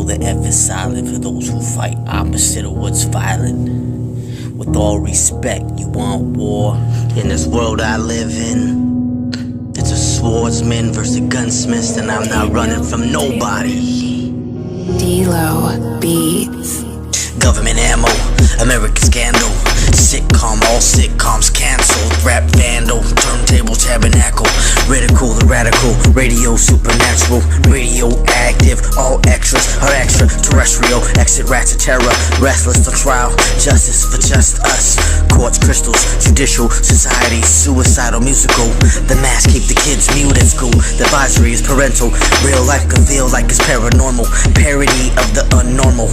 the F is silent for those who fight opposite of what's violent. With all respect, you want war? In this world I live in, it's a swordsman versus gunsmiths, and I'm not running from nobody. D-Lo Beats. Government ammo, American scandal, sitcom, all sitcoms canceled, rap vandal, turntable tabernacle, ridicule the radical, radio supernatural, radioactive, all extras are extraterrestrial, exit rats of terror, restless on trial, justice for just us, courts, crystals, judicial society, suicidal musical, the mask keep the kids mute at school, the advisory is parental, real life can feel like it's paranormal, parody of the unnormal,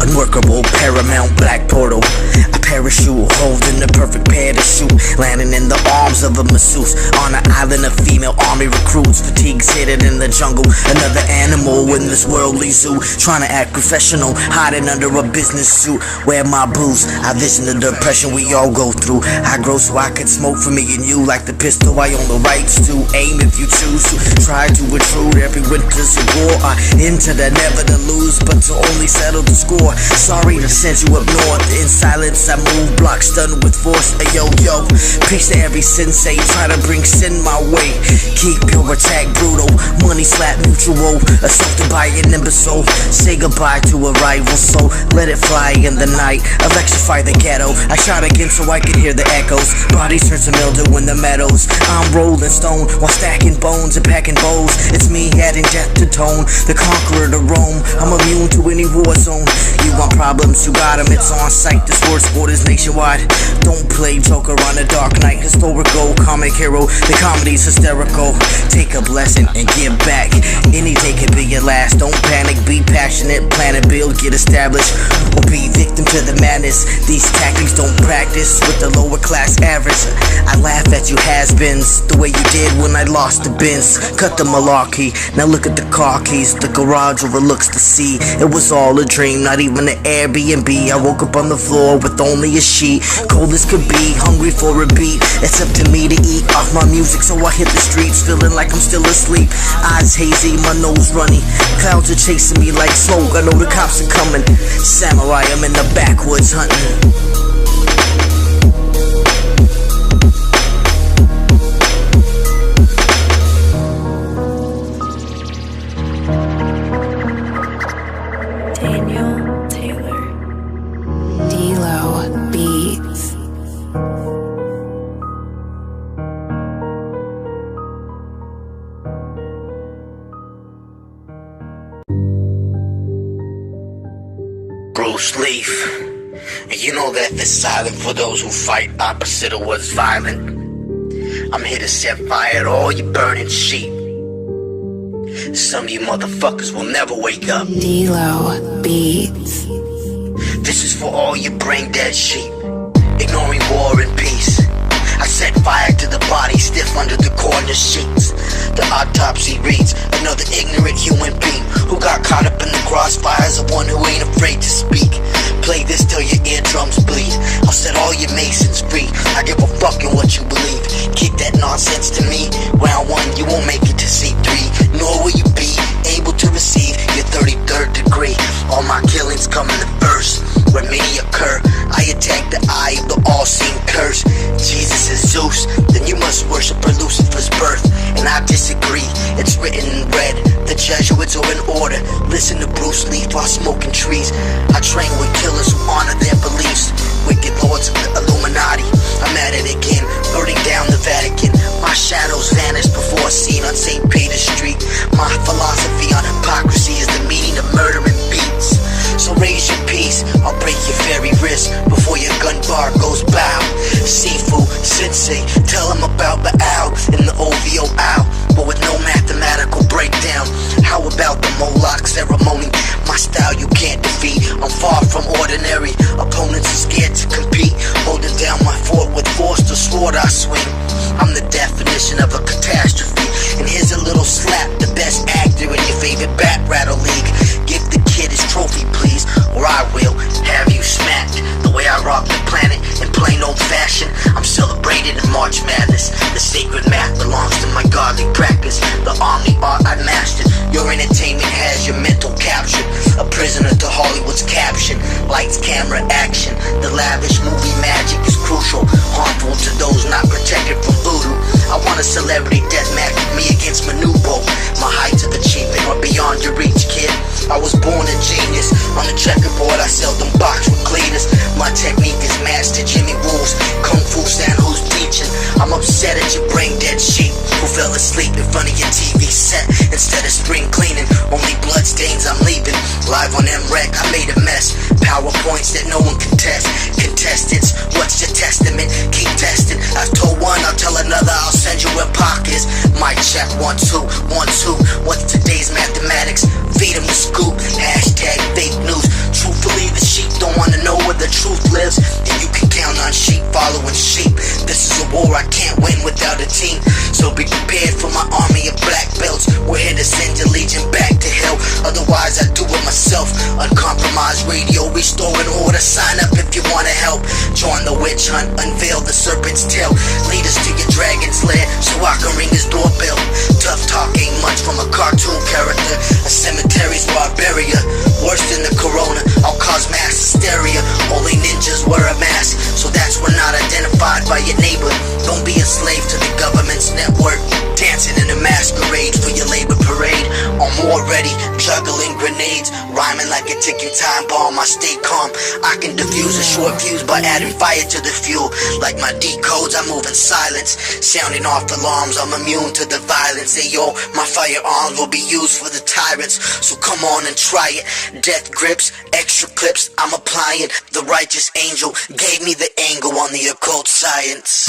unworkable, paramount black portal, a parachute holding the perfect pair to shoot, landing in the arms of a masseuse, on an island of female army recruits, fatigues hidden in the jungle, another animal in this worldly zoo, trying to act professional, hiding under a business suit, wear my blues, I vision the depression we all go through, I grow so I can smoke for me and you, like the pistol I own the rights to, aim if you choose to, try to intrude every winter's a war, I enter the never to lose, but to only settle the score, sorry to send you up north, in silence I move blocks stunned with force, ayo yo, preach to every sensei, try to bring sin my way, keep your attack brutal, money slap mutual, assaulted by an imbecile, say goodbye to a rival soul, let it fly in the night, electrify the ghetto, I shot again so I could hear the echoes, bodies turn to mildew in the meadows, I'm rolling stone while stacking bones and packing bows, it's me adding death to tone, the conqueror to Rome, I'm immune to any war zone, you want problems, you got them, it's on sight, this word sport is nationwide, don't play Joker on a dark night, historical, comic hero, the comedy's hysterical, take a blessing and give back, any day can be your last, don't panic, be passionate, plan and build, get established, or be victim to the madness, these tactics don't practice with the lower class average, I laugh at you has-beens, the way you did when I lost the bins, cut the malarkey, now look at the car keys, the garage overlooks the sea, it was all a dream, not even an Airbnb, I woke up on the floor with only a sheet, cold as could be, hungry for a beat, it's up to me to eat off my music, so I hit the streets, feeling like I'm still asleep, eyes hazy, my nose runny, clouds are chasing me like smoke, I know the cops are coming, samurai, I'm in the backwoods hunting. D-Lo Beats. Bruce Leaf, and you know that it's silent for those who fight opposite of what's violent. I'm here to set fire to all you burning sheep. Some of you motherfuckers will never wake up. D-Lo Beats. This is for all you brain dead sheep, ignoring war and peace. I set fire to the body stiff under the corner sheets. The autopsy reads another ignorant human being who got caught up in the crossfires of one who ain't afraid to speak. Play this till your eardrums bleed. I'll set all your masons free. I give a fuck in what you believe. Kick that nonsense to me. Round one, you won't make it to C3, nor will you be able to receive your 33rd degree. All my killings come in the verse where many occur. I attack the eye of the all-seeing curse. Jesus is Zeus, then you must worship Lucifer's birth. And I disagree, it's written in red. The Jesuits are in order. Listen to Bruce Lee while smoking trees. I train with killers who honor their beliefs. Wicked lords of the Illuminati, I'm at it again, burning down the Vatican. My shadows vanish before seen on St. Peter's Street. My philosophy on hypocrisy is the meaning of murder and beats. So raise your peace, I'll break your very wrist before your gun bar goes bow. Sifu, sensei, tell him about the owl and the OVO owl, but with no mathematical breakdown. How about the Moloch ceremony? My style you can't defeat. I'm far from ordinary. Opponents are scared to compete. Holding down my fort with force, the sword I swing. I'm the definition of a catastrophe. And here's a little slap lavish movie magic is crucial, harmful to those not protected from voodoo. I want a celebrity deathmatch with me against Manubo. My heights of achievement are beyond your reach, kid. I was born a genius. On the checkerboard, I seldom box with cleaners. My technique is matched to Jimmy Woo's Kung Fu San who's teaching. I'm upset at your brain dead sheep who fell asleep in front of your TV set. Instead of spring cleaning, only blood stains I'm leaving. Live on MREC, I made a mess. PowerPoints that no one can test. Contestants, what's your testament? Keep testing. I've told one, I'll tell another, I'll send you where pockets. Mic check, 1, 2, 1, 2. What's today's mathematics? Feed them the scoop. Hashtag fake news. Truthfully, the sheep don't wanna know where the truth lives. And you can count on sheep following sheep. This is a war I can't win without a team. So be prepared for my army of black belts. We're here to send your legion back to hell. Otherwise, I do it myself. Uncompromised radio, restoring order. Sign up if you wanna help. Join the witch hunt, unveil the serpent's tail. Lead us to your dragon's lair so I can ring his doorbell. Tough talk ain't much from a cartoon character. A cemetery's where I bury ya. Worse than the corona, I'll cause mass hysteria. Only ninjas wear a mask, so that's we're not identified by your neighbor. Don't be a slave to the government's network. Dancing in a masquerade for your labor parade. I'm already juggling grenades, rhyming like a ticking time bomb. I stay calm. I can defuse a short fuse by adding fire to the fuel. Like my decodes, I move in silence, sounding off alarms. I'm immune to the violence. Hey yo, my firearms will be used for the tyrants. So come on and try it. Death grips, extra clips. I'm applying. The righteous angel gave me the angle on the occult science.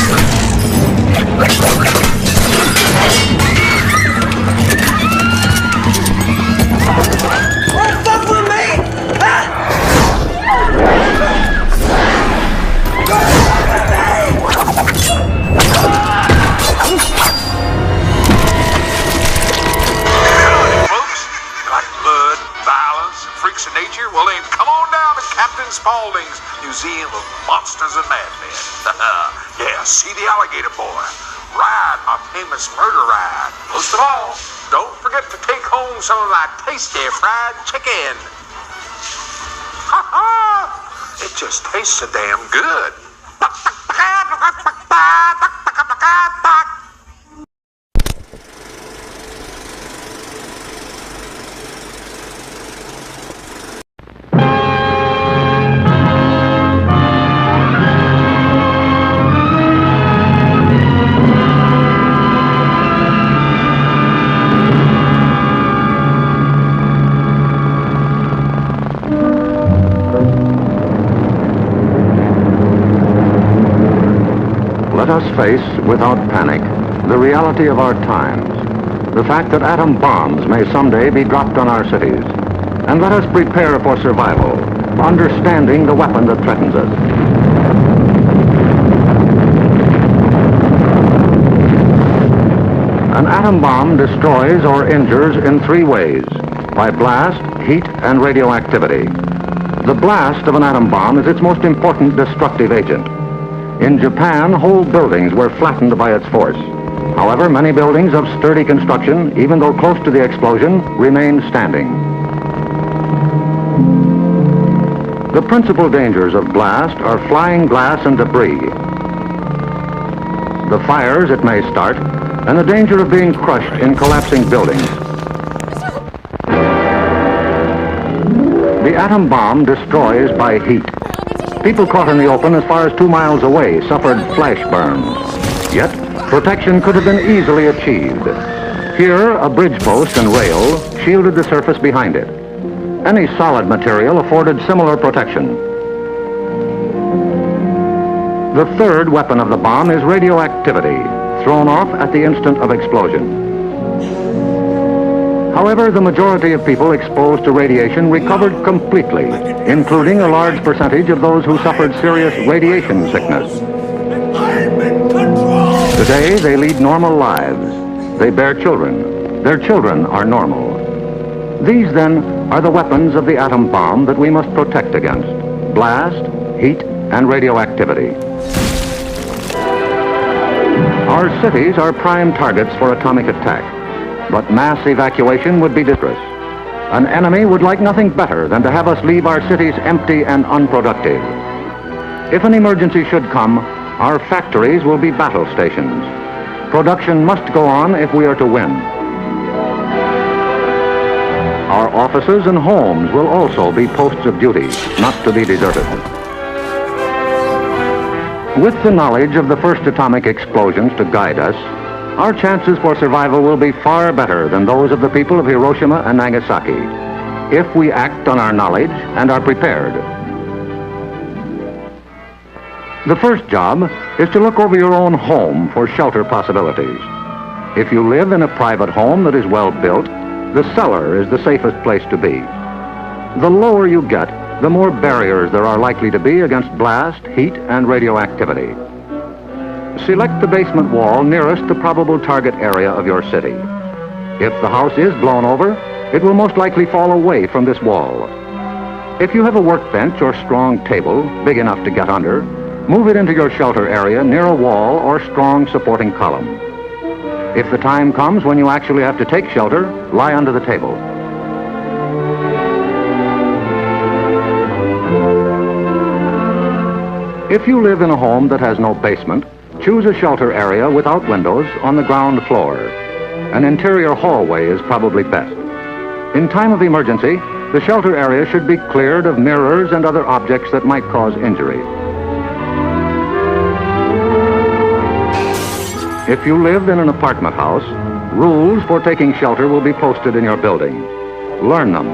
Well then, come on down to Captain Spaulding's Museum of Monsters and Madmen. Yeah, see the alligator boy. Ride my famous murder ride. Most of all, don't forget to take home some of my tasty fried chicken. Ha ha! It just tastes so damn good. Let us face, without panic, the reality of our times, the fact that atom bombs may someday be dropped on our cities, and let us prepare for survival, understanding the weapon that threatens us. An atom bomb destroys or injures in 3 ways: by blast, heat, and radioactivity. The blast of an atom bomb is its most important destructive agent. In Japan, whole buildings were flattened by its force. However, many buildings of sturdy construction, even though close to the explosion, remained standing. The principal dangers of blast are flying glass and debris, the fires it may start, and the danger of being crushed in collapsing buildings. The atom bomb destroys by heat. People caught in the open as far as 2 miles away suffered flash burns. Yet, protection could have been easily achieved. Here, a bridge post and rail shielded the surface behind it. Any solid material afforded similar protection. The third weapon of the bomb is radioactivity, thrown off at the instant of explosion. However, the majority of people exposed to radiation recovered completely, including a large percentage of those who suffered serious radiation sickness. Today, they lead normal lives. They bear children. Their children are normal. These, then, are the weapons of the atom bomb that we must protect against: blast, heat, and radioactivity. Our cities are prime targets for atomic attack, but mass evacuation would be disastrous. An enemy would like nothing better than to have us leave our cities empty and unproductive. If an emergency should come, our factories will be battle stations. Production must go on if we are to win. Our offices and homes will also be posts of duty, not to be deserted. With the knowledge of the first atomic explosions to guide us, our chances for survival will be far better than those of the people of Hiroshima and Nagasaki, if we act on our knowledge and are prepared. The first job is to look over your own home for shelter possibilities. If you live in a private home that is well built, the cellar is the safest place to be. The lower you get, the more barriers there are likely to be against blast, heat, and radioactivity. Select the basement wall nearest the probable target area of your city. If the house is blown over, it will most likely fall away from this wall. If you have a workbench or strong table big enough to get under, move it into your shelter area near a wall or strong supporting column. If the time comes when you actually have to take shelter, lie under the table. If you live in a home that has no basement, choose a shelter area without windows on the ground floor. An interior hallway is probably best. In time of emergency, the shelter area should be cleared of mirrors and other objects that might cause injury. If you live in an apartment house, rules for taking shelter will be posted in your building. Learn them.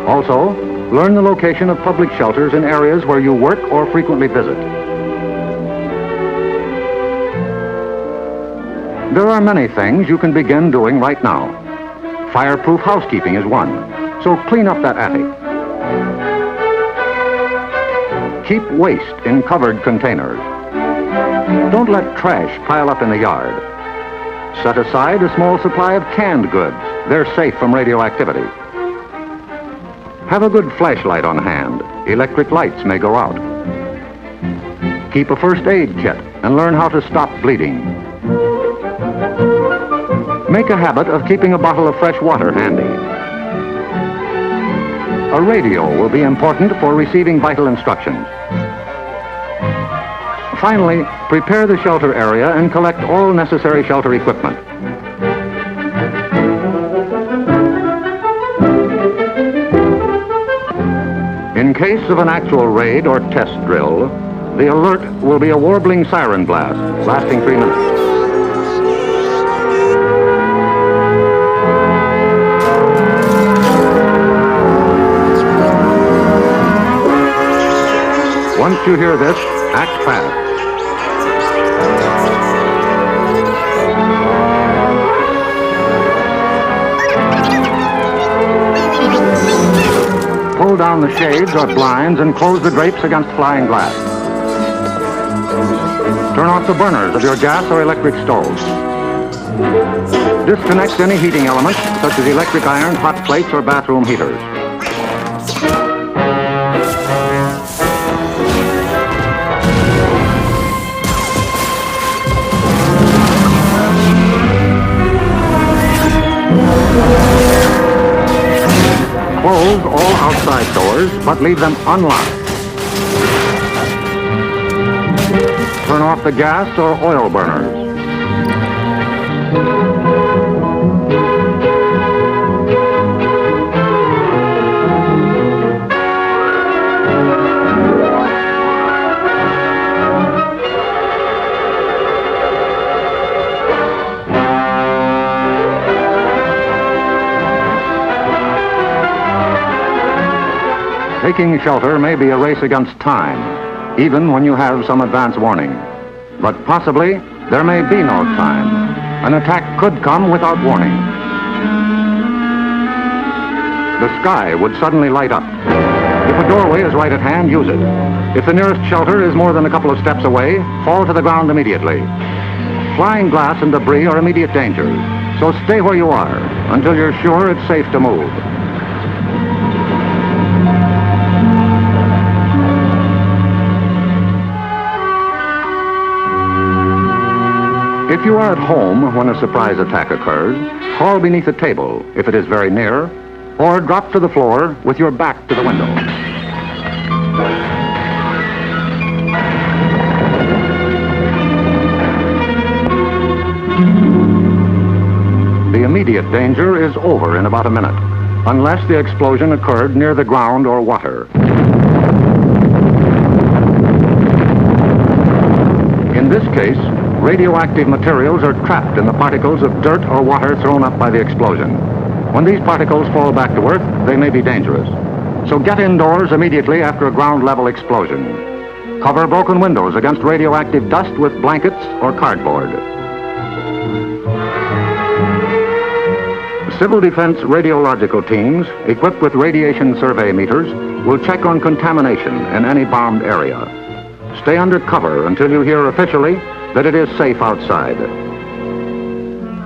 Also, learn the location of public shelters in areas where you work or frequently visit. There are many things you can begin doing right now. Fireproof housekeeping is one, so clean up that attic. Keep waste in covered containers. Don't let trash pile up in the yard. Set aside a small supply of canned goods. They're safe from radioactivity. Have a good flashlight on hand. Electric lights may go out. Keep a first aid kit and learn how to stop bleeding. Make a habit of keeping a bottle of fresh water handy. A radio will be important for receiving vital instructions. Finally, prepare the shelter area and collect all necessary shelter equipment. In case of an actual raid or test drill, the alert will be a warbling siren blast lasting 3 minutes. Once you hear this, act fast. Pull down the shades or blinds and close the drapes against flying glass. Turn off the burners of your gas or electric stoves. Disconnect any heating elements, such as electric irons, hot plates, or bathroom heaters. Close all outside doors, but leave them unlocked. Turn off the gas or oil burners. Taking shelter may be a race against time, even when you have some advance warning. But possibly, there may be no time. An attack could come without warning. The sky would suddenly light up. If a doorway is right at hand, use it. If the nearest shelter is more than a couple of steps away, fall to the ground immediately. Flying glass and debris are immediate dangers, so stay where you are until you're sure it's safe to move. If you are at home when a surprise attack occurs, crawl beneath a table if it is very near, or drop to the floor with your back to the window. the immediate danger is over in about a minute, unless the explosion occurred near the ground or water. In this case, radioactive materials are trapped in the particles of dirt or water thrown up by the explosion. When these particles fall back to Earth, they may be dangerous. So get indoors immediately after a ground-level explosion. Cover broken windows against radioactive dust with blankets or cardboard. Civil defense radiological teams, equipped with radiation survey meters, will check on contamination in any bombed area. Stay under cover until you hear officially that it is safe outside.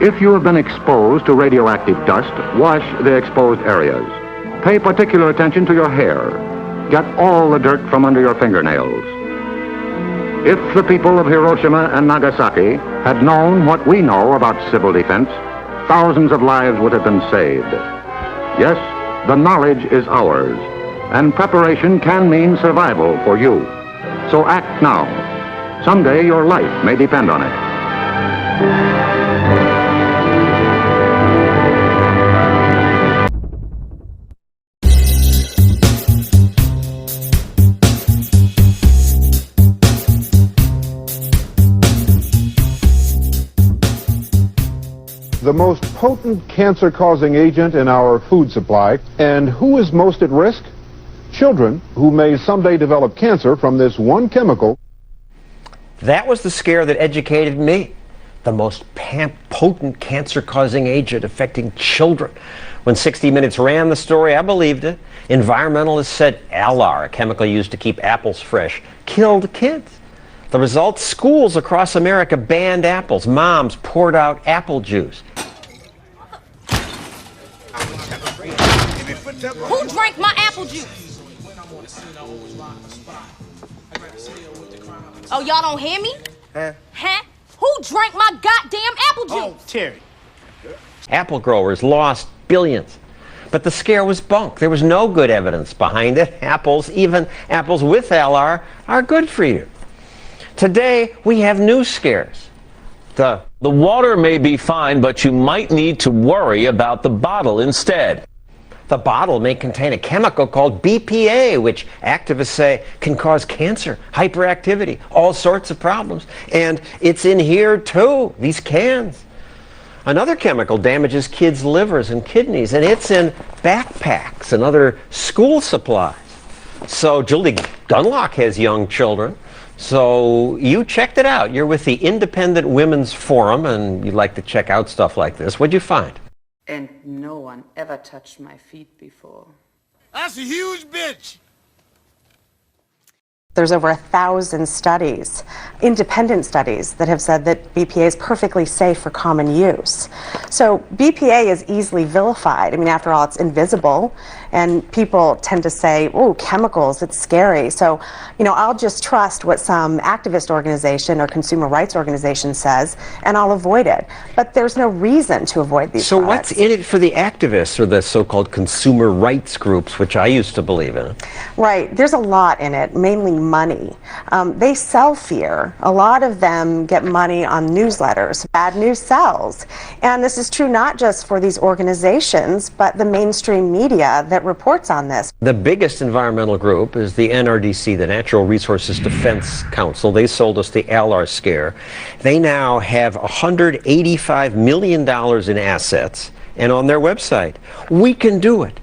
If you have been exposed to radioactive dust, wash the exposed areas. Pay particular attention to your hair. Get all the dirt from under your fingernails. If the people of Hiroshima and Nagasaki had known what we know about civil defense, thousands of lives would have been saved. Yes, the knowledge is ours, and preparation can mean survival for you. So act now. Someday your life may depend on it. The most potent cancer-causing agent in our food supply. And who is most at risk? Children who may someday develop cancer from this one chemical. That was the scare that educated me. The most potent cancer-causing agent affecting children. When 60 Minutes ran the story, I believed it. Environmentalists said Alar, a chemical used to keep apples fresh, killed kids. The result, schools across America banned apples. Moms poured out apple juice. Who drank my apple juice? Oh, y'all don't hear me? Huh? Who drank my goddamn apple juice? Oh, Terry. Apple growers lost billions. But the scare was bunk. There was no good evidence behind it. Apples, even apples with Alar, are good for you. Today, we have new scares. The water may be fine, but you might need to worry about the bottle instead. The bottle may contain a chemical called BPA, which activists say can cause cancer, hyperactivity, all sorts of problems. And it's in here too, these cans. Another chemical damages kids' livers and kidneys, and it's in backpacks and other school supplies. So Julie Gunlock has young children. So you checked it out. You're with the Independent Women's Forum, and you like to check out stuff like this. What'd you find? And no one ever touched my feet before. That's a huge bitch. There's over 1,000 studies, independent studies, that have said that BPA is perfectly safe for common use. So BPA is easily vilified. I mean, after all, it's invisible, and people tend to say, oh, chemicals, it's scary. So, you know, I'll just trust what some activist organization or consumer rights organization says, and I'll avoid it. But there's no reason to avoid these So products. what's in it for the activists or the so-called consumer rights groups, which I used to believe in? Right. There's a lot in it, mainly money. They sell fear. A lot of them get money on newsletters. Bad news sells. And this is true not just for these organizations, but the mainstream media that reports on this. The biggest environmental group is the NRDC, the Natural Resources Defense Council. They sold us the Alar scare. They now have $185 million in assets, and on their website, we can do it.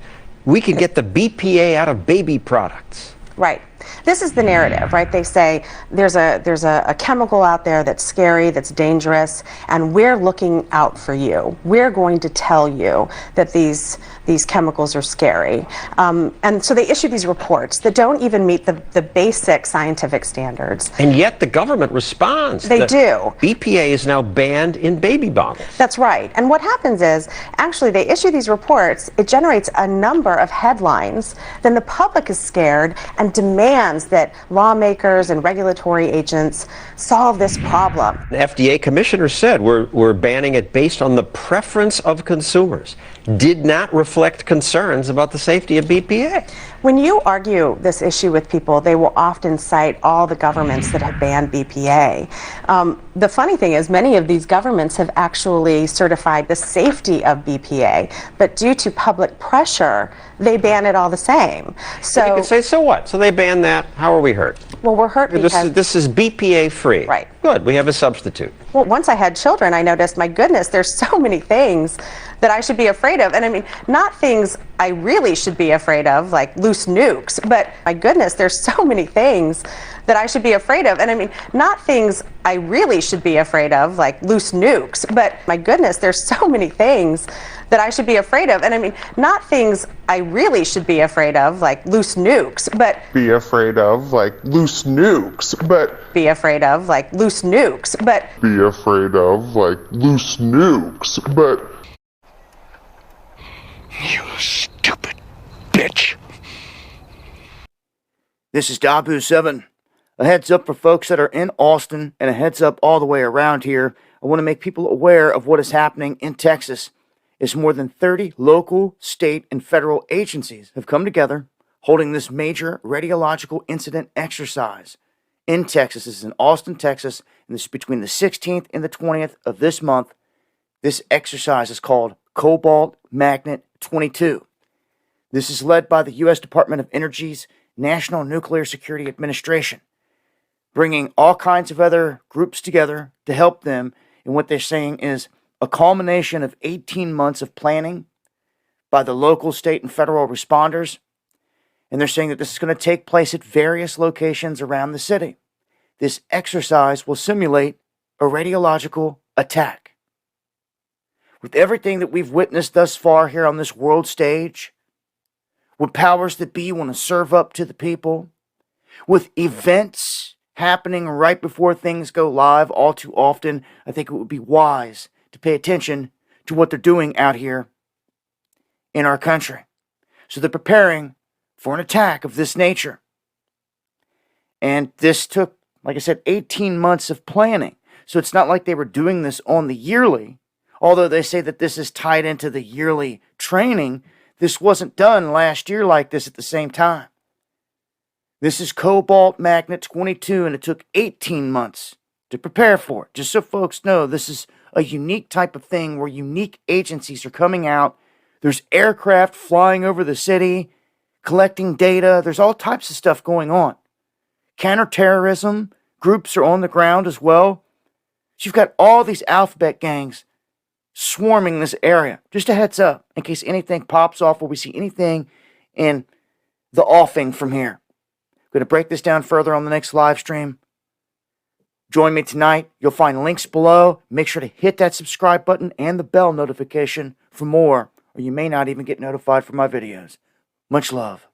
We can get the BPA out of baby products. Right. This is the narrative, right? They say there's a chemical out there that's scary, that's dangerous, and we're looking out for you. We're going to tell you that these chemicals are scary. And so they issue these reports that don't even meet the basic scientific standards. And yet the government responds. They do. BPA is now banned in baby bottles. That's right. And what happens is, actually, they issue these reports, it generates a number of headlines, then the public is scared and demands that lawmakers and regulatory agents solve this problem. The FDA commissioner said we're banning it based on the preference of consumers. did not reflect concerns about the safety of BPA. When you argue this issue with people, they will often cite all the governments that have banned BPA. The funny thing is, many of these governments have actually certified the safety of BPA, but due to public pressure, they ban it all the same. So you could say, so what? So they ban that. How are we hurt? Well, we're hurt because this is BPA free. Right. Good. We have a substitute. Well, once I had children, I noticed, my goodness, there's so many things that I should be afraid of. And I mean, not things I really should be afraid of, like loose nukes, but my goodness, there's so many things that I should be afraid of. And I mean, not things I really should be afraid of, like loose nukes, but my goodness, there's so many things that I should be afraid of. And I mean, not things I really should be afraid of, like loose nukes, but be afraid of, like loose nukes, but be afraid of, like loose nukes, but be afraid of, like loose nukes, but You stupid bitch. This is Dabu7. A heads up for folks that are in Austin, and a heads up all the way around here. I want to make people aware of what is happening in Texas. It's more than 30 local, state, and federal agencies have come together holding this major radiological incident exercise in Texas. This is in Austin, Texas, and this is between the 16th and the 20th of this month. This exercise is called Cobalt Magnet 22. This is led by the U.S. Department of Energy's National Nuclear Security Administration, bringing all kinds of other groups together to help them in what they're saying is a culmination of 18 months of planning by the local, state, and federal responders. And they're saying that this is going to take place at various locations around the city. This exercise will simulate a radiological attack. With everything that we've witnessed thus far here on this world stage, with powers that be want to serve up to the people, with events happening right before things go live all too often, I think it would be wise to pay attention to what they're doing out here in our country. So they're preparing for an attack of this nature. And this took, like I said, 18 months of planning. So it's not like they were doing this on the yearly. Although they say that this is tied into the yearly training, this wasn't done last year like this at the same time. This is Cobalt Magnet 22, and it took 18 months to prepare for it. Just so folks know, this is a unique type of thing where unique agencies are coming out. There's aircraft flying over the city, collecting data. There's all types of stuff going on. Counterterrorism groups are on the ground as well. So you've got all these alphabet gangs swarming this area. Just a heads up, in case anything pops off or we see anything in the offing from here. I'm going to break this down further on the next live stream. Join me tonight. You'll find links below. Make sure to hit that subscribe button and the bell notification for more, or you may not even get notified for my videos. Much love.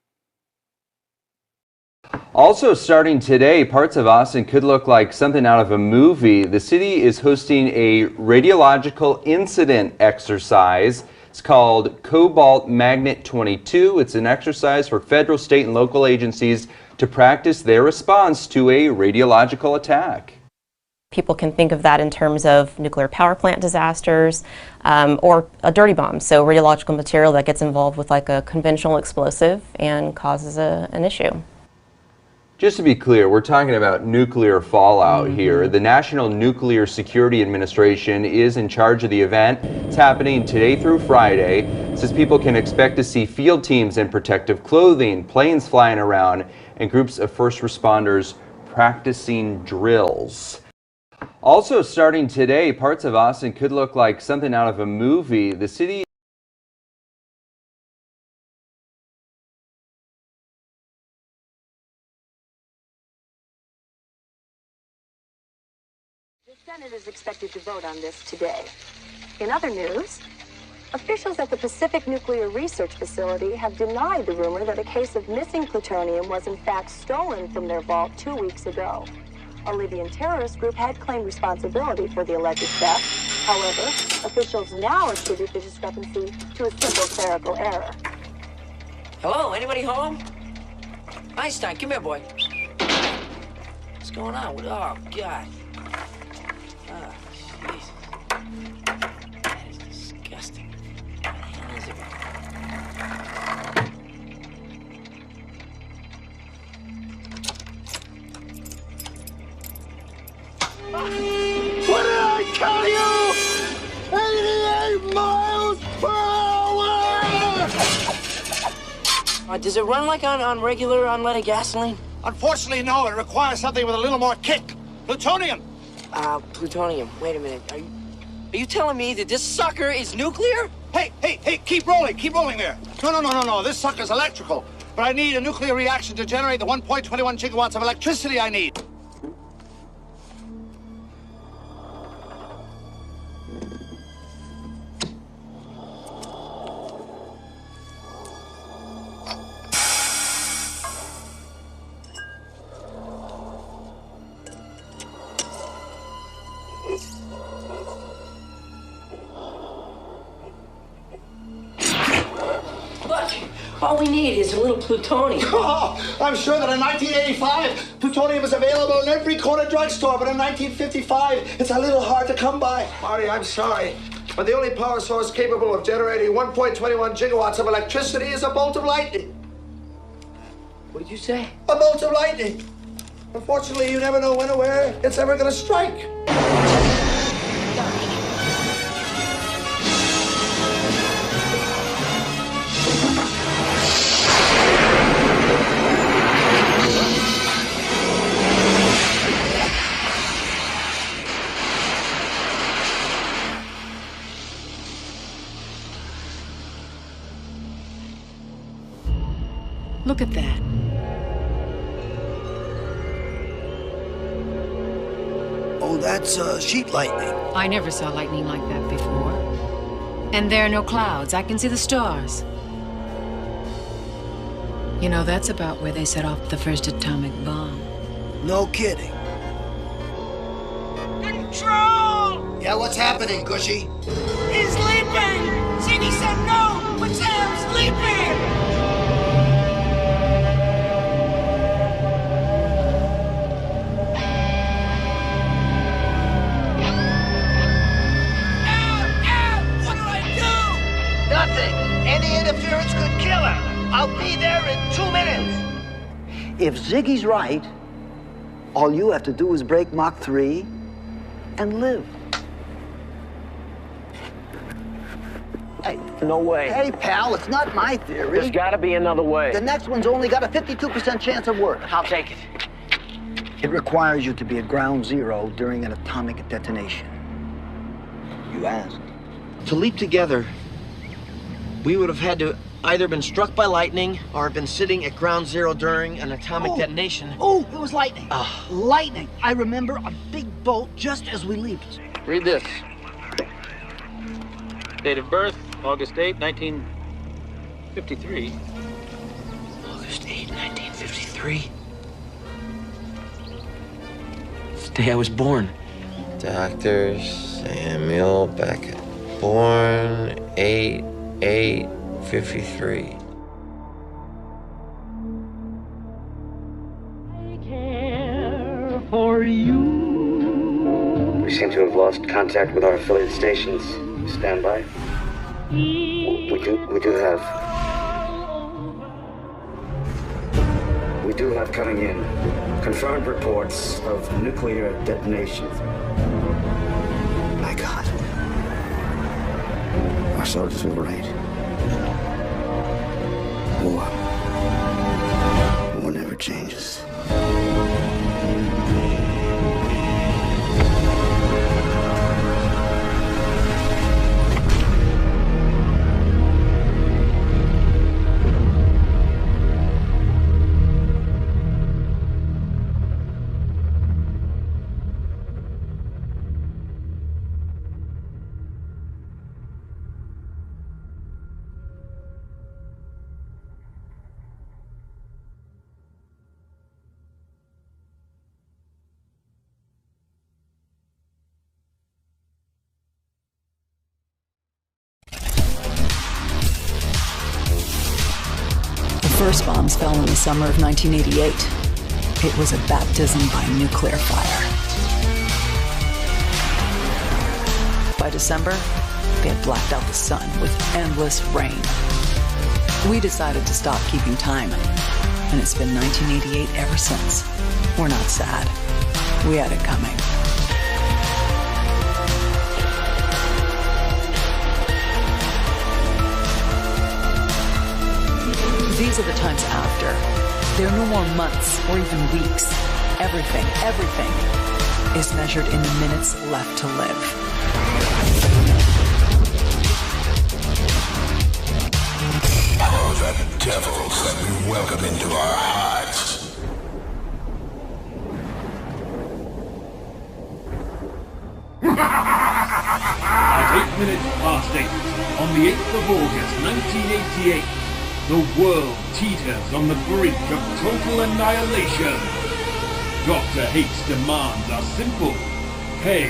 Also starting today, parts of Austin could look like something out of a movie. The city is hosting a radiological incident exercise. It's called Cobalt Magnet 22. It's an exercise for federal, state, and local agencies to practice their response to a radiological attack. People can think of that in terms of nuclear power plant disasters or a dirty bomb, so radiological material that gets involved with like a conventional explosive and causes an issue. Just to be clear, we're talking about nuclear fallout here. The National Nuclear Security Administration is in charge of the event. It's happening today through Friday. It says people can expect to see field teams in protective clothing, planes flying around, and groups of first responders practicing drills. Also starting today, parts of Austin could look like something out of a movie. The city The Senate is expected to vote on this today. In other news, officials at the Pacific Nuclear Research Facility have denied the rumor that a case of missing plutonium was in fact stolen from their vault 2 weeks ago. A Libyan terrorist group had claimed responsibility for the alleged theft. However, officials now attribute the discrepancy to a simple clerical error. Hello, anybody home? Einstein, come here, boy. What's going on? Oh, God. Oh, Jesus. That is disgusting. What the hell is Does it run like on regular unleaded gasoline? Unfortunately, no. It requires something with a little more kick. Plutonium. Plutonium. Wait a minute. Are you telling me that this sucker is nuclear? Hey, keep rolling there. No. This sucker's electrical. But I need a nuclear reaction to generate the 1.21 gigawatts of electricity I need. All we need is a little plutonium. Oh, I'm sure that in 1985, plutonium was available in every corner drugstore, but in 1955, it's a little hard to come by. Marty, I'm sorry, but the only power source capable of generating 1.21 gigawatts of electricity is a bolt of lightning. What did you say? A bolt of lightning. Unfortunately, you never know when or where it's ever going to strike. Look at that. Oh, that's sheet lightning. I never saw lightning like that before. And there are no clouds. I can see the stars. You know, that's about where they set off the first atomic bomb. No kidding. Control! Yeah, what's happening, Gushy? He's sleeping! Ziggy said no, but Sam's sleeping! Nothing. Any interference could kill her. I'll be there in 2 minutes. If Ziggy's right, all you have to do is break Mach 3 and live. Hey. No way. Hey, pal, it's not my theory. There's gotta be another way. The next one's only got a 52% chance of work. I'll take it. It requires you to be at ground zero during an atomic detonation. You asked. To leap together, we would have had to either been struck by lightning or have been sitting at ground zero during an atomic detonation. Oh, it was lightning. Lightning. I remember a big bolt just as we leaped. Read this. Date of birth, August 8, 1953. August 8, 1953. It's the day I was born. Dr. Samuel Beckett. Born 8/8/53. For you. We seem to have lost contact with our affiliate stations. Stand by. We do have coming in confirmed reports of nuclear detonation. My God. Our soldiers were right. War never changes. The first bombs fell in the summer of 1988. It was a baptism by nuclear fire. By December, they had blacked out the sun with endless rain. We decided to stop keeping time, and it's been 1988 ever since. We're not sad. We had it coming. These are the times after. There are no more months or even weeks. Everything is measured in the minutes left to live. All the devils that we welcome into our hearts. At 8 minutes past 8, on the 8th of August 1988, the world teeters on the brink of total annihilation. Dr. Hate's demands are simple. Pay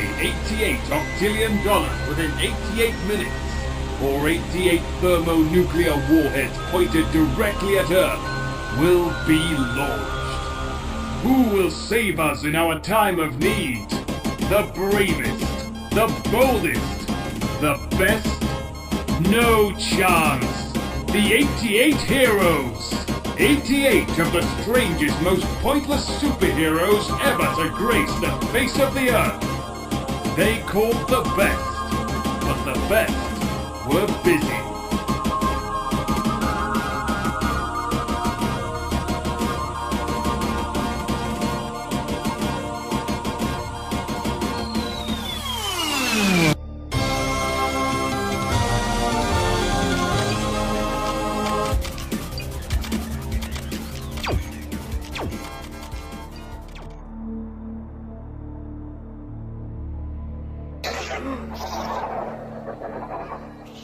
$88 octillion within 88 minutes, or 88 thermonuclear warheads pointed directly at Earth will be launched. Who will save us in our time of need? The bravest, the boldest, the best? No chance. The 88 heroes. 88 of the strangest, most pointless superheroes ever to grace the face of the earth. They called the best, but the best were busy.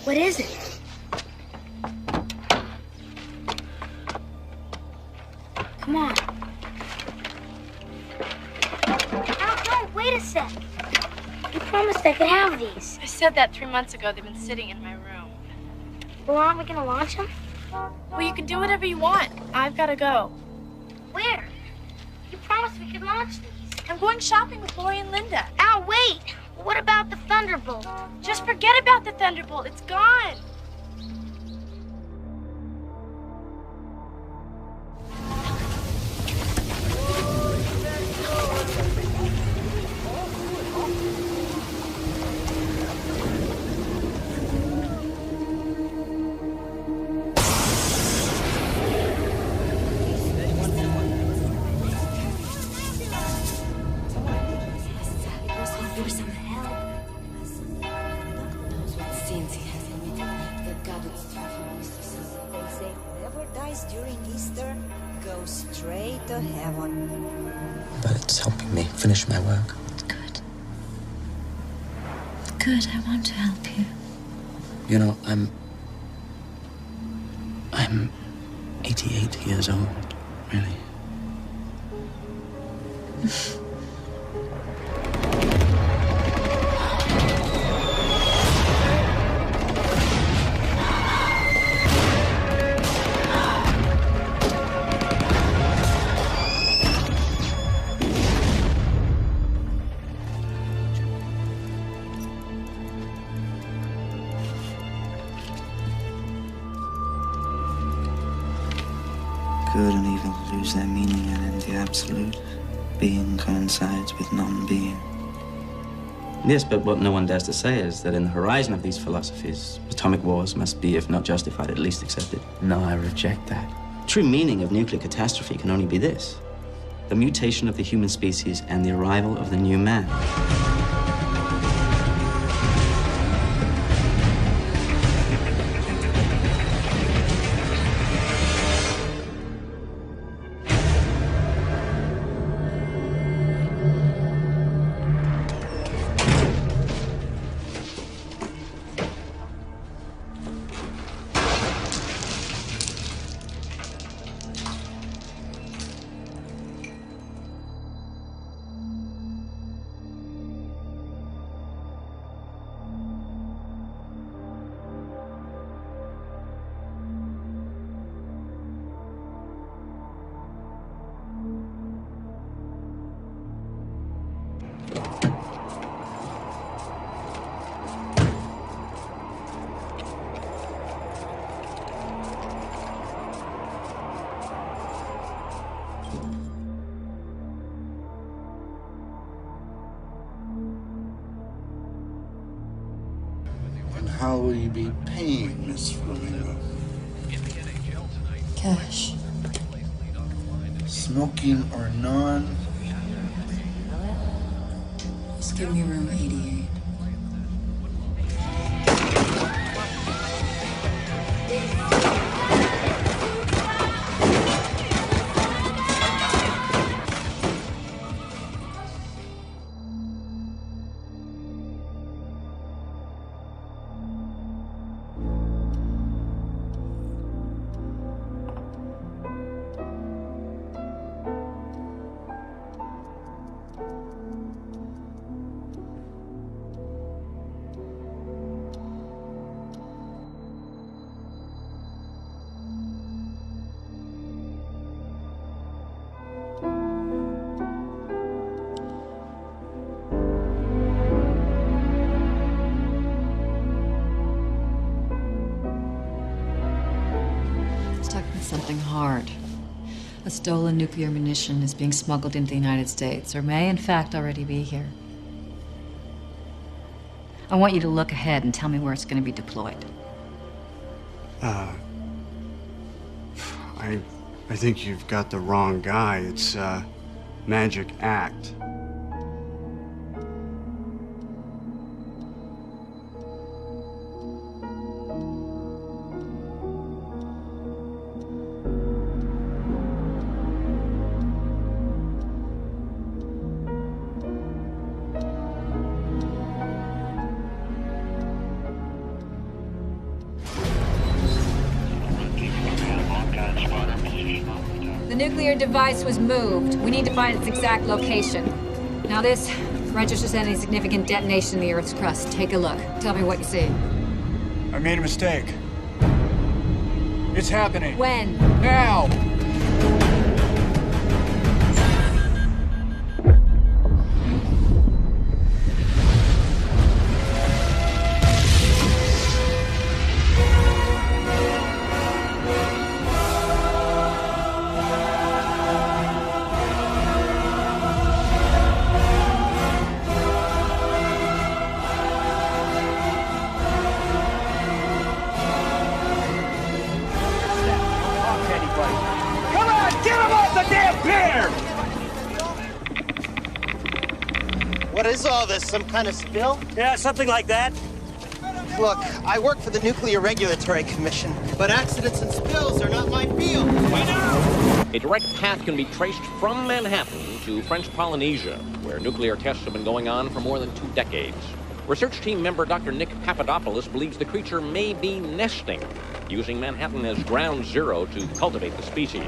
What is it? Come on. Al, don't wait a sec. You promised I could have these. I said that 3 months ago. They've been sitting in my room. Well, aren't we gonna launch them? Well, you can do whatever you want. I've gotta go. Where? You promised we could launch these. I'm going shopping with Lori and Linda. Al, wait! What about the Thunderbolt? Just forget about the Thunderbolt. It's gone. But it's helping me finish my work. Good. Good, I want to help you. You know, I'm 88 years old, really. Good and evil lose their meaning, and in the absolute, being coincides with non-being. Yes, but what no one dares to say is that in the horizon of these philosophies, atomic wars must be, if not justified, at least accepted. No, I reject that. True meaning of nuclear catastrophe can only be this: the mutation of the human species and the arrival of the new man. And how will you be paying, Miss Flamingo? cash. Smoking or none? Just give me room 88. Something hard. A stolen nuclear munition is being smuggled into the United States, or may in fact already be here. I want you to look ahead and tell me where it's going to be deployed. I think you've got the wrong guy. It's Magic Act. The nuclear device was moved. We need to find its exact location. Now this registers any significant detonation in the Earth's crust. Take a look. Tell me what you see. I made a mistake. It's happening. When? Now! What is all this? Some kind of spill? Yeah, something like that. Look, I work for the Nuclear Regulatory Commission, but accidents and spills are not my field. A direct path can be traced from Manhattan to French Polynesia, where nuclear tests have been going on for more than 2 decades. Research team member Dr. Nick Papadopoulos believes the creature may be nesting, using Manhattan as ground zero to cultivate the species.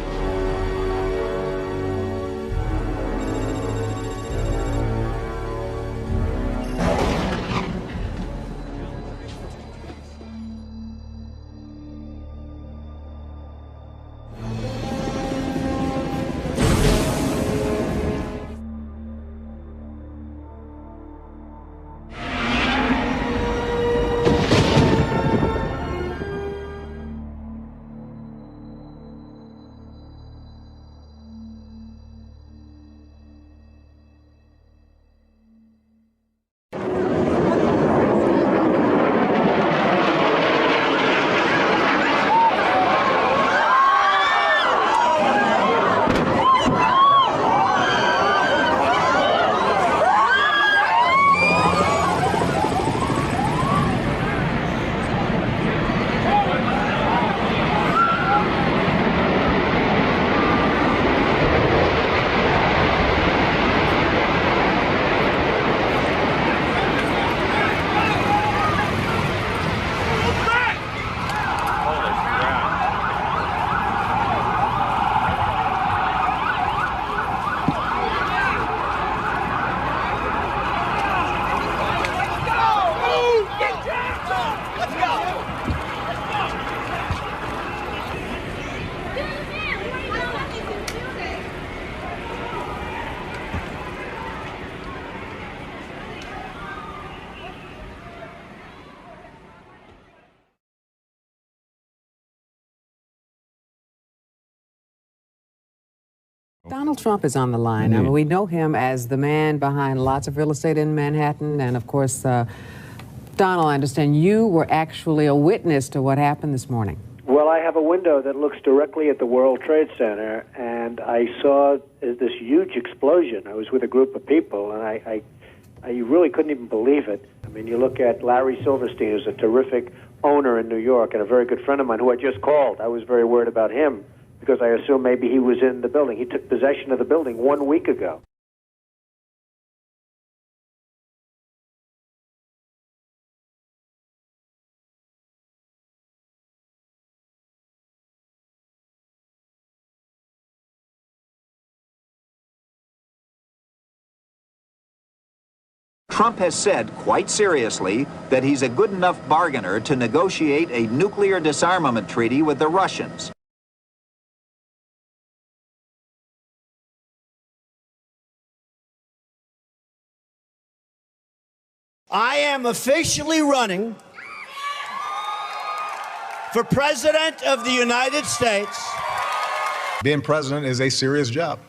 Donald Trump is on the line. I mean, we know him as the man behind lots of real estate in Manhattan. And of course, Donald, I understand you were actually a witness to what happened this morning. Well, I have a window that looks directly at the World Trade Center, and I saw this huge explosion. I was with a group of people, and I really couldn't even believe it. I mean, you look at Larry Silverstein, who's a terrific owner in New York and a very good friend of mine who I just called. I was very worried about him because I assumed maybe he was in the building. He took possession of the building 1 week ago. Trump has said, quite seriously, that he's a good enough bargainer to negotiate a nuclear disarmament treaty with the Russians. I am officially running for President of the United States. Being president is a serious job.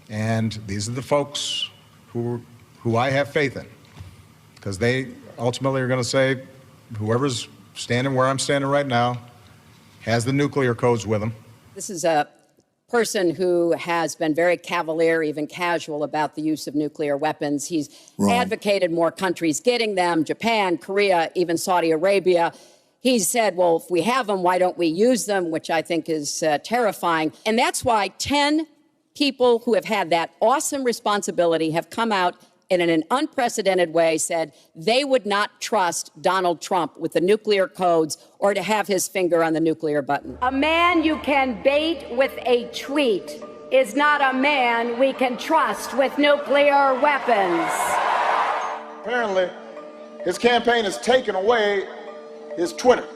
And these are the folks who I have faith in, because they ultimately are going to say, whoever's standing where I'm standing right now has the nuclear codes with them. This is a person who has been very cavalier, even casual, about the use of nuclear weapons. He's advocated more countries getting them, Japan, Korea, even Saudi Arabia. He's said, well, if we have them, why don't we use them, which I think is terrifying. And that's why 10 people who have had that awesome responsibility have come out and in an unprecedented way said they would not trust Donald Trump with the nuclear codes or to have his finger on the nuclear button. A man you can bait with a tweet is not a man we can trust with nuclear weapons. Apparently, his campaign has taken away his Twitter.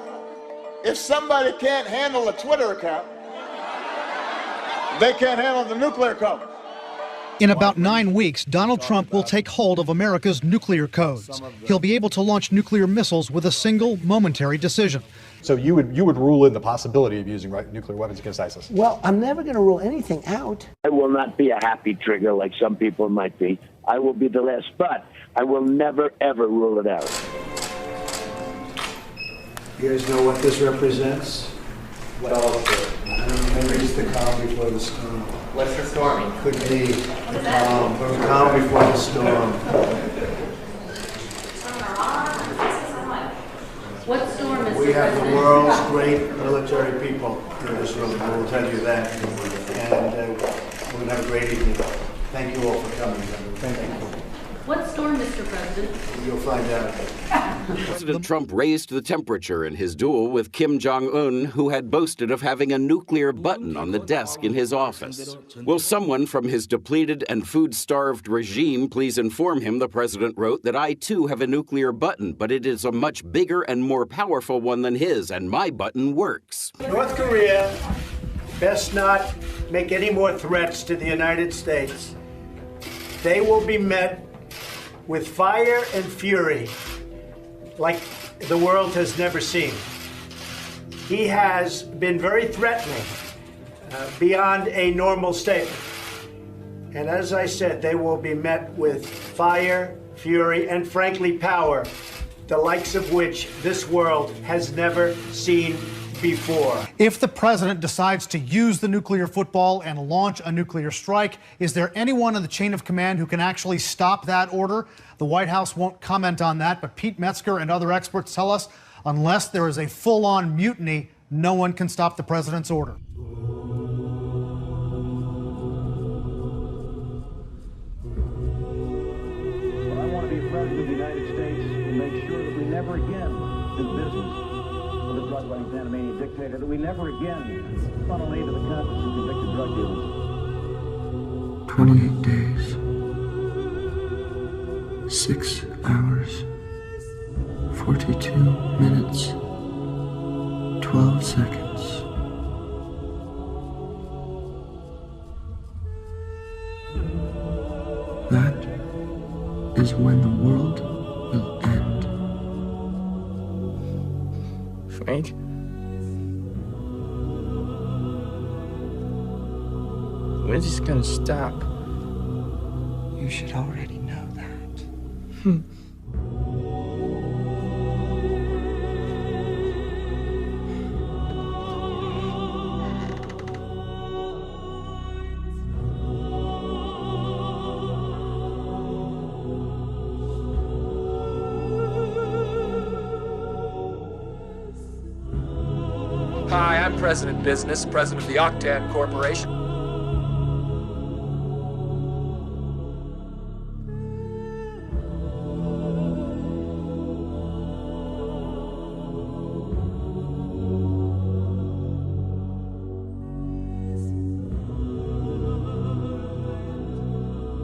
If somebody can't handle a Twitter account, they can't handle the nuclear code. In about 9 weeks, Donald Trump will take hold of America's nuclear codes. He'll be able to launch nuclear missiles with a single momentary decision. So you would rule in the possibility of using nuclear weapons against ISIS? Well, I'm never going to rule anything out. I will not be a happy trigger like some people might be. I will be the last, but I will never, ever rule it out. You guys know what this represents? Well, it's the calm before the storm. What's the storming? Could be the calm before the storm. What storm is We have the world's great military people in this room, I will tell you that. And we're going to have a great evening. Thank you all for coming. Thank you. What storm, Mr. President? You'll find out. President Trump raised the temperature in his duel with Kim Jong-un, who had boasted of having a nuclear button on the desk in his office. Will someone from his depleted and food-starved regime please inform him, the president wrote, that I too have a nuclear button, but it is a much bigger and more powerful one than his, and my button works. North Korea best not make any more threats to the United States. They will be met with fire and fury like the world has never seen. He has been very threatening beyond a normal statement. And as I said, they will be met with fire, fury, and frankly power, the likes of which this world has never seen before. If the president decides to use the nuclear football and launch a nuclear strike, is there anyone in the chain of command who can actually stop that order? The White House won't comment on that, but Pete Metzger and other experts tell us unless there is a full-on mutiny, no one can stop the president's order. I want to be president of the United States and make sure that we never again do business with a drug-running Panamanian dictator, that we never again funnel aid to the conscience of convicted drug dealers. 28 days. 6 hours, 42 minutes, 12 seconds. That is when the world will end. Frank? When's this gonna stop? You should already know that. Hi, I'm President Business, president of the Octan Corporation.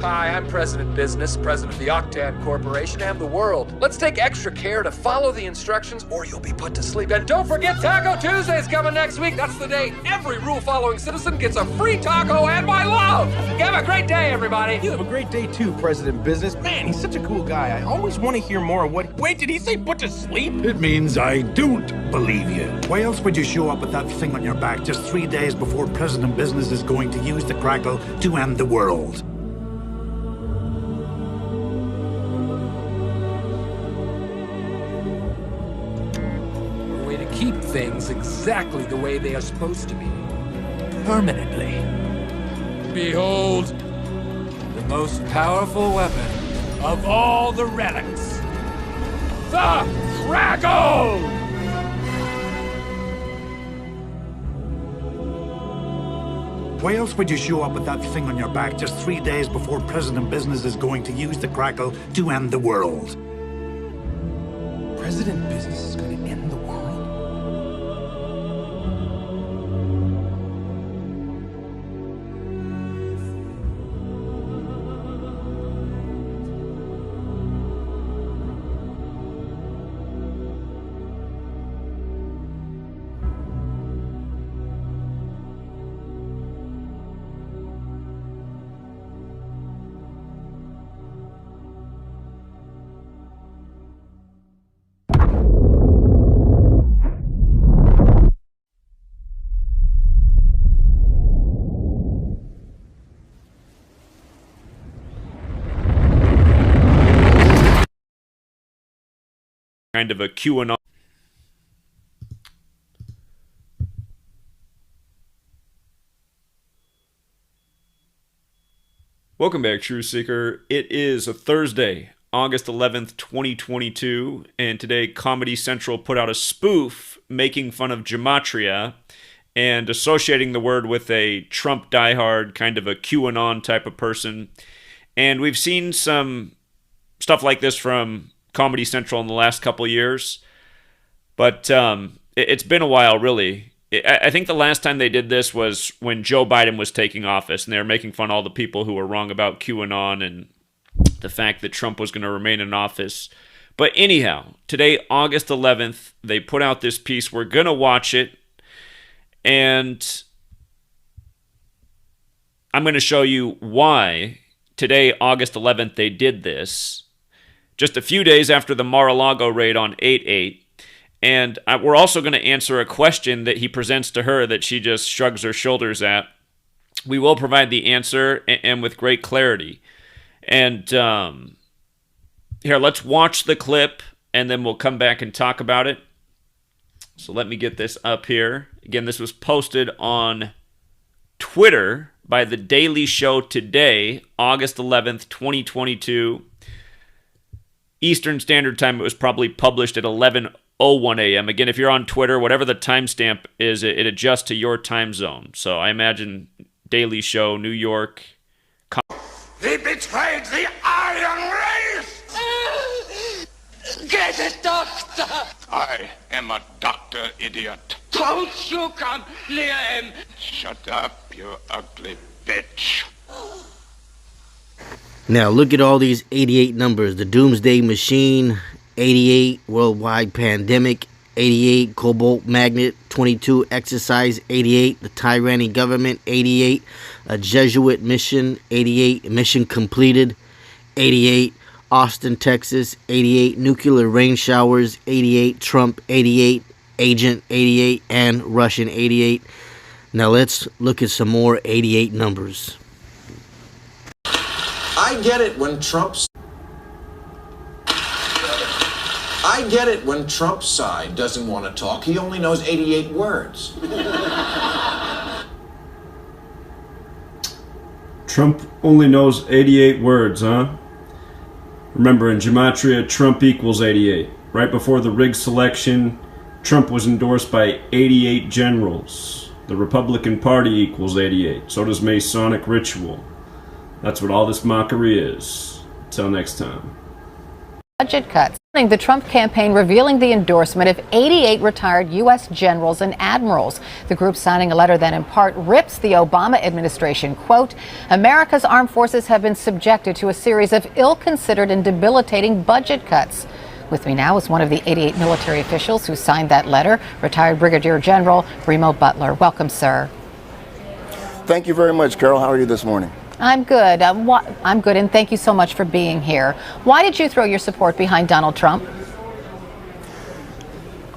Hi, I'm President Business, president of the Octan Corporation and the world. Let's take extra care to follow the instructions or you'll be put to sleep. And don't forget Taco Tuesday's coming next week. That's the day every rule-following citizen gets a free taco and my love. Have a great day, everybody. You have a great day too, President Business. Man, he's such a cool guy. I always want to hear more of what... Wait, did he say put to sleep? It means I don't believe you. Why else would you show up with that thing on your back just 3 days before President Business is going to use the crackle to end the world? Keep things exactly the way they are supposed to be. Permanently. Behold, the most powerful weapon of all the relics. The Crackle! Why else would you show up with that thing on your back just 3 days before President Business is going to use the crackle to end the world? President Business is going to end the world? Kind of a QAnon. Welcome back, Truth Seeker. It is a Thursday, August 11th, 2022, and today Comedy Central put out a spoof making fun of gematria and associating the word with a Trump diehard, kind of a QAnon type of person. And we've seen some stuff like this from Comedy Central in the last couple of years, but it's been a while, really. I think the last time they did this was when Joe Biden was taking office, and they were making fun of all the people who were wrong about QAnon and the fact that Trump was going to remain in office. But anyhow, today, August 11th, they put out this piece. We're going to watch it, and I'm going to show you why today, August 11th, they did this. Just a few days after the Mar-a-Lago raid on 8/8. And we're also going to answer a question that he presents to her that she just shrugs her shoulders at. We will provide the answer, and with great clarity. And here, let's watch the clip, and then we'll come back and talk about it. So let me get this up here. Again, this was posted on Twitter by The Daily Show today, August 11th, 2022. Eastern Standard Time. It was probably published at 11:01 a.m. Again, if you're on Twitter, whatever the timestamp is, it adjusts to your time zone. So I imagine Daily Show, New York. He betrayed the Iron Race! Get a doctor! I am a doctor, idiot. Don't you come near him! Shut up, you ugly bitch. Now look at all these 88 numbers. The Doomsday Machine, 88 Worldwide Pandemic, 88 Cobalt Magnet, 22 Exercise, 88 The Tyranny Government, 88 A Jesuit Mission, 88 Mission Completed, 88 Austin, Texas, 88 Nuclear Rain Showers, 88 Trump, 88 Agent, 88 and Russian, 88. Now let's look at some more 88 numbers. I get it when Trump's side doesn't want to talk. He only knows 88 words. Trump only knows 88 words, huh? Remember, in gematria, Trump equals 88. Right before the rigged selection, Trump was endorsed by 88 generals. The Republican Party equals 88. So does Masonic ritual. That's what all this mockery is. Till next time. Budget cuts. The Trump campaign revealing the endorsement of 88 retired U.S. generals and admirals. The group signing a letter that in part rips the Obama administration. Quote, America's armed forces have been subjected to a series of ill-considered and debilitating budget cuts. With me now is one of the 88 military officials who signed that letter, retired Brigadier General Remo Butler. Welcome, sir. Thank you very much, Carol. How are you this morning? I'm good. I'm good, and thank you so much for being here. Why did you throw your support behind Donald Trump?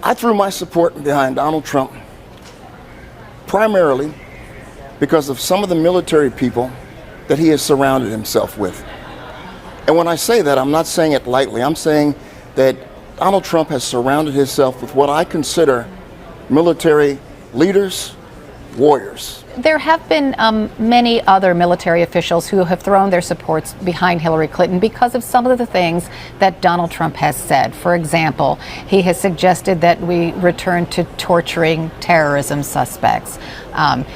I threw my support behind Donald Trump primarily because of some of the military people that he has surrounded himself with. And when I say that, I'm not saying it lightly. I'm saying that Donald Trump has surrounded himself with what I consider military leaders, warriors. There have been many other military officials who have thrown their supports behind Hillary Clinton because of some of the things that Donald Trump has said. For example, he has suggested that we return to torturing terrorism suspects.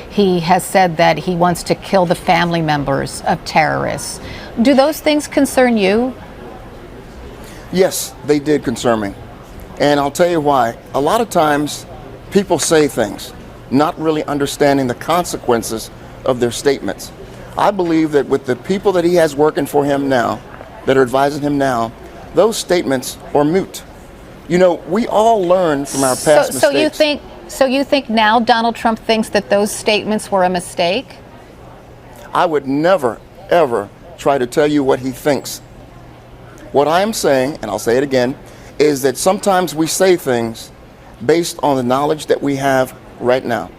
He has said that he wants to kill the family members of terrorists. Do those things concern you? Yes, they did concern me. And I'll tell you why. A lot of times people say things not really understanding the consequences of their statements. I believe that with the people that he has working for him now, that are advising him now, those statements are moot. You know, we all learn from our past mistakes. So you think now Donald Trump thinks that those statements were a mistake? I would never, ever try to tell you what he thinks. What I am saying, and I'll say it again, is that sometimes we say things based on the knowledge that we have right now.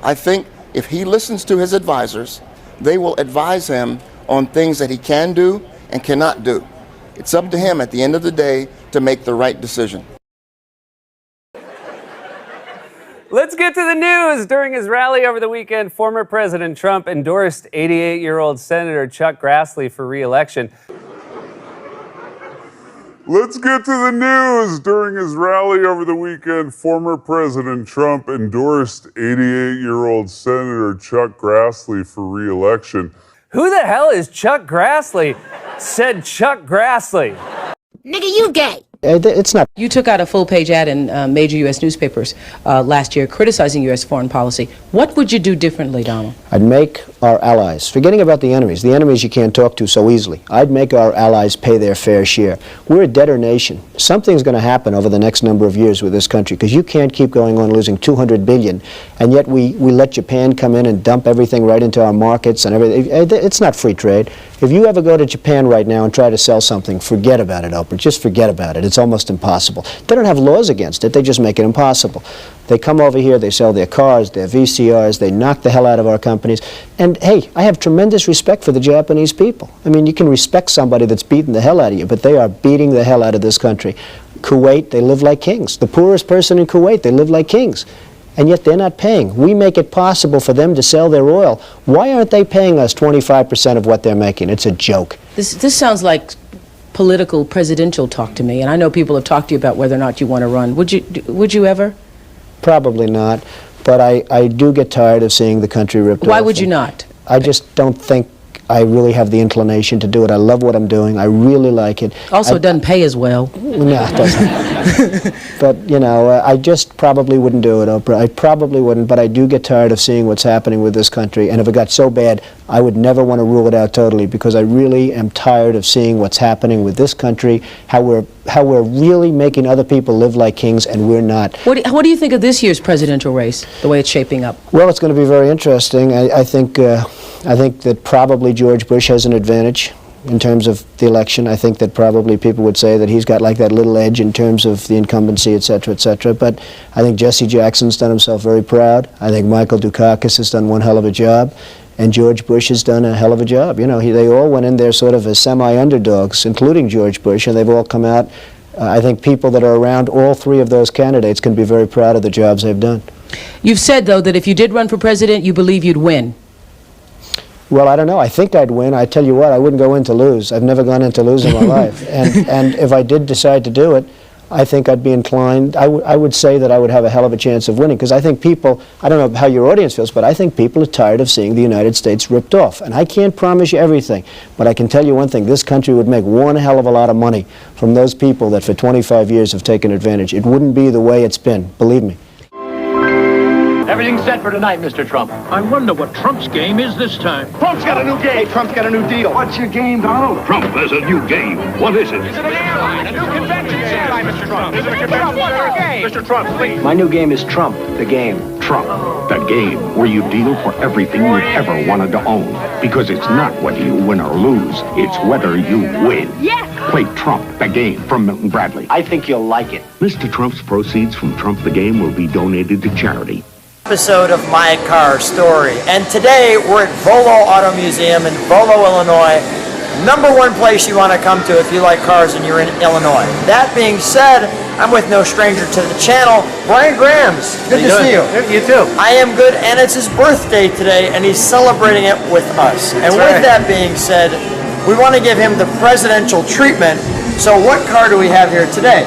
I think if he listens to his advisors, they will advise him on things that he can do and cannot do. It's up to him at the end of the day to make the right decision. Let's get to the news. During his rally over the weekend, former President Trump endorsed 88-year-old Senator Chuck Grassley for re-election. Let's get to the news. During his rally over the weekend, former President Trump endorsed 88-year-old Senator Chuck Grassley for re-election. Who the hell is Chuck Grassley? Said Chuck Grassley. Nigga, you gay. It's not. You took out a full-page ad in major U.S. newspapers last year criticizing U.S. foreign policy. What would you do differently, Donald? I'd make our allies, forgetting about the enemies you can't talk to so easily, I'd make our allies pay their fair share. We're a debtor nation. Something's going to happen over the next number of years with this country, because you can't keep going on losing $200 billion, and yet we let Japan come in and dump everything right into our markets and everything. It's not free trade. If you ever go to Japan right now and try to sell something, forget about it, Oprah. Just forget about it. It's almost impossible. They don't have laws against it. They just make it impossible. They come over here, they sell their cars, their VCRs, they knock the hell out of our companies. And hey, I have tremendous respect for the Japanese people. I mean, you can respect somebody that's beating the hell out of you, but they are beating the hell out of this country. Kuwait, they live like kings. The poorest person in Kuwait, they live like kings. And yet they're not paying. We make it possible for them to sell their oil. Why aren't they paying us 25% of what they're making? It's a joke. This sounds like political presidential talk to me, and I know people have talked to you about whether or not you want to run. Would you ever? Probably not, but I do get tired of seeing the country ripped off. Why would you not? I just don't think I really have the inclination to do it. I love what I'm doing. I really like it. Also, it doesn't pay as well. No, it doesn't. But, you know, I just probably wouldn't do it, Oprah. I probably wouldn't, but I do get tired of seeing what's happening with this country. And if it got so bad, I would never want to rule it out totally, because I really am tired of seeing what's happening with this country, how we're really making other people live like kings, and we're not. What do you think of this year's presidential race, the way it's shaping up? Well, it's going to be very interesting. I think that probably George Bush has an advantage in terms of the election. I think that probably people would say that he's got like that little edge in terms of the incumbency, et cetera, et cetera. But I think Jesse Jackson's done himself very proud. I think Michael Dukakis has done one hell of a job. And George Bush has done a hell of a job. You know, they all went in there sort of as semi-underdogs, including George Bush, and they've all come out. I think people that are around all three of those candidates can be very proud of the jobs they've done. You've said, though, that if you did run for president, you believe you'd win. Well, I don't know. I think I'd win. I tell you what, I wouldn't go in to lose. I've never gone in to lose in my life. And if I did decide to do it, I think I'd be inclined, I would say that I would have a hell of a chance of winning, because I think people, I don't know how your audience feels, but I think people are tired of seeing the United States ripped off. And I can't promise you everything, but I can tell you one thing, this country would make one hell of a lot of money from those people that for 25 years have taken advantage. It wouldn't be the way it's been, believe me. Everything's set for tonight, Mr. Trump. I wonder what Trump's game is this time. Trump's got a new game. Trump's got a new deal. What's your game, Donald? Trump has a new game. What is it? Is it an airline? A new convention center? Mr. Trump. Is it a convention center? Game? Mr. Trump, please. My new game is Trump, the game. Trump, the game, where you deal for everything you've ever wanted to own. Because it's not whether you win or lose. It's whether you win. Yes! Play Trump, the game, from Milton Bradley. I think you'll like it. Mr. Trump's proceeds from Trump, the game, will be donated to charity. Episode of My Car Story, and today we're at Volo Auto Museum in Volo, Illinois. #1 place you want to come to if you like cars and you're in Illinois. That being said, I'm with no stranger to the channel, Brian Grams. Good to see you. You too. I am good, and it's his birthday today, and he's celebrating it with us. And with that being said, we want to give him the presidential treatment. So what car do we have here today?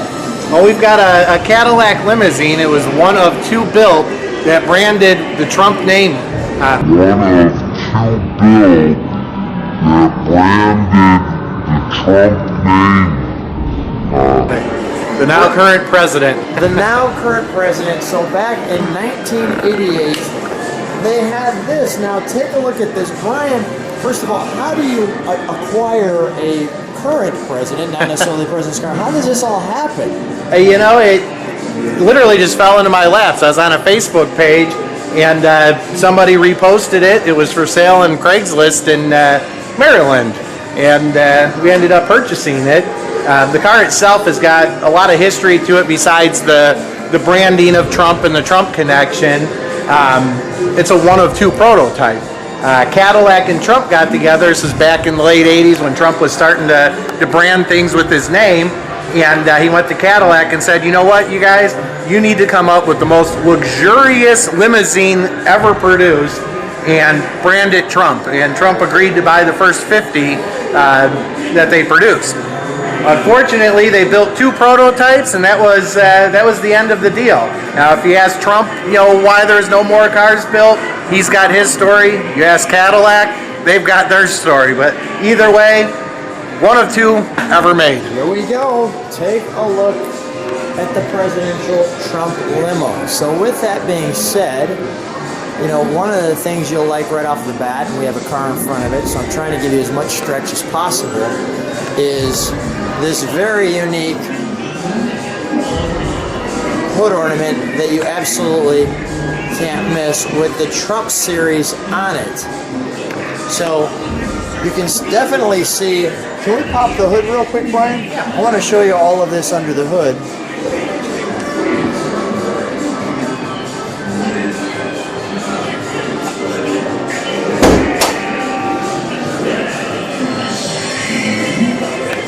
Well, we've got a Cadillac limousine. It was one of 2 built that branded the Trump name. One of 2 built that branded the Trump name. The now current president. The now current president. So back in 1988, they had this. Now take a look at this. Brian, first of all, how do you acquire a current president, not necessarily the president's car? How does this all happen? You know, it literally just fell into my lap. So I was on a Facebook page, and somebody reposted it. It was for sale on Craigslist in Maryland, and we ended up purchasing it. The car itself has got a lot of history to it besides the branding of Trump and the Trump connection. It's a one of 2 prototype. Cadillac and Trump got together. This is back in the late 80s when Trump was starting to brand things with his name. And he went to Cadillac and said, you know what, you guys, you need to come up with the most luxurious limousine ever produced and brand it Trump. And Trump agreed to buy the first 50 that they produced. Unfortunately, they built 2 prototypes, and that was the end of the deal. Now, if you ask Trump, you know, why there's no more cars built, he's got his story. You ask Cadillac, they've got their story. But either way, one of 2 ever made. Here we go. Take a look at the presidential Trump limo. So with that being said, you know, one of the things you'll like right off the bat, and we have a car in front of it, so I'm trying to give you as much stretch as possible, is this very unique hood ornament that you absolutely can't miss with the Trump series on it. So you can definitely see. Can we pop the hood real quick, Brian? Yeah. I want to show you all of this under the hood.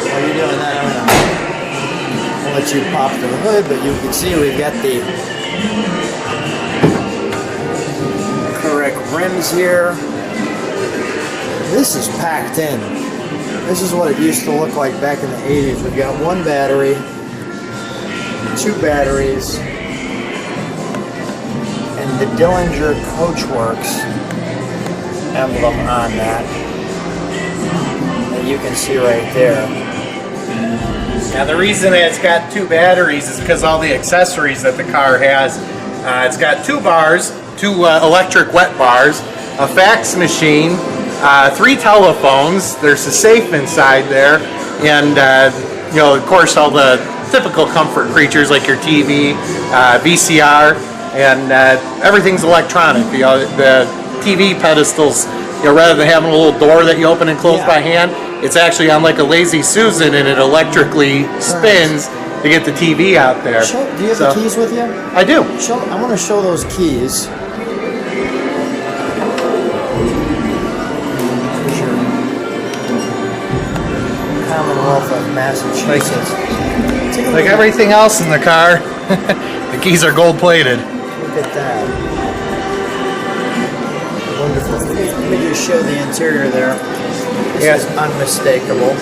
While you're doing that, I'll let you pop the hood, but you can see we've got the correct rims here. This is packed in. This is what it used to look like back in the 80s. We've got 1 battery, 2 batteries, and the Dillinger Coachworks emblem on that you can see right there. Now the reason that it's got 2 batteries is because all the accessories that the car has. It's got 2 bars, 2 electric wet bars, a fax machine, 3 telephones. There's a safe inside there, and you know, of course, all the typical comfort creatures like your TV, VCR, and everything's electronic. You know, the TV pedestals, you know, rather than having a little door that you open and close by hand, it's actually on like a Lazy Susan, and it electrically spins to get the TV out there. Do you have the keys with you? I do. I want to show those keys. Commonwealth of Massachusetts. Like everything else in the car, the keys are gold plated. Look at that. Wonderful. Let me just show the interior there. This is unmistakable.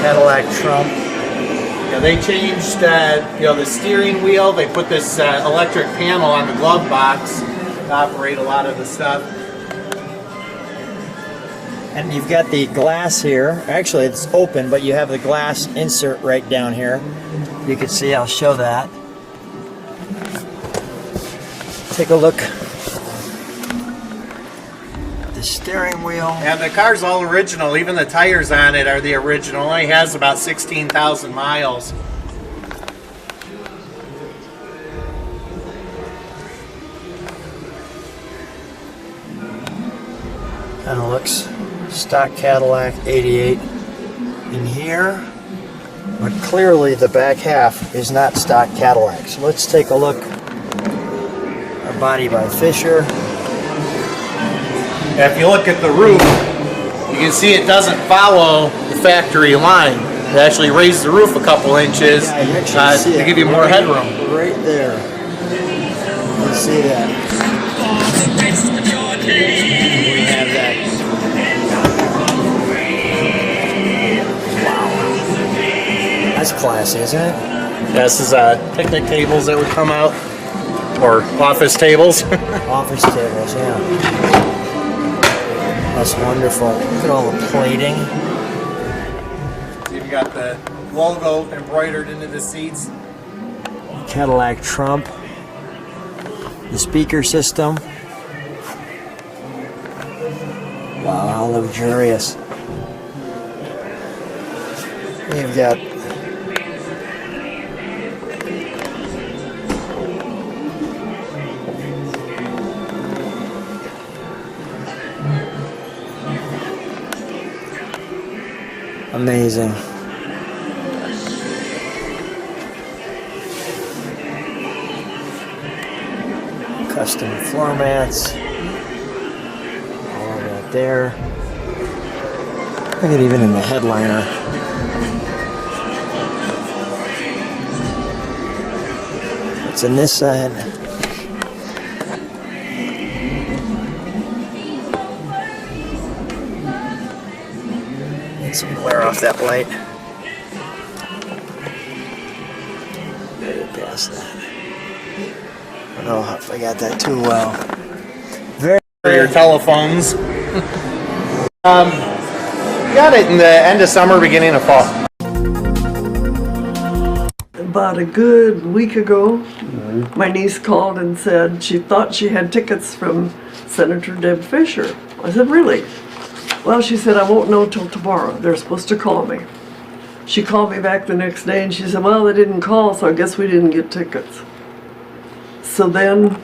Cadillac Trump. Yeah, they changed, the steering wheel. They put this electric panel on the glove box to operate a lot of the stuff. And you've got the glass here. Actually, it's open, but you have the glass insert right down here. You can see, I'll show that. Take a look. The steering wheel. And the car's all original. Even the tires on it are the original. It only has about 16,000 miles. Kind of looks stock Cadillac 88 in here. But clearly the back half is not stock Cadillac. So let's take a look. A body by Fisher. If you look at the roof, you can see it doesn't follow the factory line. It actually raised the roof a couple inches to give you more headroom. Right there. You can see that. We have that. Wow. That's classy, isn't it? This is picnic tables that would come out, or office tables. Office tables, yeah. That's wonderful. Look at all the plating. So you've got the logo embroidered into the seats. Cadillac Trump. The speaker system. Wow, how luxurious. You've got amazing. Custom floor mats. All of that there. Look at even in the headliner. What's in this side? Some glare off that light. Maybe past that. I don't know if I got that too well. Very. For your telephones. Got it in the end of summer, beginning of fall. About a good week ago, my niece called and said she thought she had tickets from Senator Deb Fisher. I said, really? Well, she said, I won't know till tomorrow. They're supposed to call me. She called me back the next day and she said, well, they didn't call, so I guess we didn't get tickets. So then,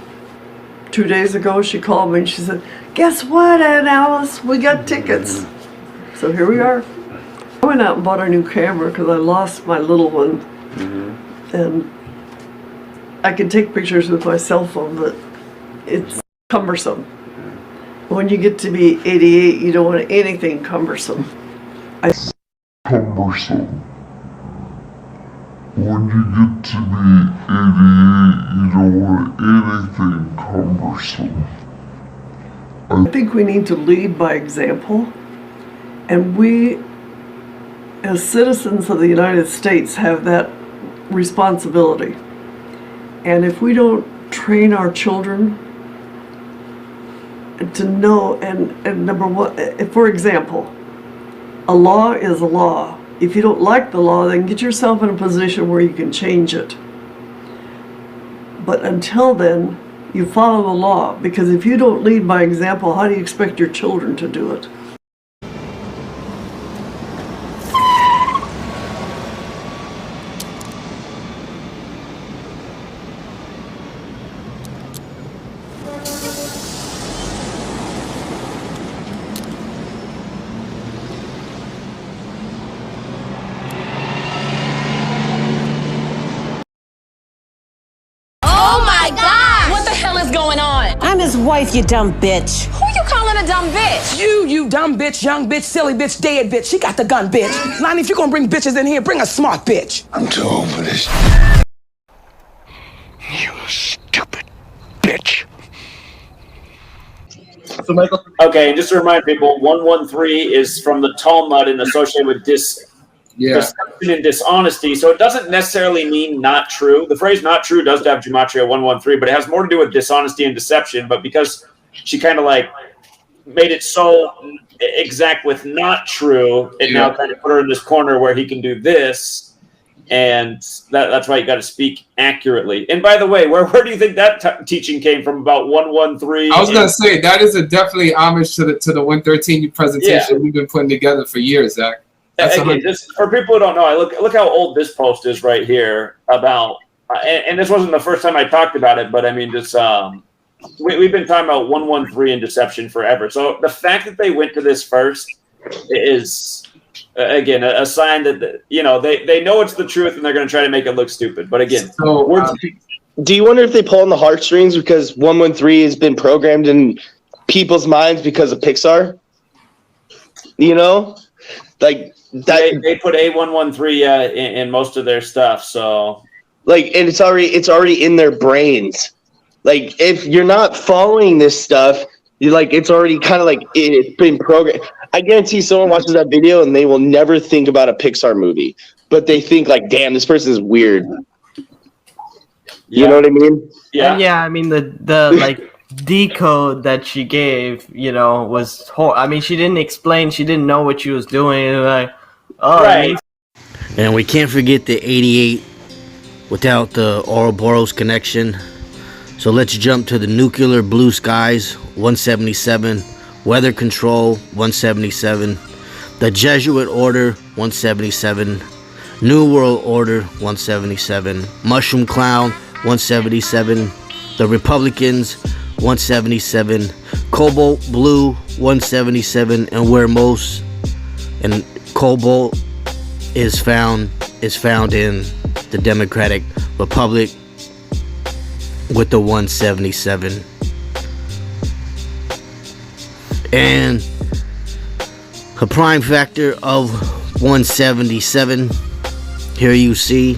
2 days ago, she called me and she said, guess what, Aunt Alice? We got tickets. So here we are. I went out and bought a new camera because I lost my little one. And I can take pictures with my cell phone, but it's cumbersome. When you get to be 88, you don't want anything cumbersome. Cumbersome. When you get to be 88, you don't want anything cumbersome. I think we need to lead by example, and we, as citizens of the United States, have that responsibility. And if we don't train our children to know, and number one, for example, a law is a law. If you don't like the law, then get yourself in a position where you can change it. But until then, you follow the law, because if you don't lead by example, how do you expect your children to do it? I'm his wife, you dumb bitch. Who you calling a dumb bitch? You dumb bitch, young bitch, silly bitch, dead bitch. She got the gun, bitch. Lonnie, if you're gonna bring bitches in here, bring a smart bitch. I'm too old for this. You stupid bitch. So Michael. Okay, just to remind people, 113 is from the Talmud and associated with deception and dishonesty. So it doesn't necessarily mean not true. The phrase not true does have gematria 113, but it has more to do with dishonesty and deception. But because she kind of like made it so exact with not true, it now kind of put her in this corner where he can do this. And that's why you got to speak accurately. And by the way, where do you think that teaching came from about 113? I was going to say, that is definitely homage to the 113 presentation we've been putting together for years, Zach. Again, just for people who don't know, look how old this post is right here about, and this wasn't the first time I talked about it, but I mean, just we've been talking about 113 and deception forever. So the fact that they went to this first is, again, a sign that they know it's the truth and they're going to try to make it look stupid. But again, do you wonder if they pull on the heartstrings because 113 has been programmed in people's minds because of Pixar? Like that they put A113 in most of their stuff. So and it's already in their brains. Like if you're not following this stuff, you're like it's already kind of like it's been programmed. I guarantee someone watches that video and they will never think about a Pixar movie, but they think like, damn, this person is weird. You know what I mean? Yeah. And I mean the like decode that she gave, was I mean, she didn't explain. She didn't know what she was doing. Like, right. And we can't forget the 88 without the Ouroboros connection. So let's jump to the nuclear blue skies, 177. Weather Control, 177. The Jesuit Order, 177. New World Order, 177. Mushroom Clown, 177. The Republicans, 177. Cobalt Blue, 177. And where most and cobalt is found in the Democratic Republic with the 177. And a prime factor of 177. Here you see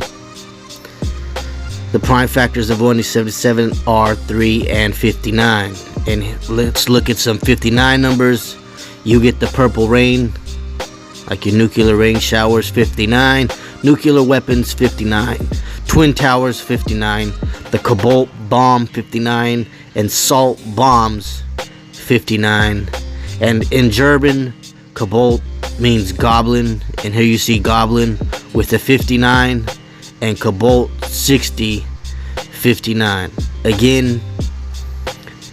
the prime factors of 177 are 3 and 59. And let's look at some 59 numbers. You get the purple rain, like your nuclear rain showers, 59. Nuclear weapons, 59. Twin Towers, 59. The Cobalt bomb, 59. And salt bombs, 59. And in German, Cobalt means goblin, and here you see goblin with the 59, and Cobalt 60, 59. Again,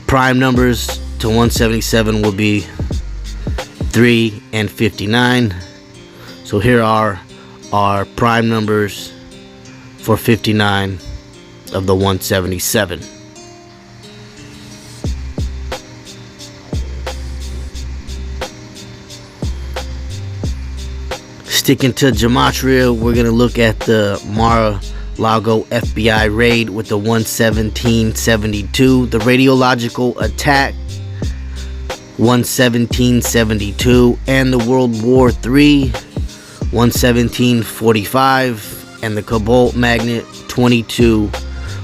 prime numbers to 177 will be 3 and 59. So here are our prime numbers for 59 of the 177. Sticking to gematria, we're going to look at the Mar-a-Lago FBI raid with the 11772, the radiological attack 11772, and the World War III 11745, and the Cobalt magnet 22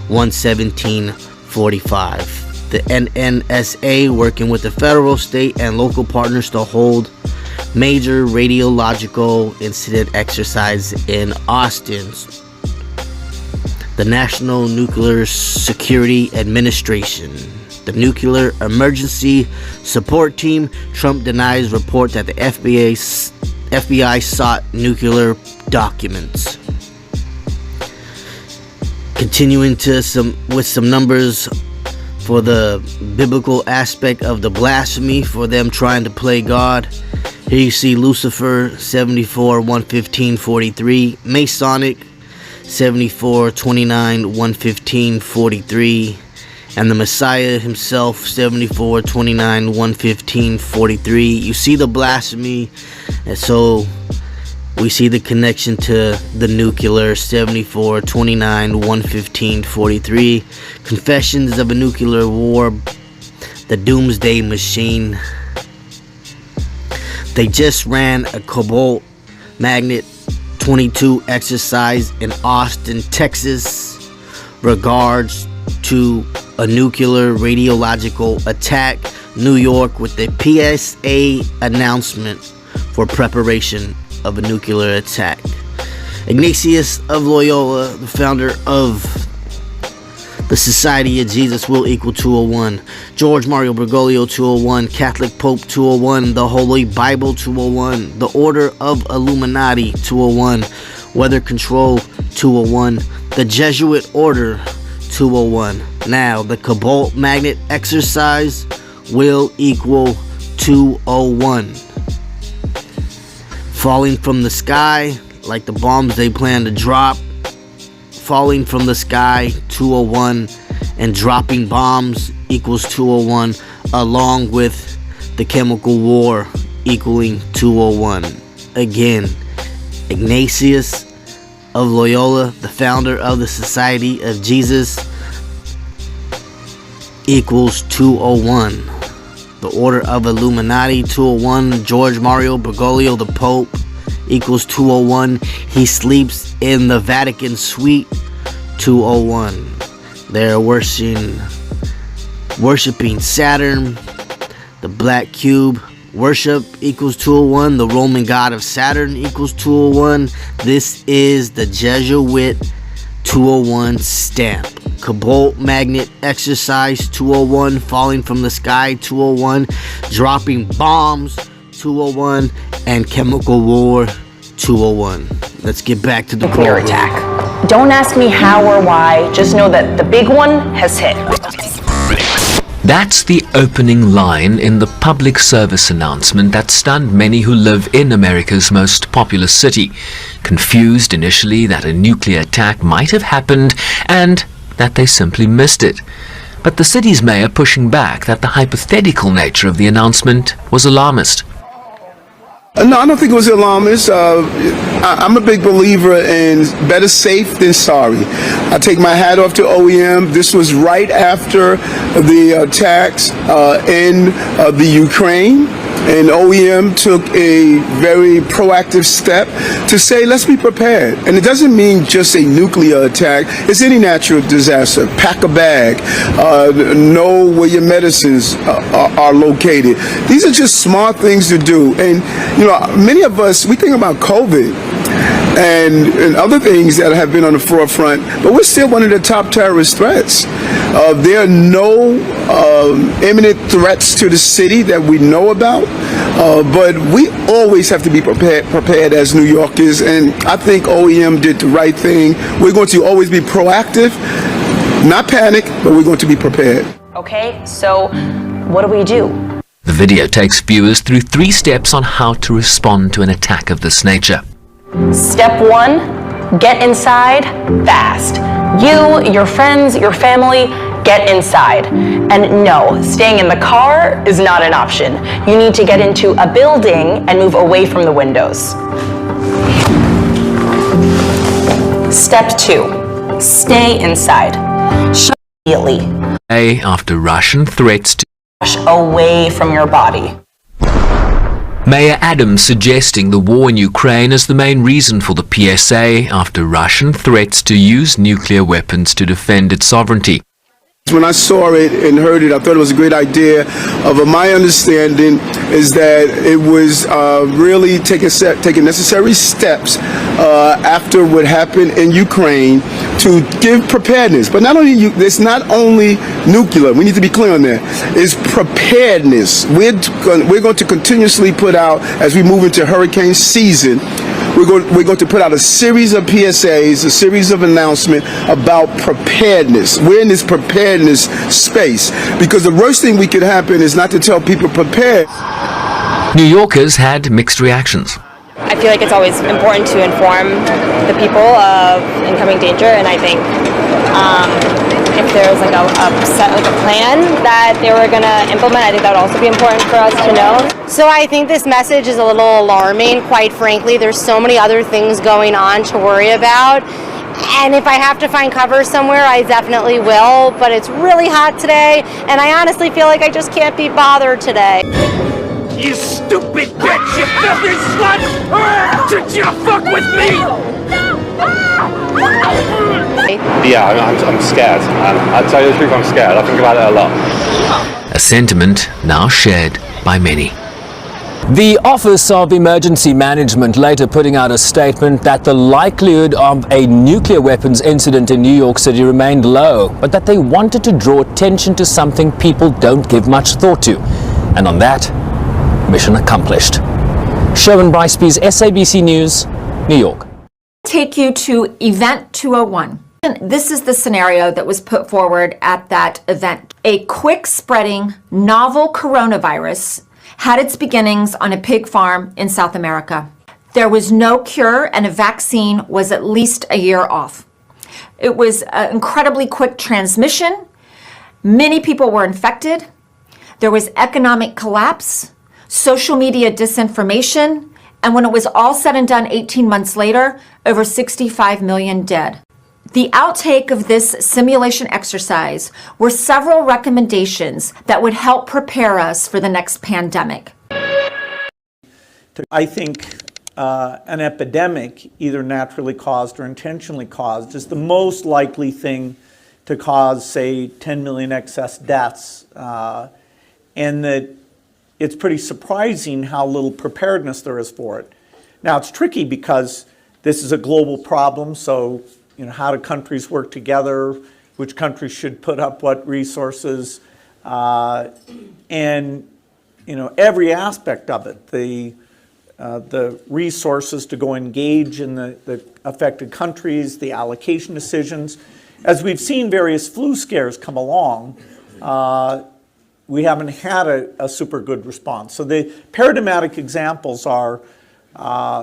11745. The NNSA working with the federal, state, and local partners to hold major radiological incident exercise in Austin. The National Nuclear Security Administration, the Nuclear Emergency Support Team. Trump denies report that the FBI sought nuclear documents. Continuing with some numbers for the biblical aspect of the blasphemy for them trying to play God. Here you see Lucifer 74 115 43, Masonic 74 29 115 43, and the Messiah himself 74 29 115 43. You see the blasphemy, and so we see the connection to the nuclear 74 29 115 43. Confessions of a Nuclear War, the Doomsday Machine. They just ran a Cobalt Magnet 22 exercise in Austin, Texas. Regards to a nuclear radiological attack. New York with the PSA announcement for preparation of a nuclear attack. Ignatius of Loyola, the founder of the Society of Jesus, will equal 201. George Mario Bergoglio, 201. Catholic Pope, 201. The Holy Bible, 201. The Order of Illuminati, 201. Weather Control, 201. The Jesuit Order, 201. Now, the Cobalt Magnet exercise will equal 201. Falling from the sky, like the bombs they plan to drop. Falling from the sky, 201. And dropping bombs equals 201. Along with the chemical war equaling 201. Again, Ignatius of Loyola, the founder of the Society of Jesus, equals 201. The Order of Illuminati, 201. George Mario Bergoglio, the Pope, equals 201. He sleeps in the Vatican suite, 201. They're worshiping Saturn. The Black Cube worship equals 201. The Roman god of Saturn equals 201. This is the Jesuit 201 stamp. Cobalt Magnet exercise, 201. Falling from the sky, 201. Dropping bombs, 201. And chemical war, 201. Let's get back to the Nuclear attack. Don't ask me how or why, just know that the big one has hit. That's the opening line in the public service announcement that stunned many who live in America's most populous city, confused initially that a nuclear attack might have happened and that they simply missed it. But the city's mayor pushing back that the hypothetical nature of the announcement was alarmist. No, I don't think it was alarmist. I'm a big believer in better safe than sorry. I take my hat off to OEM. This was right after the attacks in the Ukraine. And OEM took a very proactive step to say, let's be prepared. And it doesn't mean just a nuclear attack. It's any natural disaster. Pack a bag. Know where your medicines are located. These are just smart things to do. And, you know, many of us, we think about COVID and other things that have been on the forefront, but we're still one of the top terrorist threats. There are no imminent threats to the city that we know about, but we always have to be prepared as New Yorkers, and I think OEM did the right thing. We're going to always be proactive, not panic, but we're going to be prepared. Okay, so what do we do? The video takes viewers through 3 steps on how to respond to an attack of this nature. Step 1, get inside fast. You, your friends, your family, get inside. And no, staying in the car is not an option. You need to get into a building and move away from the windows. Step 2, stay inside. Shut immediately. After Russian threats to away from your body. Mayor Adams suggesting the war in Ukraine as the main reason for the PSA after Russian threats to use nuclear weapons to defend its sovereignty. When I saw it and heard it, I thought it was a great idea. My understanding is that it was really taking necessary steps after what happened in Ukraine to give preparedness. But not only it's not only nuclear. We need to be clear on that. It's preparedness. We're going to continuously put out, as we move into hurricane season, we're going to put out a series of PSAs, a series of announcements about preparedness. We're in this preparedness space because the worst thing we could happen is not to tell people prepare. New Yorkers had mixed reactions. I feel like it's always important to inform the people of incoming danger, and I think if there's like a plan that they were going to implement, I think that would also be important for us to know. So I think this message is a little alarming, quite frankly. There's so many other things going on to worry about. And if I have to find cover somewhere, I definitely will. But it's really hot today, and I honestly feel like I just can't be bothered today. You stupid bitch! You filthy slut! Did you fuck with me? Yeah, I'm scared. I'll tell you the truth, I'm scared. I think about it a lot. A sentiment now shared by many. The Office of Emergency Management later putting out a statement that the likelihood of a nuclear weapons incident in New York City remained low, but that they wanted to draw attention to something people don't give much thought to. And on that, mission accomplished. Sherwin Briceby's SABC News, New York. Take you to Event 201. This is the scenario that was put forward at that event. A quick spreading novel coronavirus had its beginnings on a pig farm in South America. There was no cure and a vaccine was at least a year off. It was an incredibly quick transmission. Many people were infected. There was economic collapse, social media disinformation, and when it was all said and done 18 months later, over 65 million dead. The outtake of this simulation exercise were several recommendations that would help prepare us for the next pandemic. I think an epidemic, either naturally caused or intentionally caused, is the most likely thing to cause, say, 10 million excess deaths. And that it's pretty surprising how little preparedness there is for it. Now, it's tricky because this is a global problem, so how do countries work together? Which countries should put up what resources? And every aspect of it, the resources to go engage in the affected countries, the allocation decisions. As we've seen various flu scares come along, we haven't had a super good response. So the paradigmatic examples are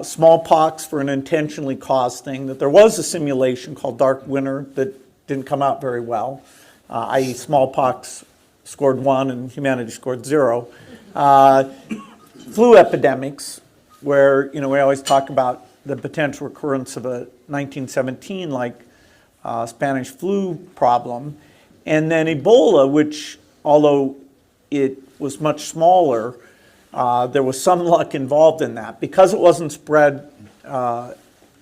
smallpox for an intentionally caused thing, that there was a simulation called Dark Winter that didn't come out very well, i.e. smallpox scored 1 and humanity scored 0. Flu epidemics, where we always talk about the potential recurrence of a 1917 like Spanish flu problem, and then Ebola, which although it was much smaller, there was some luck involved in that. Because it wasn't spread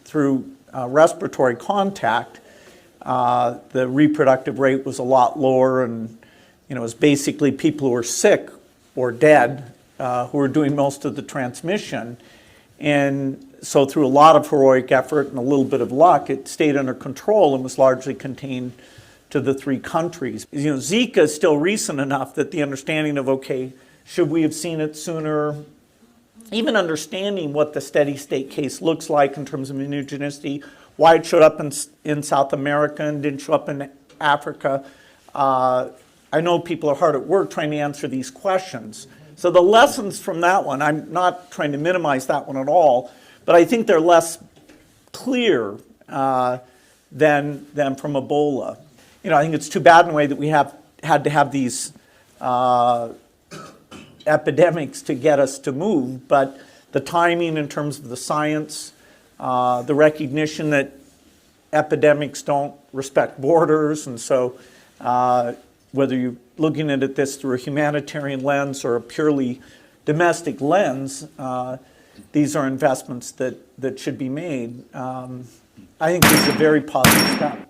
through respiratory contact, the reproductive rate was a lot lower, and it was basically people who were sick or dead who were doing most of the transmission. And so through a lot of heroic effort and a little bit of luck, it stayed under control and was largely contained to the 3 countries. Zika is still recent enough that the understanding of, okay, should we have seen it sooner? Even understanding what the steady state case looks like in terms of immunogenicity, why it showed up in South America and didn't show up in Africa. I know people are hard at work trying to answer these questions. So the lessons from that one, I'm not trying to minimize that one at all, but I think they're less clear than from Ebola. I think it's too bad in a way that we had to have these epidemics to get us to move, but the timing in terms of the science, the recognition that epidemics don't respect borders, and so whether you're looking at this through a humanitarian lens or a purely domestic lens, these are investments that should be made. I think this is a very positive step.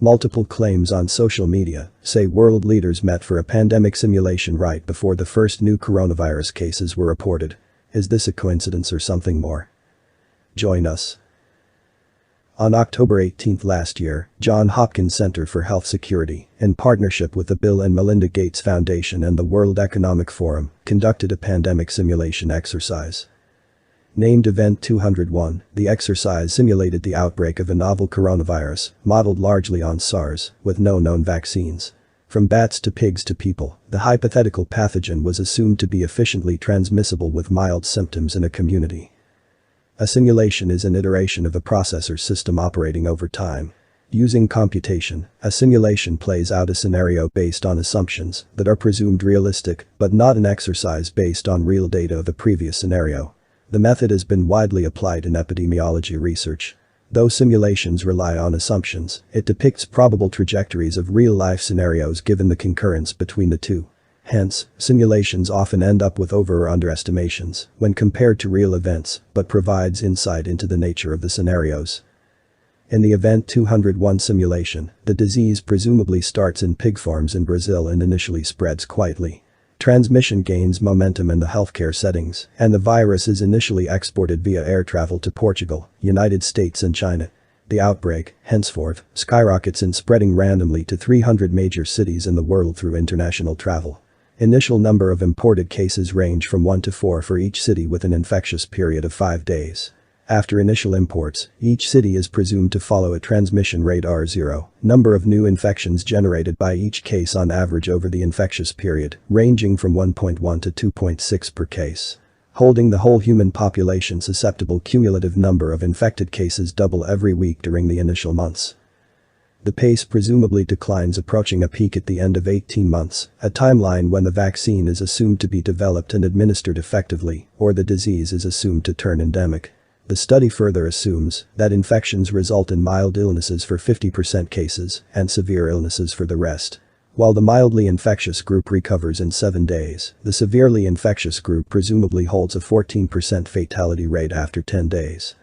Multiple claims on social media say world leaders met for a pandemic simulation right before the first new coronavirus cases were reported. Is this a coincidence or something more? Join us. On October 18th last year, Johns Hopkins Center for Health Security, in partnership with the Bill and Melinda Gates Foundation and the World Economic Forum, conducted a pandemic simulation exercise. Named Event 201, the exercise simulated the outbreak of a novel coronavirus, modeled largely on SARS, with no known vaccines. From bats to pigs to people, the hypothetical pathogen was assumed to be efficiently transmissible with mild symptoms in a community. A simulation is an iteration of a processor system operating over time. Using computation, a simulation plays out a scenario based on assumptions that are presumed realistic, but not an exercise based on real data of a previous scenario. The method has been widely applied in epidemiology research. Though simulations rely on assumptions, it depicts probable trajectories of real-life scenarios given the concurrence between the two. Hence, simulations often end up with over- or underestimations when compared to real events, but provides insight into the nature of the scenarios. In the Event 201 simulation, the disease presumably starts in pig farms in Brazil and initially spreads quietly. Transmission gains momentum in the healthcare settings, and the virus is initially exported via air travel to Portugal, United States and China. The outbreak, henceforth, skyrockets in spreading randomly to 300 major cities in the world through international travel. Initial number of imported cases range from 1 to 4 for each city with an infectious period of 5 days. After initial imports, each city is presumed to follow a transmission rate R0, number of new infections generated by each case on average over the infectious period, ranging from 1.1 to 2.6 per case. Holding the whole human population susceptible cumulative number of infected cases double every week during the initial months. The pace presumably declines approaching a peak at the end of 18 months, a timeline when the vaccine is assumed to be developed and administered effectively, or the disease is assumed to turn endemic. The study further assumes that infections result in mild illnesses for 50% cases and severe illnesses for the rest. While the mildly infectious group recovers in 7 days, the severely infectious group presumably holds a 14% fatality rate after 10 days.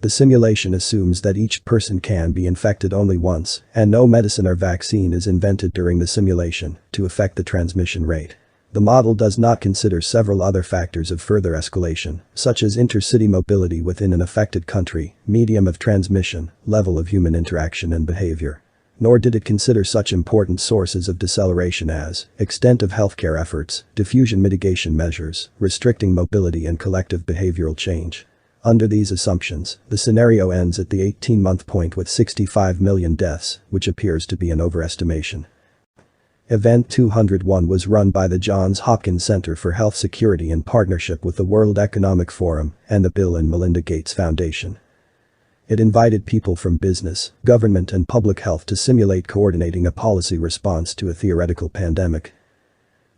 The simulation assumes that each person can be infected only once, and no medicine or vaccine is invented during the simulation to affect the transmission rate. The model does not consider several other factors of further escalation, such as intercity mobility within an affected country, medium of transmission, level of human interaction and behavior. Nor did it consider such important sources of deceleration as extent of healthcare efforts, diffusion mitigation measures, restricting mobility and collective behavioral change. Under these assumptions, the scenario ends at the 18-month point with 65 million deaths, which appears to be an overestimation. Event 201 was run by the Johns Hopkins Center for Health Security in partnership with the World Economic Forum and the Bill and Melinda Gates Foundation. It invited people from business, government and public health to simulate coordinating a policy response to a theoretical pandemic.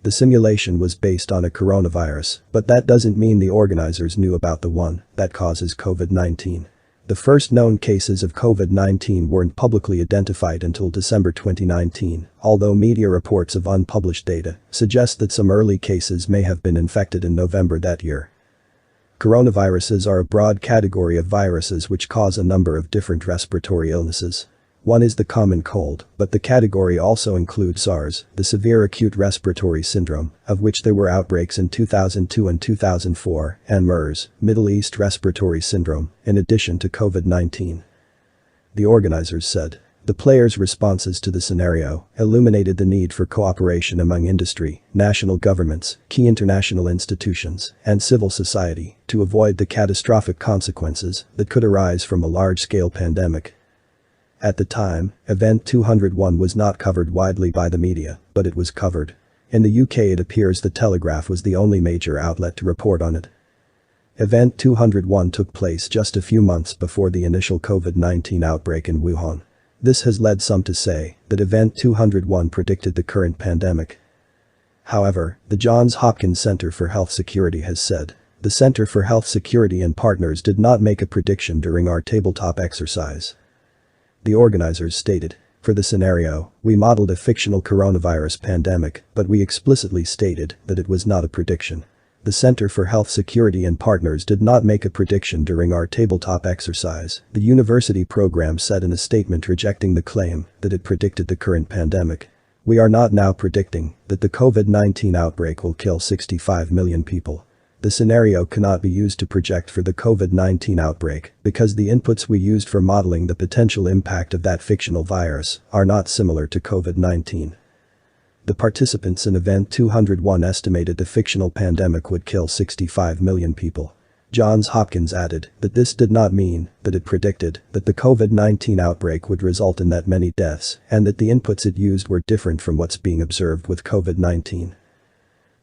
The simulation was based on a coronavirus, but that doesn't mean the organizers knew about the one that causes COVID-19. The first known cases of COVID-19 weren't publicly identified until December 2019, although media reports of unpublished data suggest that some early cases may have been infected in November that year. Coronaviruses are a broad category of viruses which cause a number of different respiratory illnesses. One is the common cold, but the category also includes SARS, the severe acute respiratory syndrome, of which there were outbreaks in 2002 and 2004, and MERS, Middle East respiratory syndrome, in addition to COVID-19. The organizers said. The players' responses to the scenario illuminated the need for cooperation among industry, national governments, key international institutions, and civil society to avoid the catastrophic consequences that could arise from a large-scale pandemic. At the time, Event 201 was not covered widely by the media, but it was covered. In the UK it appears the Telegraph was the only major outlet to report on it. Event 201 took place just a few months before the initial COVID-19 outbreak in Wuhan. This has led some to say that Event 201 predicted the current pandemic. However, the Johns Hopkins Center for Health Security has said, the Center for Health Security and partners did not make a prediction during our tabletop exercise. The organizers stated, for the scenario, we modeled a fictional coronavirus pandemic, but we explicitly stated that it was not a prediction. The Center for Health Security and partners did not make a prediction during our tabletop exercise, the university program said in a statement rejecting the claim that it predicted the current pandemic. We are not now predicting that the COVID-19 outbreak will kill 65 million people. The scenario cannot be used to project for the COVID-19 outbreak because the inputs we used for modeling the potential impact of that fictional virus are not similar to COVID-19. The participants in Event 201 estimated the fictional pandemic would kill 65 million people. Johns Hopkins added that this did not mean that it predicted that the COVID-19 outbreak would result in that many deaths and that the inputs it used were different from what's being observed with COVID-19.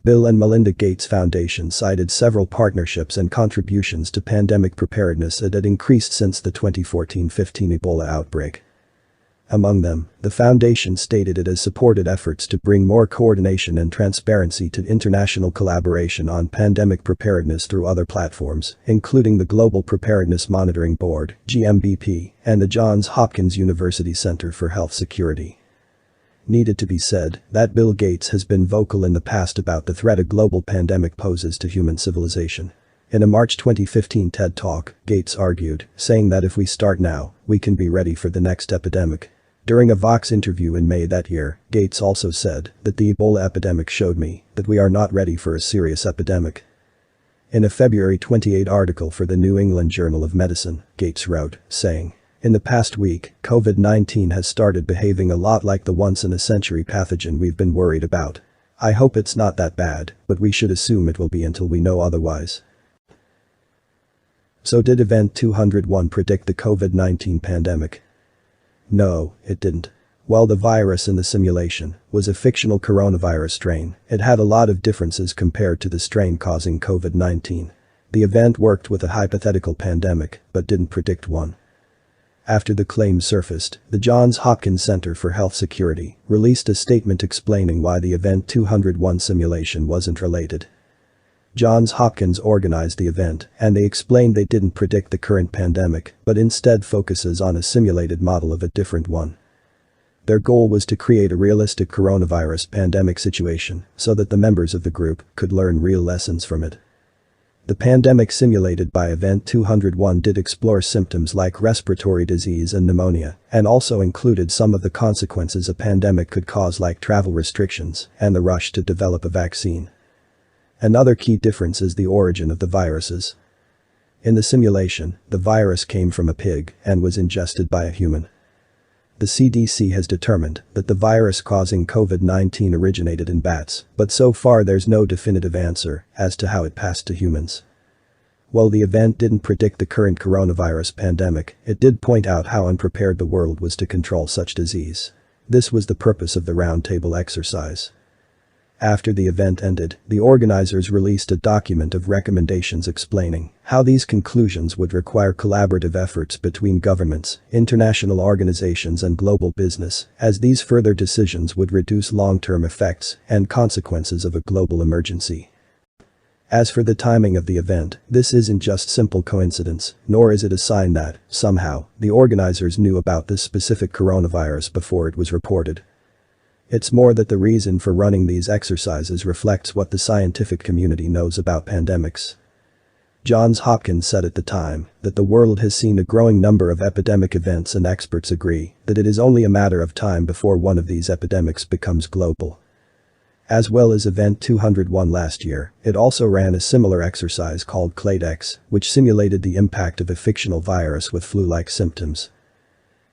Bill and Melinda Gates Foundation cited several partnerships and contributions to pandemic preparedness that had increased since the 2014-15 Ebola outbreak. Among them, the foundation stated it has supported efforts to bring more coordination and transparency to international collaboration on pandemic preparedness through other platforms, including the Global Preparedness Monitoring Board, GMBP, and the Johns Hopkins University Center for Health Security. Needed to be said that Bill Gates has been vocal in the past about the threat a global pandemic poses to human civilization. In a March 2015 TED Talk, Gates argued, saying that if we start now, we can be ready for the next epidemic. During a Vox interview in May that year, Gates also said that the Ebola epidemic showed me that we are not ready for a serious epidemic. In a February 28 article for the New England Journal of Medicine, Gates wrote, saying, "In the past week, COVID-19 has started behaving a lot like the once-in-a-century pathogen we've been worried about. I hope it's not that bad, but we should assume it will be until we know otherwise." So did Event 201 predict the COVID-19 pandemic? No, it didn't. While the virus in the simulation was a fictional coronavirus strain, it had a lot of differences compared to the strain causing COVID-19. The event worked with a hypothetical pandemic, but didn't predict one. After the claims surfaced, the Johns Hopkins Center for Health Security released a statement explaining why the Event 201 simulation wasn't related. Johns Hopkins organized the event, and they explained they didn't predict the current pandemic, but instead focuses on a simulated model of a different one. Their goal was to create a realistic coronavirus pandemic situation so that the members of the group could learn real lessons from it. The pandemic simulated by Event 201 did explore symptoms like respiratory disease and pneumonia, and also included some of the consequences a pandemic could cause like travel restrictions and the rush to develop a vaccine. Another key difference is the origin of the viruses. In the simulation, the virus came from a pig and was ingested by a human. The CDC has determined that the virus causing COVID-19 originated in bats, but so far there's no definitive answer as to how it passed to humans. While the event didn't predict the current coronavirus pandemic, it did point out how unprepared the world was to control such disease. This was the purpose of the roundtable exercise. After the event ended, the organizers released a document of recommendations explaining how these conclusions would require collaborative efforts between governments, international organizations and global business, as these further decisions would reduce long-term effects and consequences of a global emergency. As for the timing of the event, this isn't just simple coincidence, nor is it a sign that, somehow, the organizers knew about this specific coronavirus before it was reported. It's more that the reason for running these exercises reflects what the scientific community knows about pandemics. Johns Hopkins said at the time that the world has seen a growing number of epidemic events, and experts agree that it is only a matter of time before one of these epidemics becomes global. As well as Event 201 last year, it also ran a similar exercise called CLADEX, which simulated the impact of a fictional virus with flu-like symptoms.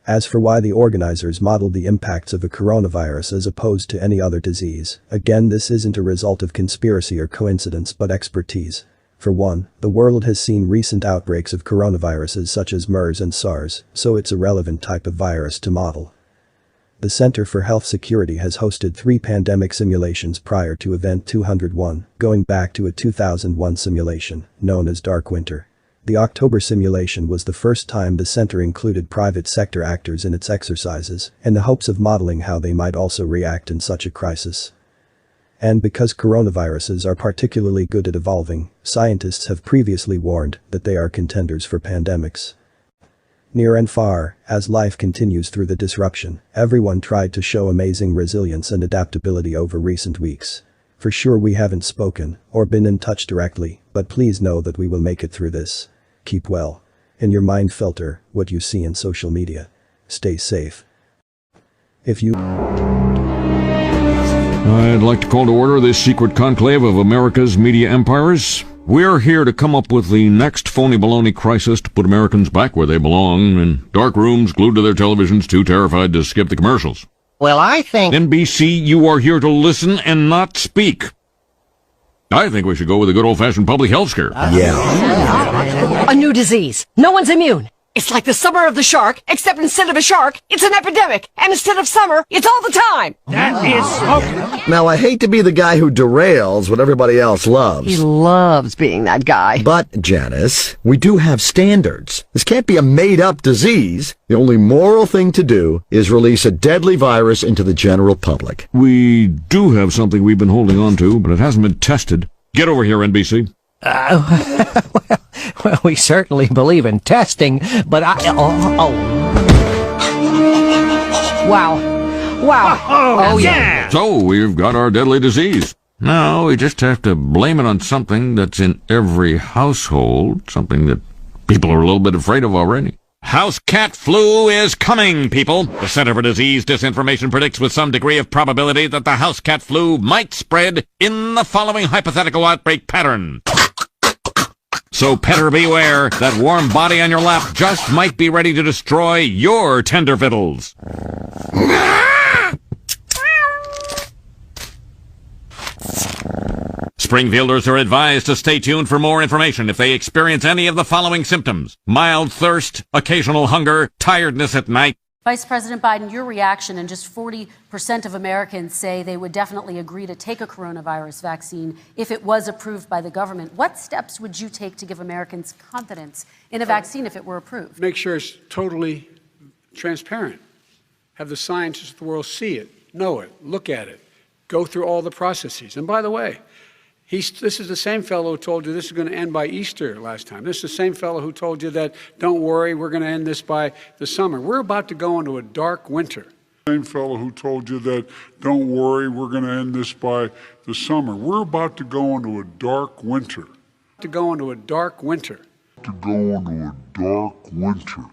As for why the organizers modeled the impacts of a coronavirus as opposed to any other disease, again this isn't a result of conspiracy or coincidence but expertise. For one, the world has seen recent outbreaks of coronaviruses such as MERS and SARS, so it's a relevant type of virus to model. The Center for Health Security has hosted 3 pandemic simulations prior to Event 201, going back to a 2001 simulation, known as Dark Winter. The October simulation was the first time the center included private sector actors in its exercises, in the hopes of modeling how they might also react in such a crisis. And because coronaviruses are particularly good at evolving, scientists have previously warned that they are contenders for pandemics. Near and far, as life continues through the disruption, everyone tried to show amazing resilience and adaptability over recent weeks. For sure we haven't spoken or been in touch directly, but please know that we will make it through this. Keep well. In your mind filter what you see in social media. Stay safe. If you... I'd like to call to order this secret conclave of America's media empires. We're here to come up with the next phony baloney crisis to put Americans back where they belong, in dark rooms glued to their televisions, too terrified to skip the commercials. Well, I think... NBC, you are here to listen and not speak. I think we should go with a good old-fashioned public health scare. A new disease. No one's immune. It's like the summer of the shark, except instead of a shark, it's an epidemic. And instead of summer, it's all the time. That is so... Now, I hate to be the guy who derails what everybody else loves. He loves being that guy. But, Janice, we do have standards. This can't be a made-up disease. The only moral thing to do is release a deadly virus into the general public. We do have something we've been holding on to, but it hasn't been tested. Get over here, NBC. Well, we certainly believe in testing, but Wow. Oh, yeah. So, we've got our deadly disease. Now, we just have to blame it on something that's in every household, something that people are a little bit afraid of already. House cat flu is coming, people. The Center for Disease Disinformation predicts with some degree of probability that the house cat flu might spread in the following hypothetical outbreak pattern. So petter beware, that warm body on your lap just might be ready to destroy your tender victuals. Springfielders are advised to stay tuned for more information if they experience any of the following symptoms: mild thirst, occasional hunger, tiredness at night. Vice President Biden, your reaction, and just 40% of Americans say they would definitely agree to take a coronavirus vaccine if it was approved by the government. What steps would you take to give Americans confidence in a vaccine if it were approved? Make sure it's totally transparent. Have the scientists of the world see it, know it, look at it, go through all the processes. And by the way, this is the same fellow who told you this is going to end by Easter last time. This is the same fellow who told you that, don't worry, we're going to end this by the summer. We're about to go into a dark winter. Same fellow who told you that, don't worry, we're going to end this by the summer. We're about to go into a dark winter. To go into a dark winter. To go into a dark winter.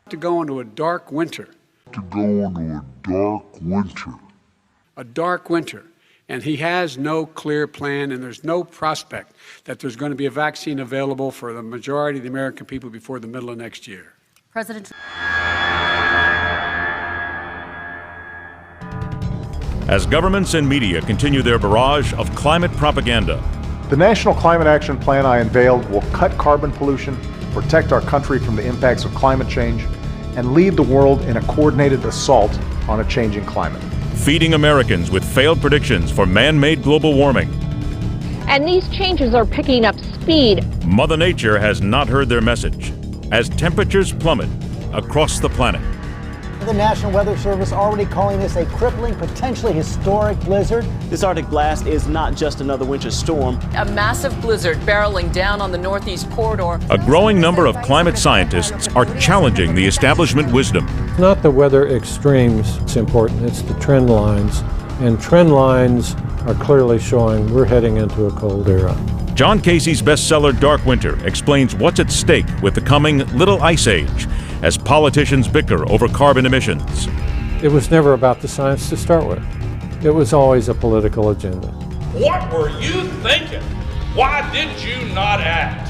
To go into a dark winter. To go into a dark winter. A dark winter. And he has no clear plan, and there's no prospect that there's going to be a vaccine available for the majority of the American people before the middle of next year. President. As governments and media continue their barrage of climate propaganda, the National Climate Action Plan I unveiled will cut carbon pollution, protect our country from the impacts of climate change, and lead the world in a coordinated assault on a changing climate. Feeding Americans with failed predictions for man-made global warming. And these changes are picking up speed. Mother Nature has not heard their message as temperatures plummet across the planet. The National Weather Service already calling this a crippling, potentially historic blizzard. This Arctic blast is not just another winter storm. A massive blizzard barreling down on the Northeast corridor. A growing number of climate scientists are challenging the establishment wisdom. Not the weather extremes that's important, it's the trend lines. And trend lines are clearly showing we're heading into a cold era. John Casey's bestseller Dark Winter explains what's at stake with the coming Little Ice Age as politicians bicker over carbon emissions. It was never about the science to start with. It was always a political agenda. What were you thinking? Why did you not act?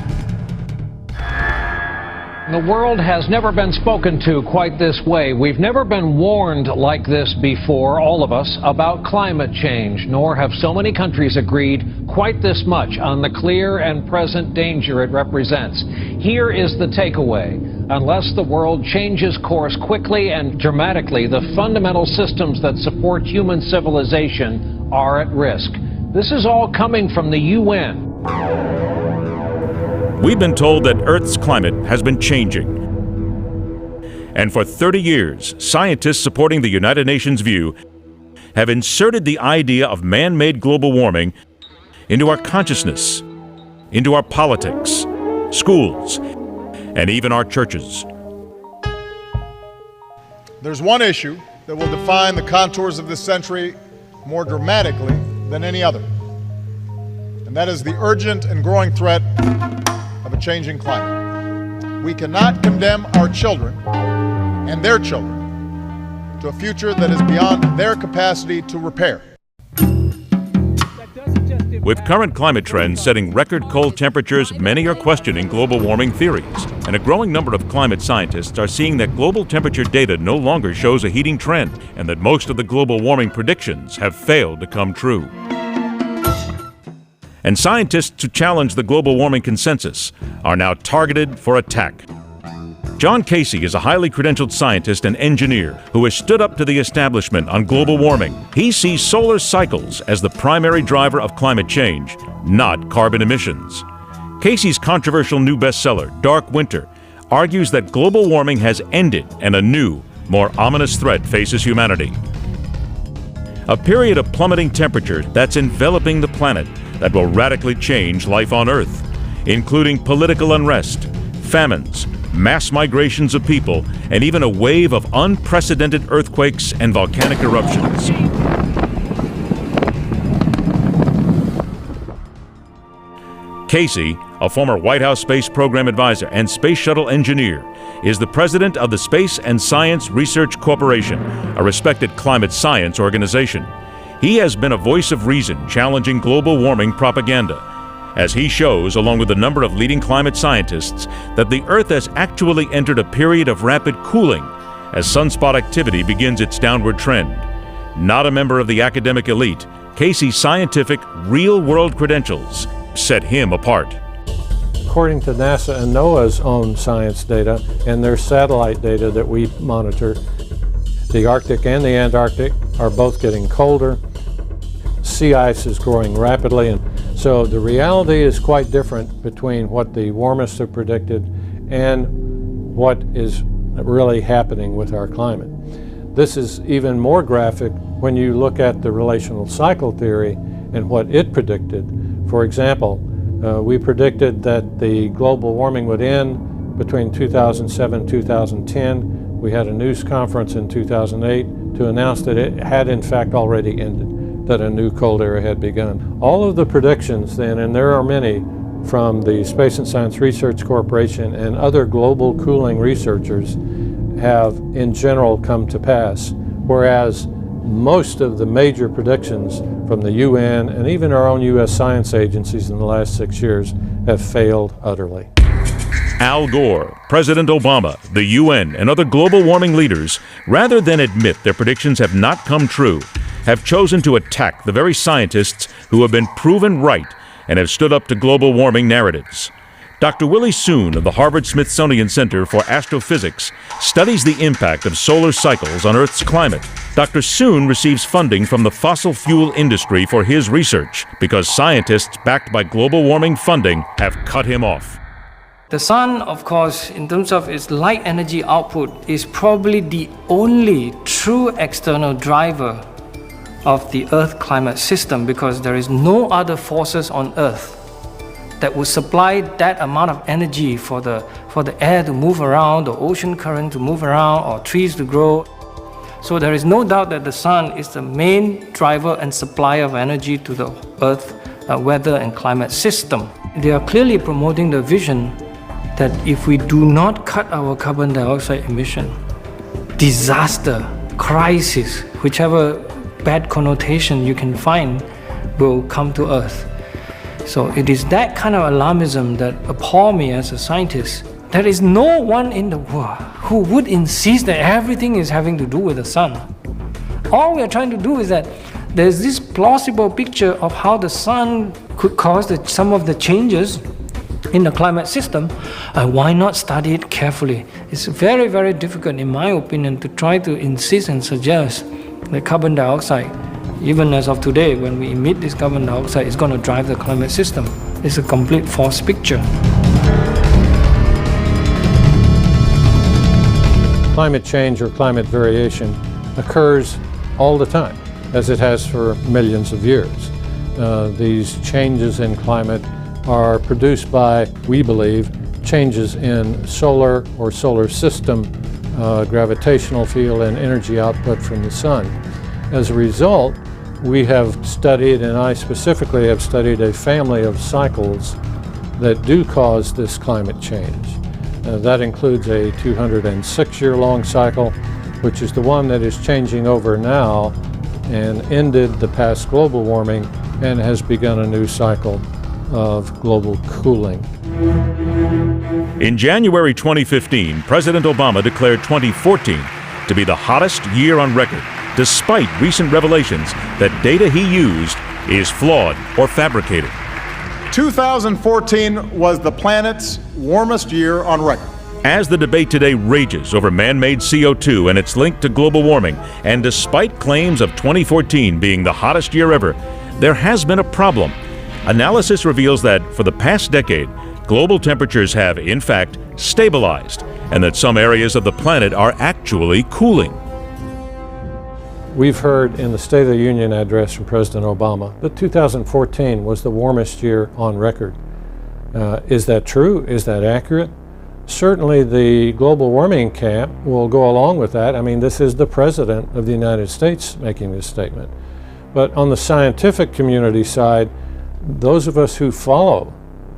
The world has never been spoken to quite this way. We've never been warned like this before, all of us, about climate change, nor have so many countries agreed quite this much on the clear and present danger it represents. Here is the takeaway. Unless the world changes course quickly and dramatically, the fundamental systems that support human civilization are at risk. This is all coming from the UN. We've been told that Earth's climate has been changing. And for 30 years, scientists supporting the United Nations view have inserted the idea of man-made global warming into our consciousness, into our politics, schools, and even our churches. There's one issue that will define the contours of this century more dramatically than any other, and that is the urgent and growing threat of a changing climate. We cannot condemn our children and their children to a future that is beyond their capacity to repair. With current climate trends setting record cold temperatures, many are questioning global warming theories. And a growing number of climate scientists are seeing that global temperature data no longer shows a heating trend, and that most of the global warming predictions have failed to come true. And scientists who challenge the global warming consensus are now targeted for attack. John Casey is a highly credentialed scientist and engineer who has stood up to the establishment on global warming. He sees solar cycles as the primary driver of climate change, not carbon emissions. Casey's controversial new bestseller, Dark Winter, argues that global warming has ended and a new, more ominous threat faces humanity. A period of plummeting temperature that's enveloping the planet that will radically change life on Earth, including political unrest, famines, mass migrations of people, and even a wave of unprecedented earthquakes and volcanic eruptions. Casey, a former White House Space Program advisor and space shuttle engineer, is the president of the Space and Science Research Corporation, a respected climate science organization. He has been a voice of reason challenging global warming propaganda, as he shows, along with a number of leading climate scientists, that the Earth has actually entered a period of rapid cooling as sunspot activity begins its downward trend. Not a member of the academic elite, Casey's scientific, real-world credentials set him apart. According to NASA and NOAA's own science data and their satellite data that we monitor, the Arctic and the Antarctic are both getting colder. Sea ice is growing rapidly, and so the reality is quite different between what the warmists have predicted and what is really happening with our climate. This is even more graphic when you look at the relational cycle theory and what it predicted. For example, we predicted that the global warming would end between 2007 and 2010. We had a news conference in 2008 to announce that it had in fact already ended, that a new cold era had begun. All of the predictions then, and there are many, from the Space and Science Research Corporation and other global cooling researchers have in general come to pass, whereas most of the major predictions from the UN and even our own U.S. science agencies in the last 6 years have failed utterly. Al Gore, President Obama, the UN, and other global warming leaders, rather than admit their predictions have not come true, have chosen to attack the very scientists who have been proven right and have stood up to global warming narratives. Dr. Willie Soon of the Harvard-Smithsonian Center for Astrophysics studies the impact of solar cycles on Earth's climate. Dr. Soon receives funding from the fossil fuel industry for his research because scientists backed by global warming funding have cut him off. The sun, of course, in terms of its light energy output, is probably the only true external driver of the Earth climate system, because there is no other forces on Earth that would supply that amount of energy for the air to move around, the ocean current to move around, or trees to grow. So there is no doubt that the sun is the main driver and supplier of energy to the Earth weather and climate system. They are clearly promoting the vision that if we do not cut our carbon dioxide emission, disaster, crisis, whichever bad connotation you can find, will come to Earth. So it is that kind of alarmism that appalls me as a scientist. There is no one in the world who would insist that everything is having to do with the sun. All we are trying to do is that there's this plausible picture of how the sun could cause some of the changes in the climate system. Why not study it carefully? It's very, very difficult, in my opinion, to try to insist and suggest that carbon dioxide, even as of today, when we emit this carbon dioxide, is going to drive the climate system. It's a complete false picture. Climate change or climate variation occurs all the time, as it has for millions of years. These changes in climate are produced by, we believe, changes in solar or solar system gravitational field and energy output from the sun. As a result, we have studied, and I specifically have studied, a family of cycles that do cause this climate change. That includes a 206-year-long cycle, which is the one that is changing over now and ended the past global warming and has begun a new cycle of global cooling. In January 2015, President Obama declared 2014 to be the hottest year on record, despite recent revelations that data he used is flawed or fabricated. 2014 was the planet's warmest year on record. As the debate today rages over man-made CO2 and its link to global warming, and despite claims of 2014 being the hottest year ever, there has been a problem. Analysis reveals that for the past decade, global temperatures have, in fact, stabilized, and that some areas of the planet are actually cooling. We've heard in the State of the Union address from President Obama that 2014 was the warmest year on record. Is that true? Is that accurate? Certainly the global warming camp will go along with that. I mean, this is the President of the United States making this statement. But on the scientific community side, those of us who follow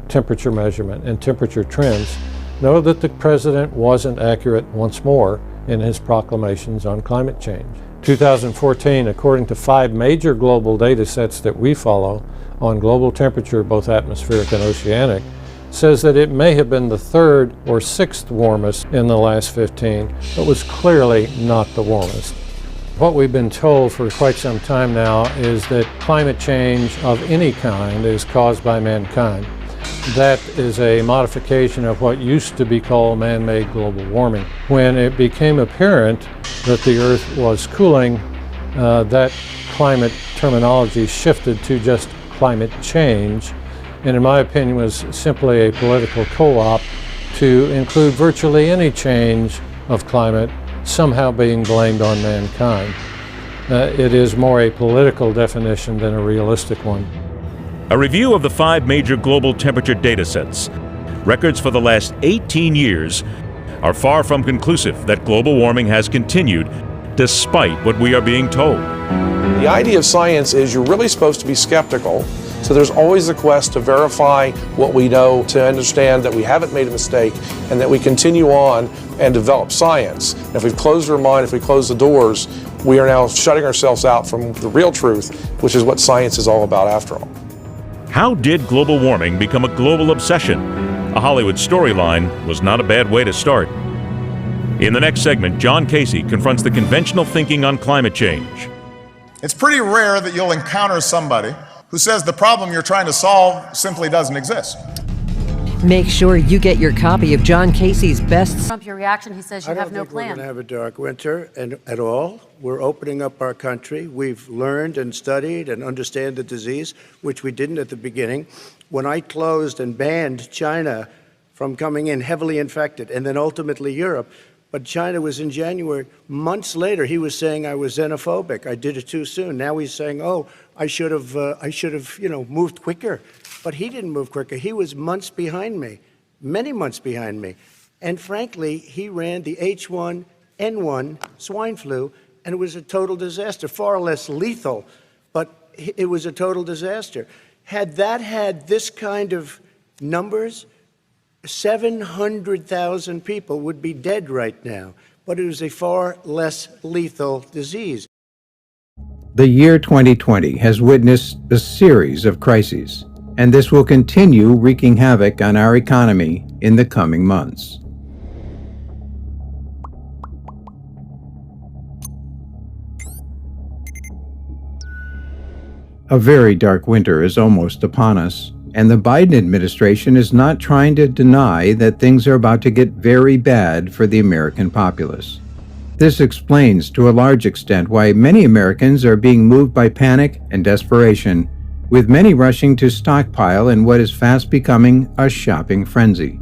temperature measurement and temperature trends know that the president wasn't accurate once more in his proclamations on climate change. 2014, according to 5 major global data sets that we follow on global temperature, both atmospheric and oceanic, says that it may have been the 3rd or 6th warmest in the last 15, but was clearly not the warmest. What we've been told for quite some time now is that climate change of any kind is caused by mankind. That is a modification of what used to be called man-made global warming. When it became apparent that the Earth was cooling, that climate terminology shifted to just climate change, and in my opinion was simply a political co-op to include virtually any change of climate somehow being blamed on mankind. It is more a political definition than a realistic one. A review of the 5 major global temperature data sets, records for the last 18 years, are far from conclusive that global warming has continued despite what we are being told. The idea of science is you're really supposed to be skeptical, so there's always a quest to verify what we know, to understand that we haven't made a mistake, and that we continue on and develop science. And if we've closed our mind, if we close the doors, we are now shutting ourselves out from the real truth, which is what science is all about after all. How did global warming become a global obsession? A Hollywood storyline was not a bad way to start. In the next segment, John Casey confronts the conventional thinking on climate change. It's pretty rare that you'll encounter somebody who says the problem you're trying to solve simply doesn't exist. Make sure you get your copy of John Casey's best. Trump, your reaction, he says you have no plan. We're going to have a dark winter at all. We're opening up our country. We've learned and studied and understand the disease, which we didn't at the beginning. When I closed and banned China from coming in heavily infected, and then ultimately Europe, but China was in January. Months later, he was saying I was xenophobic. I did it too soon. Now he's saying, oh, I should have, moved quicker. But he didn't move quicker. He was months behind me, many months behind me. And frankly, he ran the H1N1 swine flu, and it was a total disaster, far less lethal, but it was a total disaster. Had that had this kind of numbers, 700,000 people would be dead right now, but it was a far less lethal disease. The year 2020 has witnessed a series of crises, and this will continue wreaking havoc on our economy in the coming months. A very dark winter is almost upon us, and the Biden administration is not trying to deny that things are about to get very bad for the American populace. This explains to a large extent why many Americans are being moved by panic and desperation, with many rushing to stockpile in what is fast becoming a shopping frenzy.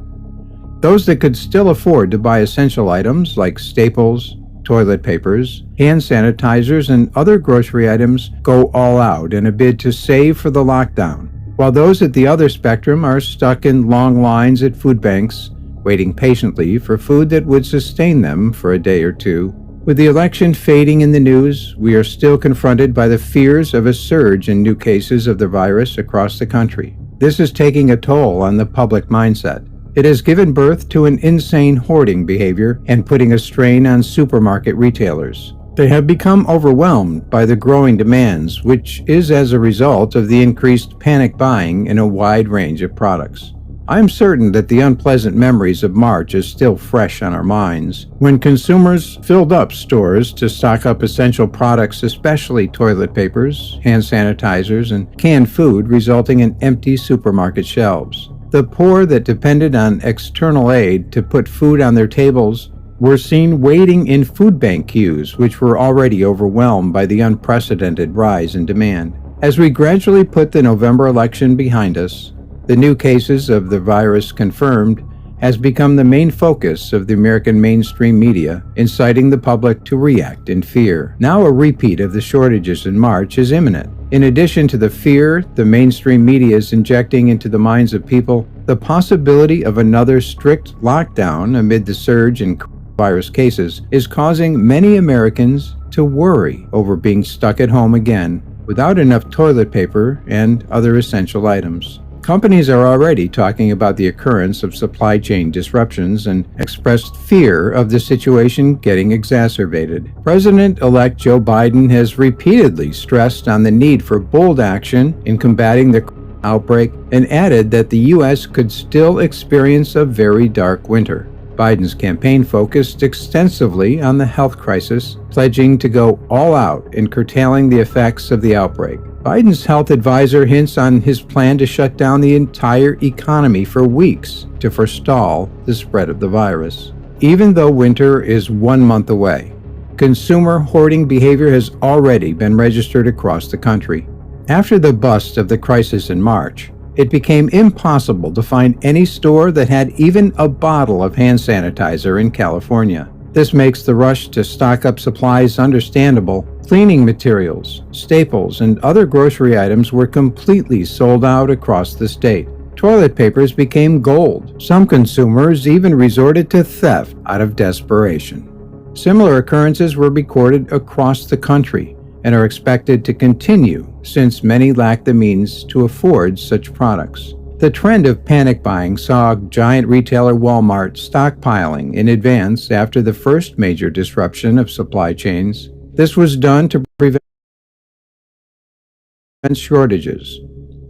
Those that could still afford to buy essential items like staples, toilet papers, hand sanitizers, and other grocery items go all out in a bid to save for the lockdown, while those at the other spectrum are stuck in long lines at food banks, waiting patiently for food that would sustain them for a day or two. With the election fading in the news, we are still confronted by the fears of a surge in new cases of the virus across the country. This is taking a toll on the public mindset. It has given birth to an insane hoarding behavior and putting a strain on supermarket retailers. They have become overwhelmed by the growing demands, which is as a result of the increased panic buying in a wide range of products. I'm certain that the unpleasant memories of March is still fresh on our minds, when consumers filled up stores to stock up essential products, especially toilet papers, hand sanitizers, and canned food, resulting in empty supermarket shelves. The poor that depended on external aid to put food on their tables were seen waiting in food bank queues, which were already overwhelmed by the unprecedented rise in demand. As we gradually put the November election behind us, the new cases of the virus confirmed has become the main focus of the American mainstream media, inciting the public to react in fear. Now a repeat of the shortages in March is imminent. In addition to the fear the mainstream media is injecting into the minds of people, the possibility of another strict lockdown amid the surge in virus cases is causing many Americans to worry over being stuck at home again without enough toilet paper and other essential items. Companies are already talking about the occurrence of supply chain disruptions and expressed fear of the situation getting exacerbated. President-elect Joe Biden has repeatedly stressed on the need for bold action in combating the outbreak and added that the U.S. could still experience a very dark winter. Biden's campaign focused extensively on the health crisis, pledging to go all out in curtailing the effects of the outbreak. Biden's health advisor hints on his plan to shut down the entire economy for weeks to forestall the spread of the virus. Even though winter is 1 month away, consumer hoarding behavior has already been registered across the country. After the bust of the crisis in March, it became impossible to find any store that had even a bottle of hand sanitizer in California. This makes the rush to stock up supplies understandable. Cleaning materials, staples, and other grocery items were completely sold out across the state. Toilet papers became gold. Some consumers even resorted to theft out of desperation. Similar occurrences were recorded across the country and are expected to continue since many lack the means to afford such products. The trend of panic buying saw giant retailer Walmart stockpiling in advance after the first major disruption of supply chains. This was done to prevent shortages.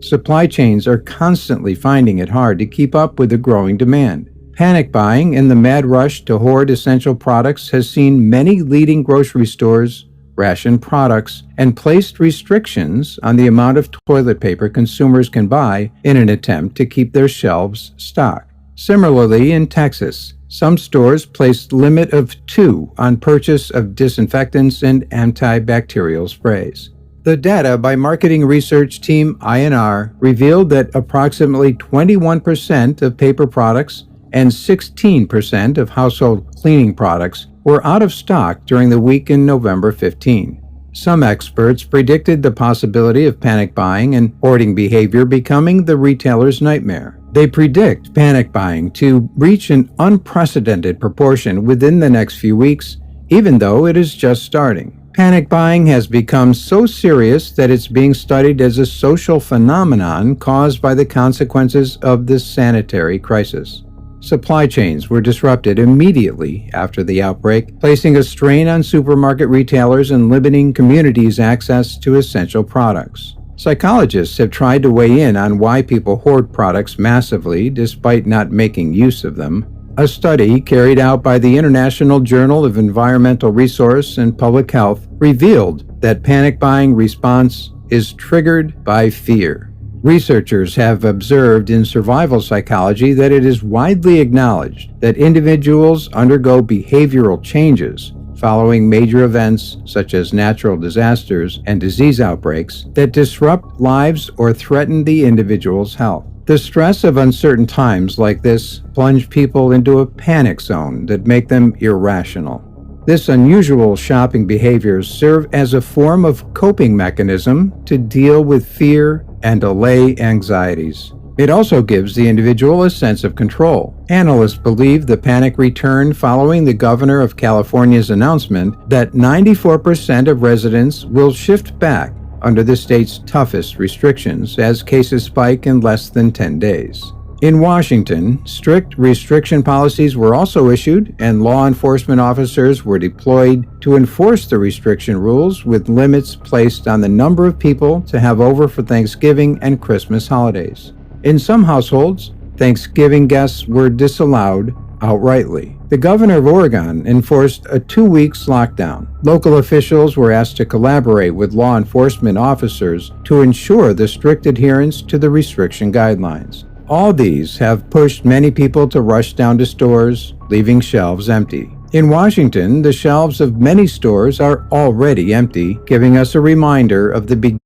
Supply chains are constantly finding it hard to keep up with the growing demand. Panic buying and the mad rush to hoard essential products has seen many leading grocery stores ration products and placed restrictions on the amount of toilet paper consumers can buy in an attempt to keep their shelves stocked. Similarly, in Texas, some stores placed limit of 2 on purchase of disinfectants and antibacterial sprays. The data by marketing research team INR revealed that approximately 21% of paper products and 16% of household cleaning products were out of stock during the week in November 15. Some experts predicted the possibility of panic buying and hoarding behavior becoming the retailer's nightmare. They predict panic buying to reach an unprecedented proportion within the next few weeks, even though it is just starting. Panic buying has become so serious that it's being studied as a social phenomenon caused by the consequences of this sanitary crisis. Supply chains were disrupted immediately after the outbreak, placing a strain on supermarket retailers and limiting communities' access to essential products. Psychologists have tried to weigh in on why people hoard products massively despite not making use of them. A study carried out by the International Journal of Environmental Resource and Public Health revealed that panic buying response is triggered by fear. Researchers have observed in survival psychology that it is widely acknowledged that individuals undergo behavioral changes following major events such as natural disasters and disease outbreaks that disrupt lives or threaten the individual's health. The stress of uncertain times like this plunge people into a panic zone that make them irrational. This unusual shopping behaviors serve as a form of coping mechanism to deal with fear and allay anxieties. It also gives the individual a sense of control. Analysts believe the panic returned following the governor of California's announcement that 94% of residents will shift back under the state's toughest restrictions as cases spike in less than 10 days. In Washington, strict restriction policies were also issued, and law enforcement officers were deployed to enforce the restriction rules, with limits placed on the number of people to have over for Thanksgiving and Christmas holidays. In some households, Thanksgiving guests were disallowed outrightly. The governor of Oregon enforced a 2-week lockdown. Local officials were asked to collaborate with law enforcement officers to ensure the strict adherence to the restriction guidelines. All these have pushed many people to rush down to stores, leaving shelves empty. In Washington, the shelves of many stores are already empty, giving us a reminder of the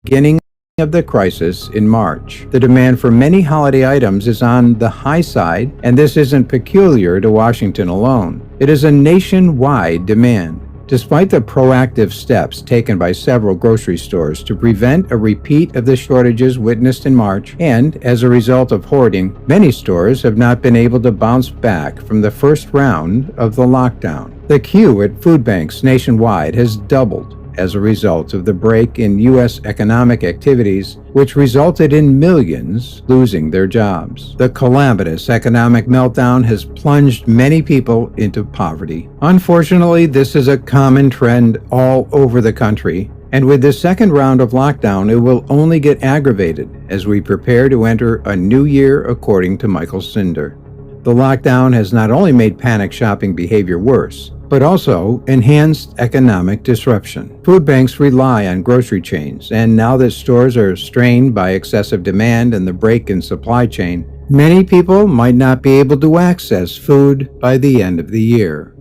beginning of the crisis in March. The demand for many holiday items is on the high side, and this isn't peculiar to Washington alone. It is a nationwide demand. Despite the proactive steps taken by several grocery stores to prevent a repeat of the shortages witnessed in March, and as a result of hoarding, many stores have not been able to bounce back from the first round of the lockdown. The queue at food banks nationwide has doubled. as a result of the break in U.S. economic activities, which resulted in millions losing their jobs. The calamitous economic meltdown has plunged many people into poverty. Unfortunately, this is a common trend all over the country, and with the second round of lockdown, it will only get aggravated as we prepare to enter a new year, according to Michael Cinder. The lockdown has not only made panic shopping behavior worse, but also enhanced economic disruption. Food banks rely on grocery chains, and now that stores are strained by excessive demand and the break in supply chain, many people might not be able to access food by the end of the year.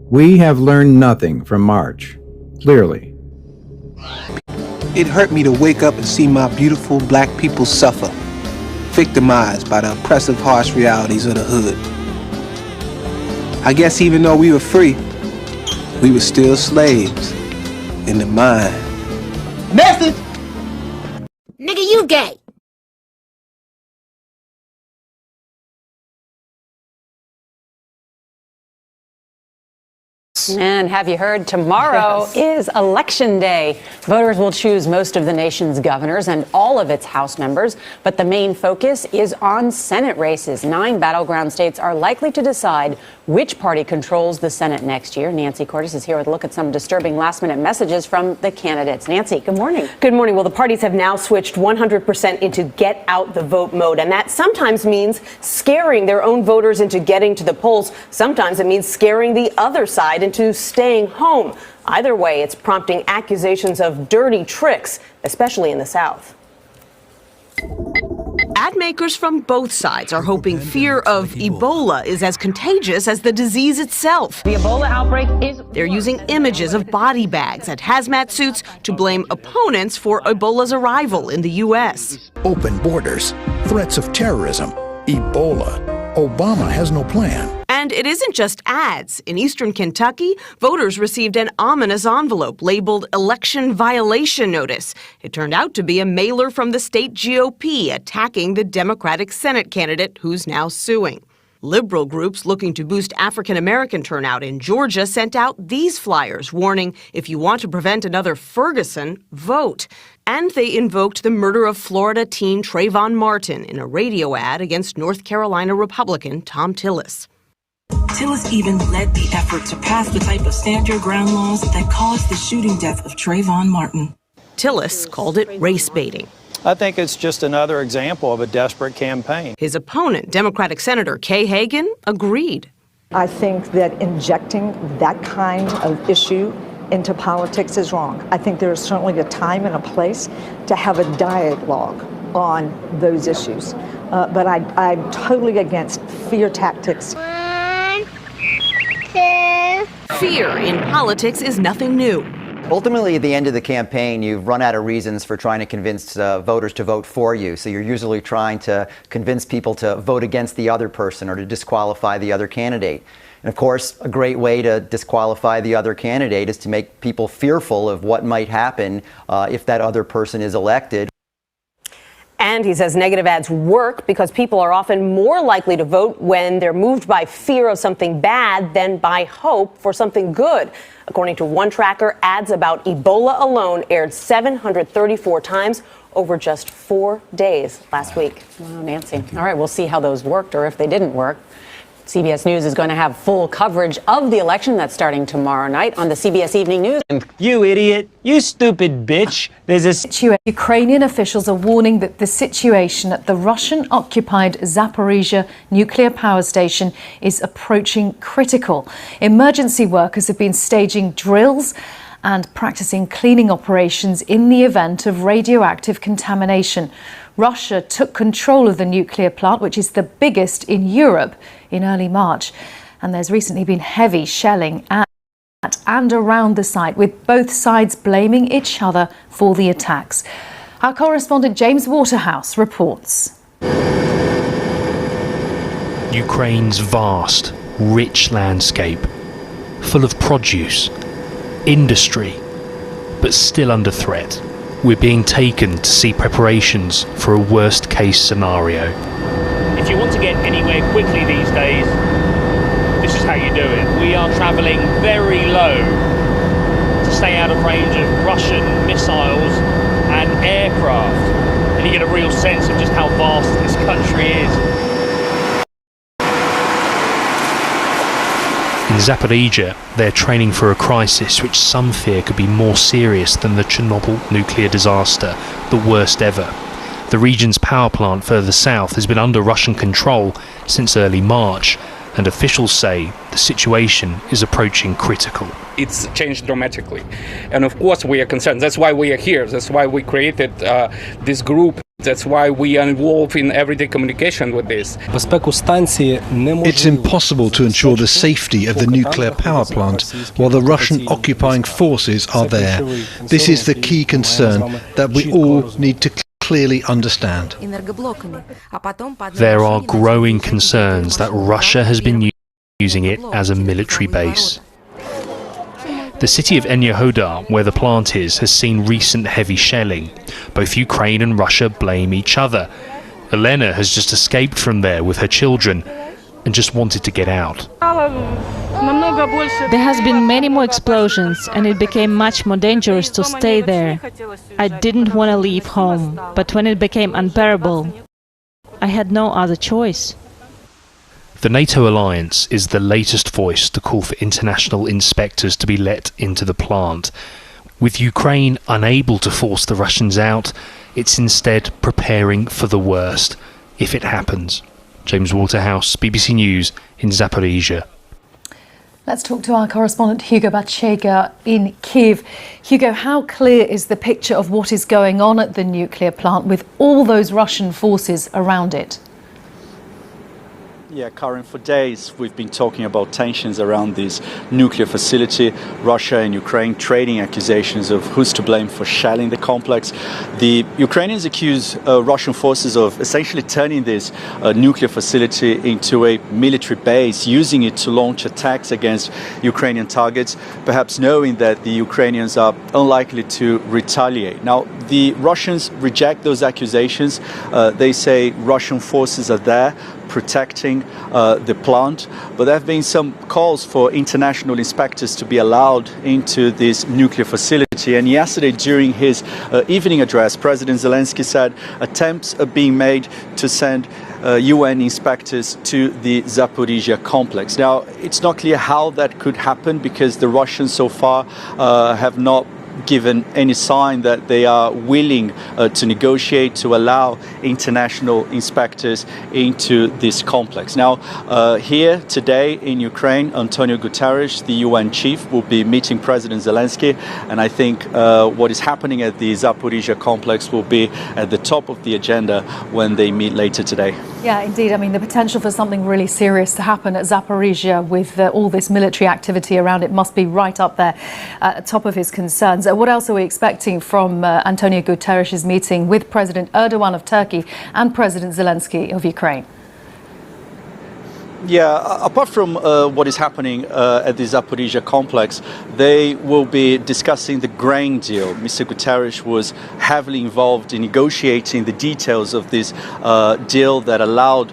We have learned nothing from March, clearly. It hurt me to wake up and see my beautiful black people suffer, victimized by the oppressive, harsh realities of the hood. I guess even though we were free, we were still slaves in the mind. Message! Nigga, you gay! And have you heard, tomorrow is Election Day. Voters will choose most of the nation's governors and all of its House members, but the main focus is on Senate races. 9 battleground states are likely to decide which party controls the Senate next year. Nancy Cordes is here with a look at some disturbing last-minute messages from the candidates. Nancy, good morning. Good morning. Well, the parties have now switched 100% into get-out-the-vote mode, and that sometimes means scaring their own voters into getting to the polls. Sometimes it means scaring the other side into staying home. Either way, it's prompting accusations of dirty tricks, especially in the South. Ad makers from both sides are hoping fear of Ebola is as contagious as the disease itself. The Ebola outbreak is... They're using images of body bags and hazmat suits to blame opponents for Ebola's arrival in the U.S. Open borders, threats of terrorism, Ebola. Obama has no plan. And it isn't just ads. In eastern Kentucky, voters received an ominous envelope labeled Election Violation Notice. It turned out to be a mailer from the state GOP attacking the Democratic Senate candidate who's now suing. Liberal groups looking to boost African-American turnout in Georgia sent out these flyers warning, if you want to prevent another Ferguson, vote. And they invoked the murder of Florida teen Trayvon Martin in a radio ad against North Carolina Republican Tom Tillis. Tillis even led the effort to pass the type of stand your ground laws that caused the shooting death of Trayvon Martin. Tillis called it race baiting. I think it's just another example of a desperate campaign. His opponent, Democratic Senator Kay Hagan, agreed. I think that injecting that kind of issue into politics is wrong. I think there is certainly a time and a place to have a dialogue on those issues. But I'm totally against fear tactics. 1, 2. Fear in politics is nothing new. Ultimately, at the end of the campaign, you've run out of reasons for trying to convince voters to vote for you. So you're usually trying to convince people to vote against the other person or to disqualify the other candidate. And of course, a great way to disqualify the other candidate is to make people fearful of what might happen if that other person is elected. And he says negative ads work because people are often more likely to vote when they're moved by fear of something bad than by hope for something good. According to one tracker, ads about Ebola alone aired 734 times over just 4 days last week. Wow, Nancy. All right, we'll see how those worked or if they didn't work. CBS News is going to have full coverage of the election that's starting tomorrow night on the CBS Evening News. You idiot. You stupid bitch. Ukrainian officials are warning that the situation at the Russian-occupied Zaporizhia nuclear power station is approaching critical. Emergency workers have been staging drills and practicing cleaning operations in the event of radioactive contamination. Russia took control of the nuclear plant, which is the biggest in Europe, in early March. And there's recently been heavy shelling at and around the site, with both sides blaming each other for the attacks. Our correspondent James Waterhouse reports. Ukraine's vast, rich landscape, full of produce, industry, but still under threat. We're being taken to see preparations for a worst-case scenario. If you want to get anywhere quickly these days, this is how you do it. We are travelling very low to stay out of range of Russian missiles and aircraft. And you get a real sense of just how vast this country is. In Zaporizhia, they're training for a crisis which some fear could be more serious than the Chernobyl nuclear disaster, the worst ever. The region's power plant further south has been under Russian control since early March, and officials say the situation is approaching critical. It's changed dramatically. And of course we are concerned. That's why we are here. That's why we created this group. That's why we are involved in everyday communication with this. It's impossible to ensure the safety of the nuclear power plant while the Russian occupying forces are there. This is the key concern that we all need to clearly understand. There are growing concerns that Russia has been using it as a military base. The city of Enerhodar, where the plant is, has seen recent heavy shelling. Both Ukraine and Russia blame each other. Elena has just escaped from there with her children and just wanted to get out. There has been many more explosions and it became much more dangerous to stay there. I didn't want to leave home, but when it became unbearable, I had no other choice. The NATO alliance is the latest voice to call for international inspectors to be let into the plant. With Ukraine unable to force the Russians out, it's instead preparing for the worst, if it happens. James Waterhouse, BBC News in Zaporizhia. Let's talk to our correspondent Hugo Bachega in Kyiv. Hugo, how clear is the picture of what is going on at the nuclear plant with all those Russian forces around it? Yeah, Karen, for days we've been talking about tensions around this nuclear facility. Russia and Ukraine trading accusations of who's to blame for shelling the complex. The Ukrainians accuse Russian forces of essentially turning this nuclear facility into a military base, using it to launch attacks against Ukrainian targets, perhaps knowing that the Ukrainians are unlikely to retaliate. Now, the Russians reject those accusations. They say Russian forces are there protecting the plant, but there have been some calls for international inspectors to be allowed into this nuclear facility. And yesterday, during his evening address, President Zelensky said attempts are being made to send UN inspectors to the Zaporizhia complex. Now, it's not clear how that could happen because the Russians so far have not given any sign that they are willing to negotiate to allow international inspectors into this complex. Now, here today in Ukraine, Antonio Guterres, the UN chief, will be meeting President Zelensky, and I think what is happening at the Zaporizhia complex will be at the top of the agenda when they meet later today. Yeah, indeed. I mean, the potential for something really serious to happen at Zaporizhia with all this military activity around it must be right up there at the top of his concerns. What else are we expecting from Antonio Guterres' meeting with President Erdogan of Turkey and President Zelensky of Ukraine? Yeah, apart from what is happening at the Zaporizhia complex, they will be discussing the grain deal. Mr. Guterres was heavily involved in negotiating the details of this deal that allowed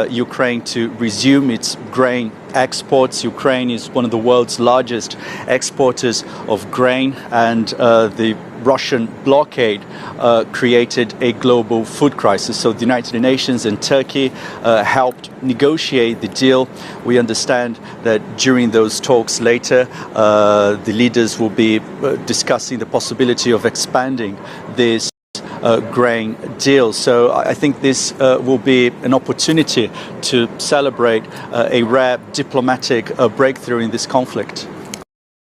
Ukraine to resume its grain exports. Ukraine is one of the world's largest exporters of grain, and the Russian blockade created a global food crisis. So the United Nations and Turkey helped negotiate the deal. We understand that during those talks later, the leaders will be discussing the possibility of expanding this grain deal. So I think this will be an opportunity to celebrate a rare diplomatic breakthrough in this conflict.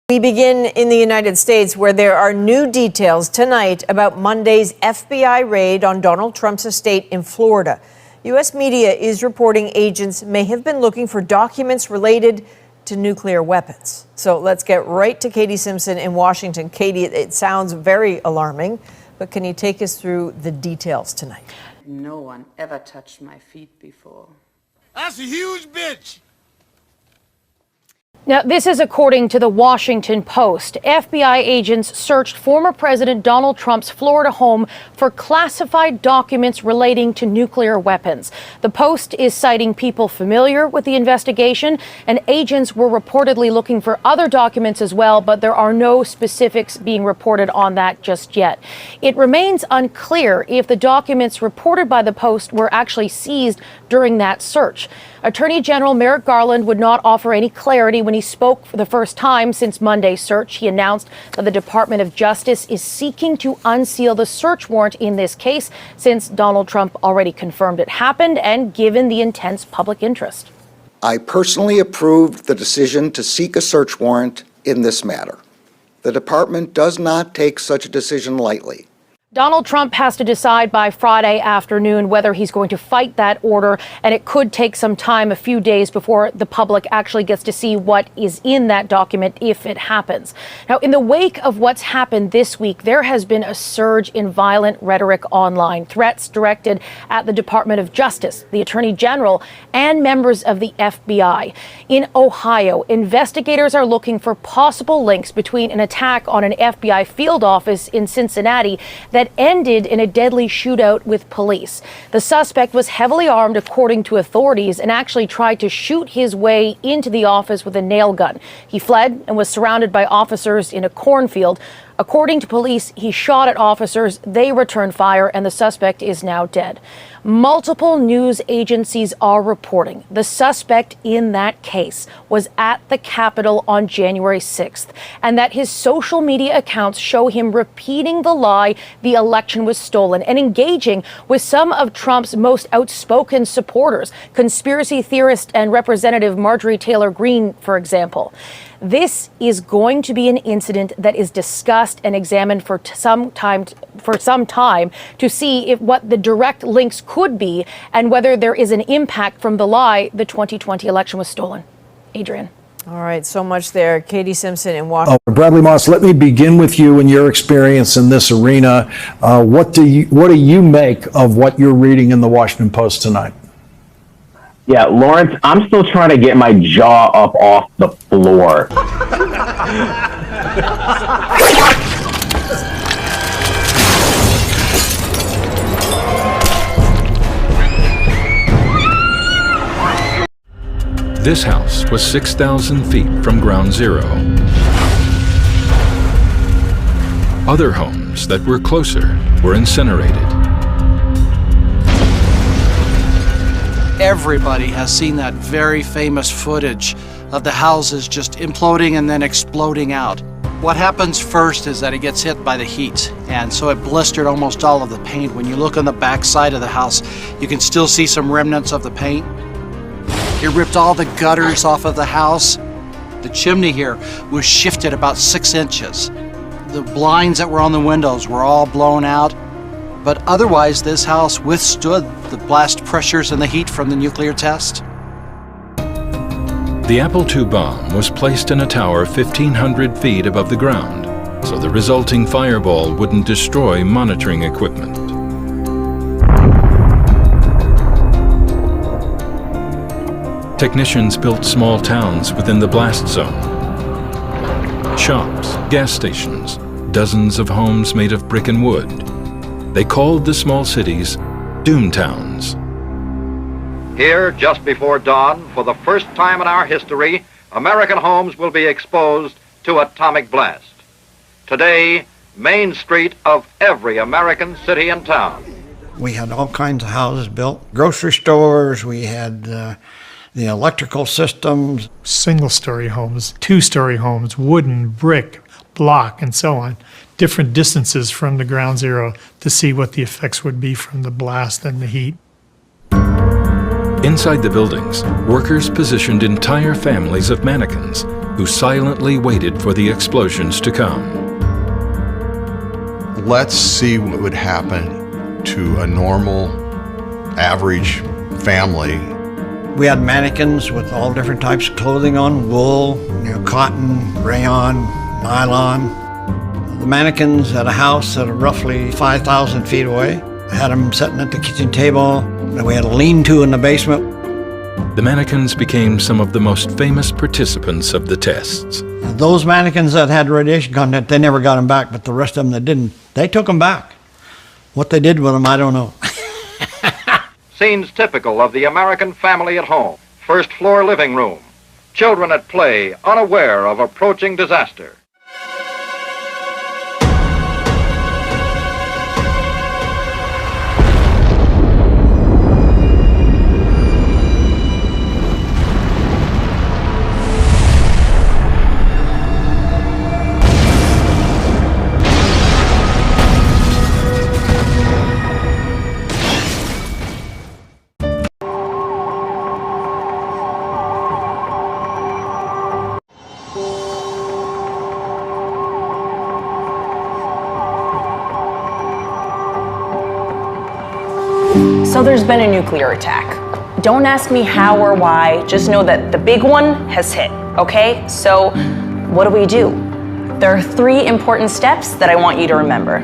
We begin in the United States, where there are new details tonight about Monday's FBI raid on Donald Trump's estate in Florida. U.S. media is reporting agents may have been looking for documents related to nuclear weapons. So let's get right to Katie Simpson in Washington. Katie, it sounds very alarming, but can you take us through the details tonight? No one ever touched my feet before. That's a huge bitch. Now, this is according to the Washington Post. FBI agents searched former President Donald Trump's Florida home for classified documents relating to nuclear weapons. The Post is citing people familiar with the investigation, and agents were reportedly looking for other documents as well, but there are no specifics being reported on that just yet. It remains unclear if the documents reported by the Post were actually seized during that search. Attorney General Merrick Garland would not offer any clarity when he spoke for the first time since Monday's search. He announced that the Department of Justice is seeking to unseal the search warrant in this case since Donald Trump already confirmed it happened and given the intense public interest. I personally approved the decision to seek a search warrant in this matter. The department does not take such a decision lightly. Donald Trump has to decide by Friday afternoon whether he's going to fight that order, and it could take some time, a few days, before the public actually gets to see what is in that document if it happens. Now, in the wake of what's happened this week, there has been a surge in violent rhetoric online, threats directed at the Department of Justice, the Attorney General, and members of the FBI. In Ohio, investigators are looking for possible links between an attack on an FBI field office in Cincinnati that ended in a deadly shootout with police. The suspect was heavily armed, according to authorities, and actually tried to shoot his way into the office with a nail gun. He fled and was surrounded by officers in a cornfield. According to police, he shot at officers, they returned fire, and the suspect is now dead. Multiple news agencies are reporting the suspect in that case was at the Capitol on January 6th, and that his social media accounts show him repeating the lie the election was stolen and engaging with some of Trump's most outspoken supporters, conspiracy theorist and Representative Marjorie Taylor Greene, for example. This is going to be an incident that is discussed and examined for some time to see what the direct links could be and whether there is an impact from the lie the 2020 election was stolen. Adrian. All right, so much there. Katie Simpson in Washington. Bradley Moss, let me begin with you and your experience in this arena. What do you make of what you're reading in the Washington Post tonight? Yeah, Lawrence, I'm still trying to get my jaw up off the floor. This house was 6,000 feet from ground zero. Other homes that were closer were incinerated. Everybody has seen that very famous footage of the houses just imploding and then exploding out. What happens first is that it gets hit by the heat, and so it blistered almost all of the paint. When you look on the back side of the house, you can still see some remnants of the paint. It ripped all the gutters off of the house. The chimney here was shifted about 6 inches. The blinds that were on the windows were all blown out. But otherwise, this house withstood the blast pressures and the heat from the nuclear test. The Apple II bomb was placed in a tower 1,500 feet above the ground, so the resulting fireball wouldn't destroy monitoring equipment. Technicians built small towns within the blast zone. Shops, gas stations, dozens of homes made of brick and wood. They called the small cities Doom Towns. Here, just before dawn, for the first time in our history, American homes will be exposed to atomic blast. Today, Main Street of every American city and town. We had all kinds of houses built, grocery stores, we had the electrical systems. Single-story homes, two-story homes, wooden, brick, block, and so on. Different distances from the ground zero to see what the effects would be from the blast and the heat. Inside the buildings, workers positioned entire families of mannequins who silently waited for the explosions to come. Let's see what would happen to a normal, average family. We had mannequins with all different types of clothing on, wool, cotton, rayon, nylon. The mannequins at a house that are roughly 5,000 feet away. I had them sitting at the kitchen table. We had a lean-to in the basement. The mannequins became some of the most famous participants of the tests. Those mannequins that had radiation content, they never got them back, but the rest of them that didn't, they took them back. What they did with them, I don't know. Scenes typical of the American family at home. First floor living room. Children at play, unaware of approaching disaster. So there's been a nuclear attack. Don't ask me how or why, just know that the big one has hit, okay? So what do? There are 3 important steps that I want you to remember.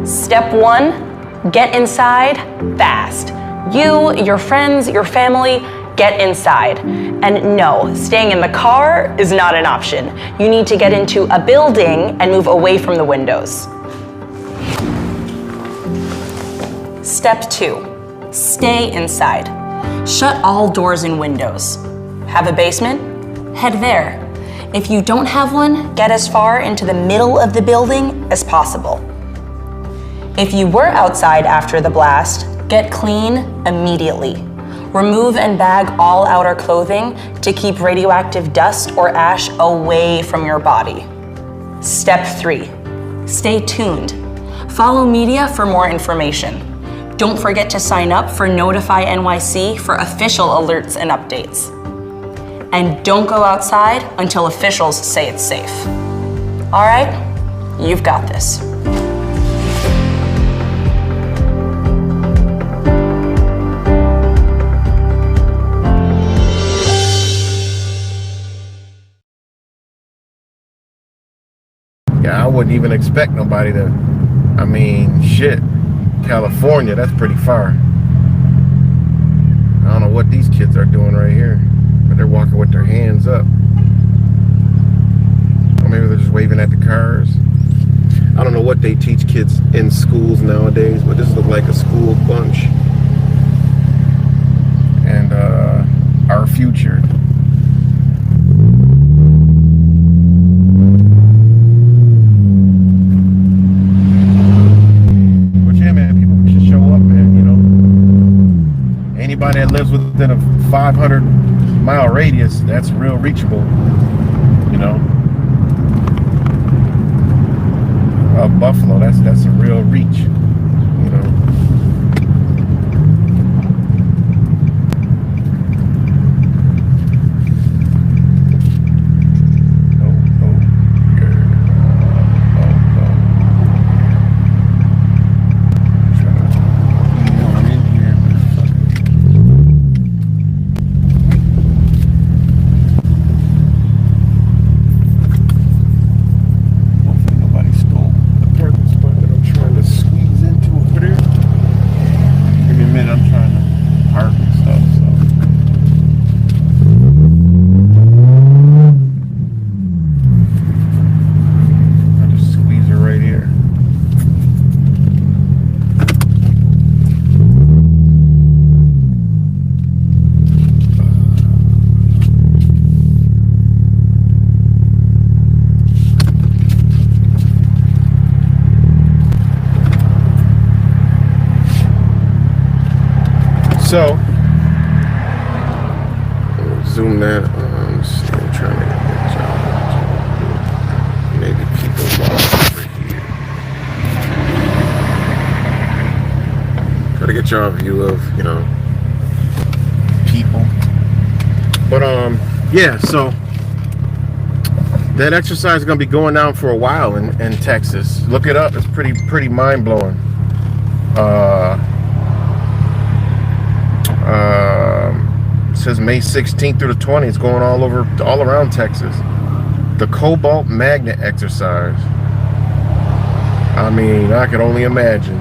Step 1, get inside fast. You, your friends, your family, get inside. And no, staying in the car is not an option. You need to get into a building and move away from the windows. Step 2. Stay inside. Shut all doors and windows. Have a basement? Head there. If you don't have one, get as far into the middle of the building as possible. If you were outside after the blast, get clean immediately. Remove and bag all outer clothing to keep radioactive dust or ash away from your body. Step 3. Stay tuned. Follow media for more information. Don't forget to sign up for Notify NYC for official alerts and updates. And don't go outside until officials say it's safe. All right, you've got this. Yeah, I wouldn't even expect nobody to, shit. California, that's pretty far. I don't know what these kids are doing right here, but they're walking with their hands up. Or maybe they're just waving at the cars. I don't know what they teach kids in schools nowadays, but this looks like a school bunch. And our future. Anybody that lives within a 500-mile radius, that's real reachable, Buffalo, that's a real reach, So, zoom that. I'm trying to get that job. Maybe people over here. Try to get y'all a view of, people. But yeah. So that exercise is gonna be going down for a while in Texas. Look it up. It's pretty mind blowing. It says May 16th through the 20th. It's going all around Texas. The cobalt magnet exercise. I could only imagine.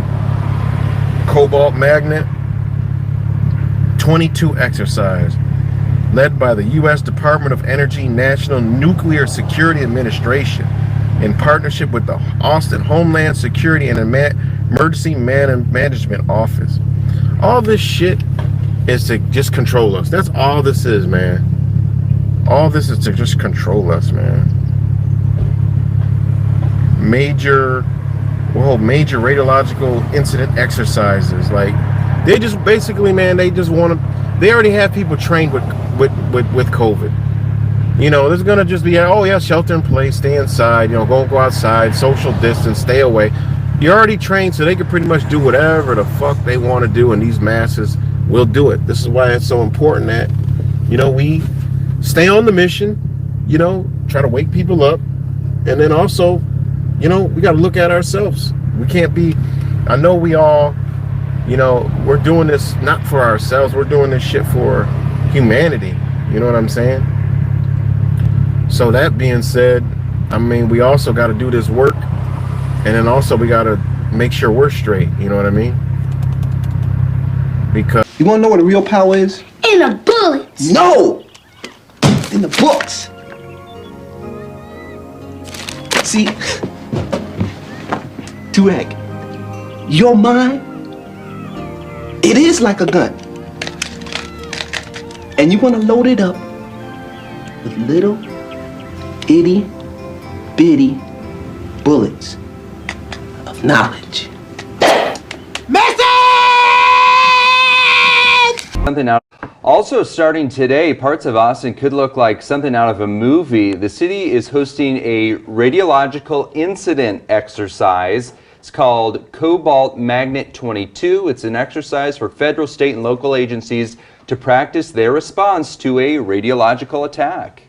Cobalt magnet 22 exercise. led by the U.S. Department of Energy National Nuclear Security Administration in partnership with the Austin Homeland Security and Emergency Management Office. All this shit is to just control us. That's all this is, man. All this is to just control us, man. Major radiological incident exercises. Like, they just basically, man, they just want to, they already have people trained with COVID. You know, there's going to just be, oh yeah, shelter in place, stay inside, you know, don't go outside, social distance, stay away. You're already trained, so they can pretty much do whatever the fuck they want to do, and these masses will do it. This is why it's so important that, you know, we stay on the mission, you know, try to wake people up, and then also, you know, we got to look at ourselves. We can't be, I know we all, you know, we're doing this not for ourselves, we're doing this shit for humanity, you know what I'm saying? So that being said, I mean, we also got to do this work, and then also we got to make sure we're straight, you know what I mean? Because you want to know what a real power is? In the bullets. No! In the books. See, Turek, your mind, it is like a gun. And you want to load it up with little itty bitty bullets of knowledge. Something out. Also starting today, parts of Austin could look like something out of a movie. The city is hosting a radiological incident exercise. It's called Cobalt Magnet 22. It's an exercise for federal, state, and local agencies to practice their response to a radiological attack.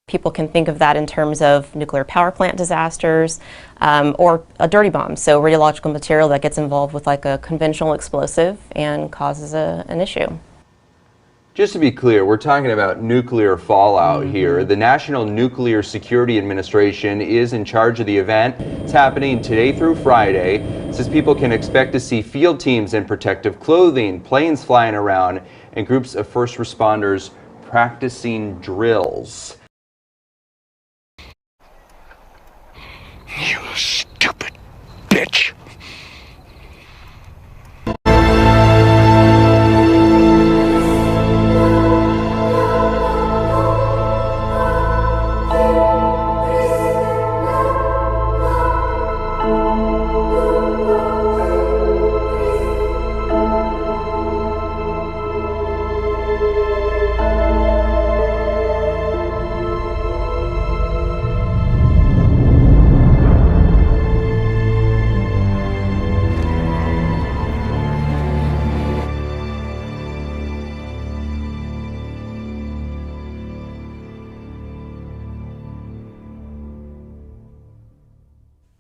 People can think of that in terms of nuclear power plant disasters or a dirty bomb, so radiological material that gets involved with like a conventional explosive and causes an issue. Just to be clear, we're talking about nuclear fallout here. The National Nuclear Security Administration is in charge of the event. It's happening today through Friday. It says people can expect to see field teams in protective clothing, planes flying around, and groups of first responders practicing drills. You stupid bitch.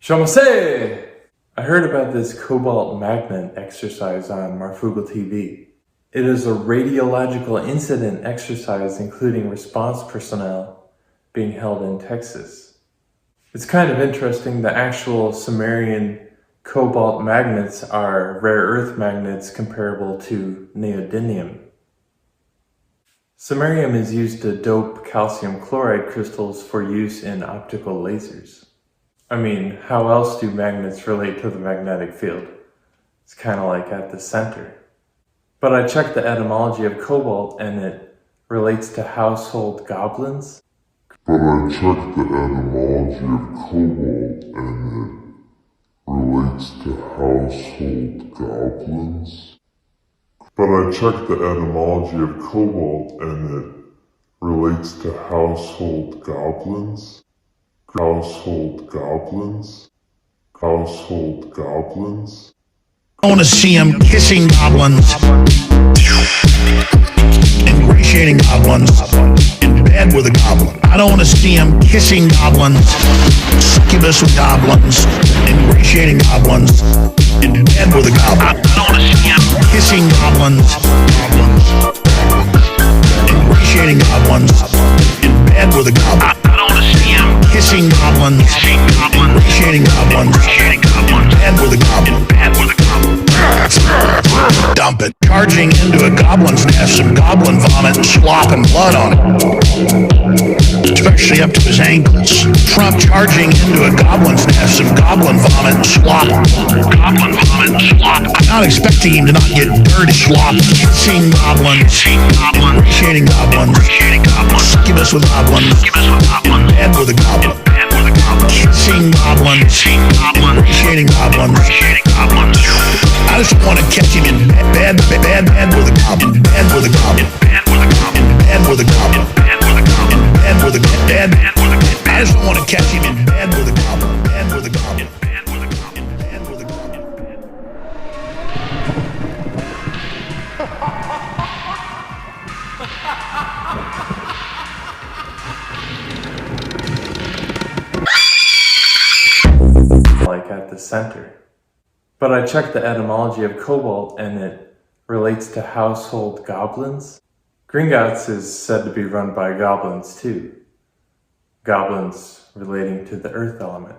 Shamaseh! I heard about this cobalt magnet exercise on Marfugal TV. It is a radiological incident exercise including response personnel being held in Texas. It's kind of interesting. The actual Sumerian cobalt magnets are rare earth magnets comparable to neodymium. Samarium is used to dope calcium chloride crystals for use in optical lasers. I mean, how else do magnets relate to the magnetic field? It's kind of like at the center. But I checked the etymology of cobalt and it relates to household goblins. But I checked the etymology of cobalt and it relates to household goblins. But I checked the etymology of cobalt and it relates to household goblins. Household goblins. Household goblins. I want to see him kissing goblins, ingratiating goblins, in bed with a goblin. I don't want to see him kissing goblins, succubus with goblins, ingratiating goblins, in bed with a goblin. I don't want to see him kissing goblins, ingratiating goblins, in bed with a goblin. I don't want to see him kissing goblins, ingratiating goblins, in bed with a goblin. Dump But charging into a goblin's nest, some goblin vomit and slop and blood on it, especially up to his ankles. Trump charging into a goblin's nest, some goblin vomit and slop. Goblin vomit and slop. I'm not expecting him to not get dirty slop. Seeing goblins, appreciating goblins, succubus with goblins, bed with a goblin. Seeing goblins, appreciating goblins. I just want to catch him in bed with a goblin, bed with a goblin, bed with a goblin, bed with a goblin, bed with a goblin, bed with a goblin. I just want to catch him in bed with a goblin, bed with a goblin, bed with a goblin, bed with a goblin. Like at the center. But I checked the etymology of cobalt and it relates to household goblins. Gringotts is said to be run by goblins too. Goblins relating to the earth element.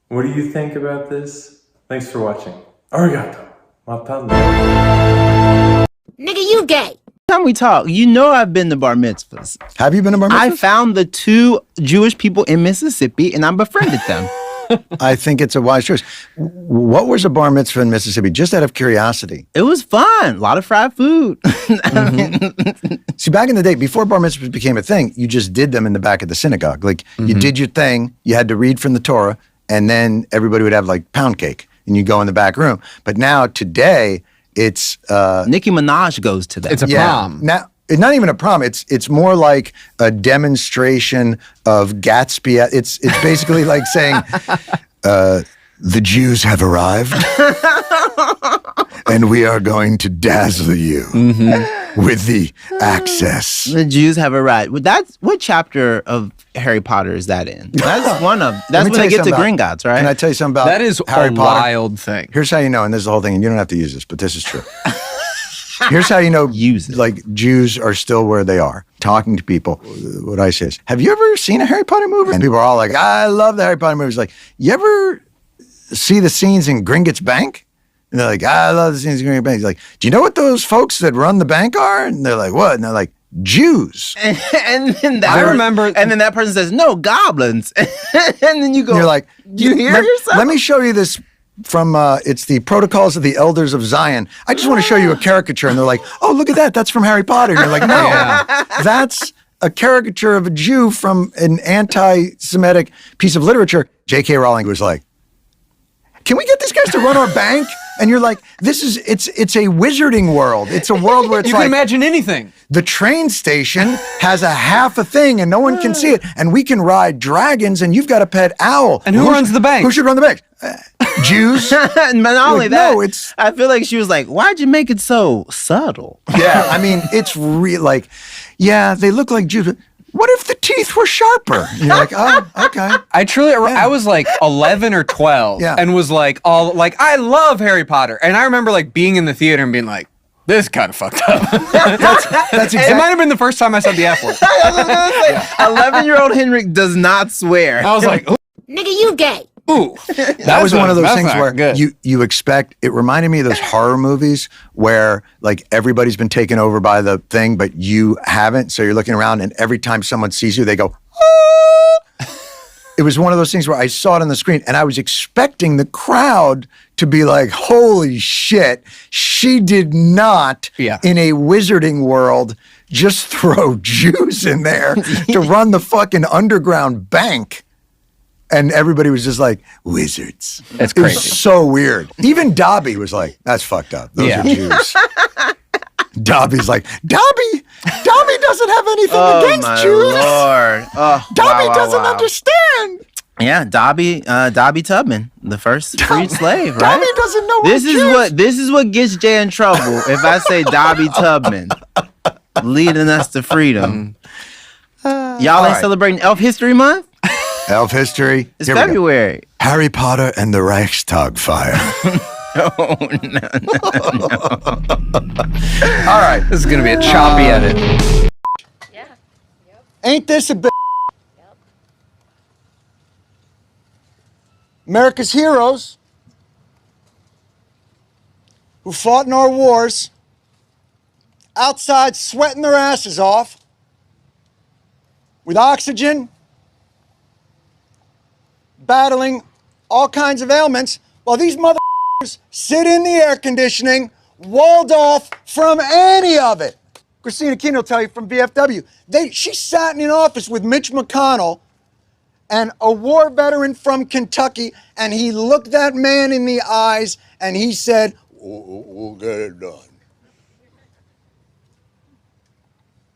What do you think about this? Thanks for watching. Arigato. Matane. Nigga, you gay. Time we talk, you know I've been to bar mitzvahs. Have you been to bar mitzvahs? I found the 2 Jewish people in Mississippi and I befriended them. I think it's a wise choice. What was a bar mitzvah in Mississippi? Just out of curiosity. It was fun. A lot of fried food. See, back in the day, before bar mitzvahs became a thing, you just did them in the back of the synagogue. Like, you did your thing, you had to read from the Torah, and then everybody would have, like, pound cake, and you go in the back room. But now, today, it's... Nicki Minaj goes to that. It's a prom. Now, it's not even a prom. It's more like a demonstration of Gatsby. It's basically like saying, the Jews have arrived, and we are going to dazzle you with the access. The Jews have arrived. Well, that's what chapter of Harry Potter is that in? That's one of. That's when they get to Gringotts, right? Can I tell you something about that? Is Harry a Potter? Wild thing. Here's how you know, and this is the whole thing, and you don't have to use this, but this is true. Here's how you know like Jews are still where they are. Talking to people, what I say is, have you ever seen a Harry Potter movie? And people are all like, I love the Harry Potter movies. Like, you ever see the scenes in Gringotts Bank? And they're like, I love the scenes in Gringotts Bank. He's like, do you know what those folks that run the bank are? And they're like, what? And they're like, Jews. And then that I remember, and then that person says, no, goblins. And then you go, you're like, you hear yourself? Let me show you this from, it's the Protocols of the Elders of Zion. I just want to show you a caricature. And they're like, oh, look at that. That's from Harry Potter. And you're like, no, that's a caricature of a Jew from an anti-Semitic piece of literature. J.K. Rowling was like, can we get these guys to run our bank? And you're like, it's a wizarding world. It's a world where it's you like, can imagine anything. The train station has a half a thing and no one can see it. And we can ride dragons and you've got a pet owl. And who runs the bank? Who should run the bank? Jews. But not only that, no, it's. I feel like she was like, why'd you make it so subtle? Yeah, I mean, it's real. Like, yeah, they look like Jews. What if the teeth were sharper? And you're like, oh, okay. I was like 11 or 12 and was like, I love Harry Potter. And I remember like being in the theater and being like, this is kind of fucked up. That's exactly. It might have been the first time I said the F word. 11-year-old Henrik does not swear. I was like, Nigga, you gay. Ooh. That was one of those things where you expect, it reminded me of those horror movies where like everybody's been taken over by the thing, but you haven't. So you're looking around and every time someone sees you, they go, ah! It was one of those things where I saw it on the screen and I was expecting the crowd to be like, holy shit, she did not in a wizarding world just throw Jews in there to run the fucking underground bank. And everybody was just like, wizards. That's crazy. It was so weird. Even Dobby was like, that's fucked up. Those are Jews. Dobby's like, Dobby doesn't have anything against Jews. Lord. Oh, Dobby doesn't understand. Yeah, Dobby Tubman, the first freed slave, right? Dobby doesn't know This is what gets Jay in trouble if I say Dobby Tubman leading us to freedom. Y'all ain't celebrating Elf History Month? Elf history. It's February. Harry Potter and the Reichstag fire. Oh, no. All right, this is going to be a choppy edit. Yeah. Ain't this a bit? Yep. America's heroes. who fought in our wars, outside sweating their asses off, with oxygen, battling all kinds of ailments, while these motherfuckers sit in the air conditioning, walled off from any of it. Christina Keene will tell you from VFW. She sat in an office with Mitch McConnell and a war veteran from Kentucky, and he looked that man in the eyes and he said, we'll get it done.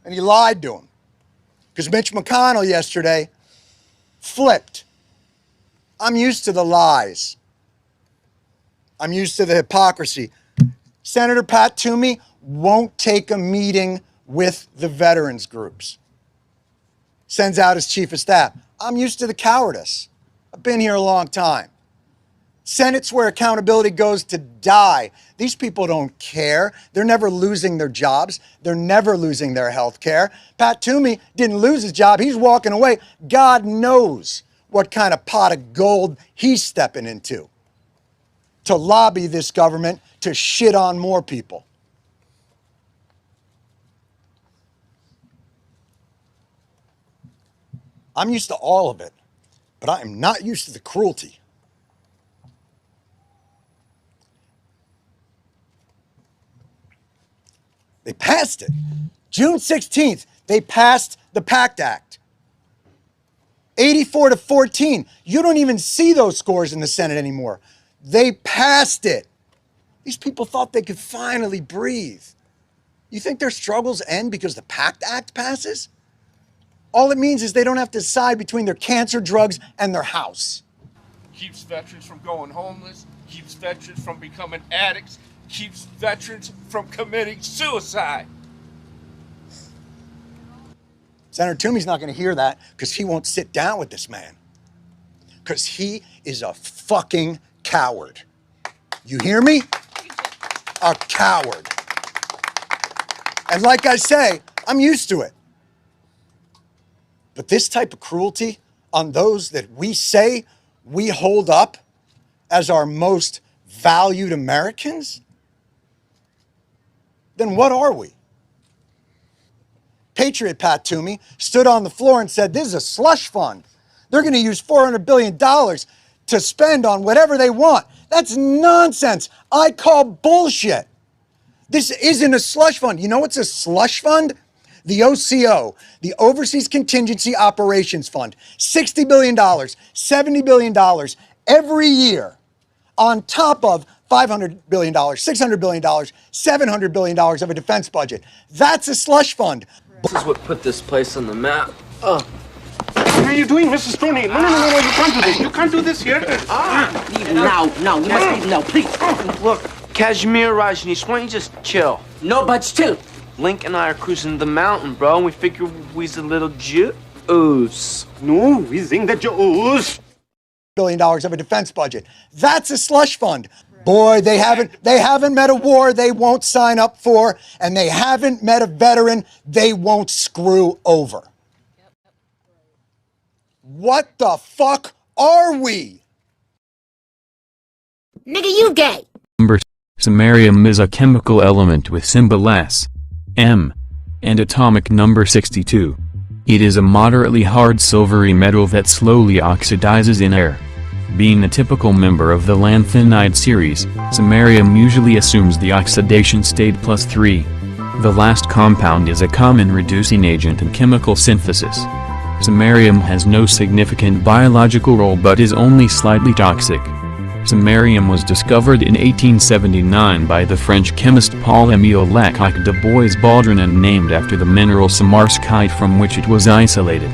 And he lied to him. Because Mitch McConnell yesterday flipped. I'm used to the lies. I'm used to the hypocrisy. Senator Pat Toomey won't take a meeting with the veterans groups. Sends out his chief of staff. I'm used to the cowardice. I've been here a long time. Senate's where accountability goes to die. These people don't care. They're never losing their jobs. They're never losing their health care. Pat Toomey didn't lose his job. He's walking away. God knows what kind of pot of gold he's stepping into to lobby this government to shit on more people. I'm used to all of it, but I am not used to the cruelty. They passed it. June 16th, they passed the PACT Act. 84-14. You don't even see those scores in the Senate anymore. They passed it. These people thought they could finally breathe. You think their struggles end because the PACT Act passes? All it means is they don't have to decide between their cancer drugs and their house. Keeps veterans from going homeless, keeps veterans from becoming addicts, keeps veterans from committing suicide. Senator Toomey's not going to hear that because he won't sit down with this man. Because he is a fucking coward. You hear me? A coward. And like I say, I'm used to it. But this type of cruelty on those that we say we hold up as our most valued Americans, then what are we? Patriot Pat Toomey stood on the floor and said, this is a slush fund. They're going to use $400 billion to spend on whatever they want. That's nonsense. I call bullshit. This isn't a slush fund. You know what's a slush fund? The OCO, the Overseas Contingency Operations Fund, $60 billion, $70 billion every year on top of $500 billion, $600 billion, $700 billion of a defense budget. That's a slush fund. This is what put this place on the map. Oh. What are you doing, Mrs. Stoney? No, you can't do this. You can't do this here. Leave now, you must leave now, please. Look, Kashmir, Rajneesh, why don't you just chill? No buts, too. Link and I are cruising the mountain, bro, and we figure we's a little Jews. No, we think that Jews. $1 billion of a defense budget. That's a slush fund. Boy, they haven't met a war they won't sign up for, and they haven't met a veteran they won't screw over. What the fuck are we? Nigga, you gay. Number samarium is a chemical element with symbol S, M, and atomic number 62. It is a moderately hard silvery metal that slowly oxidizes in air. Being a typical member of the lanthanide series, samarium usually assumes the oxidation state +3. The last compound is a common reducing agent in chemical synthesis. Samarium has no significant biological role but is only slightly toxic. Samarium was discovered in 1879 by the French chemist Paul-Émile Lecoq de Bois-Baldrin and named after the mineral samarskite from which it was isolated.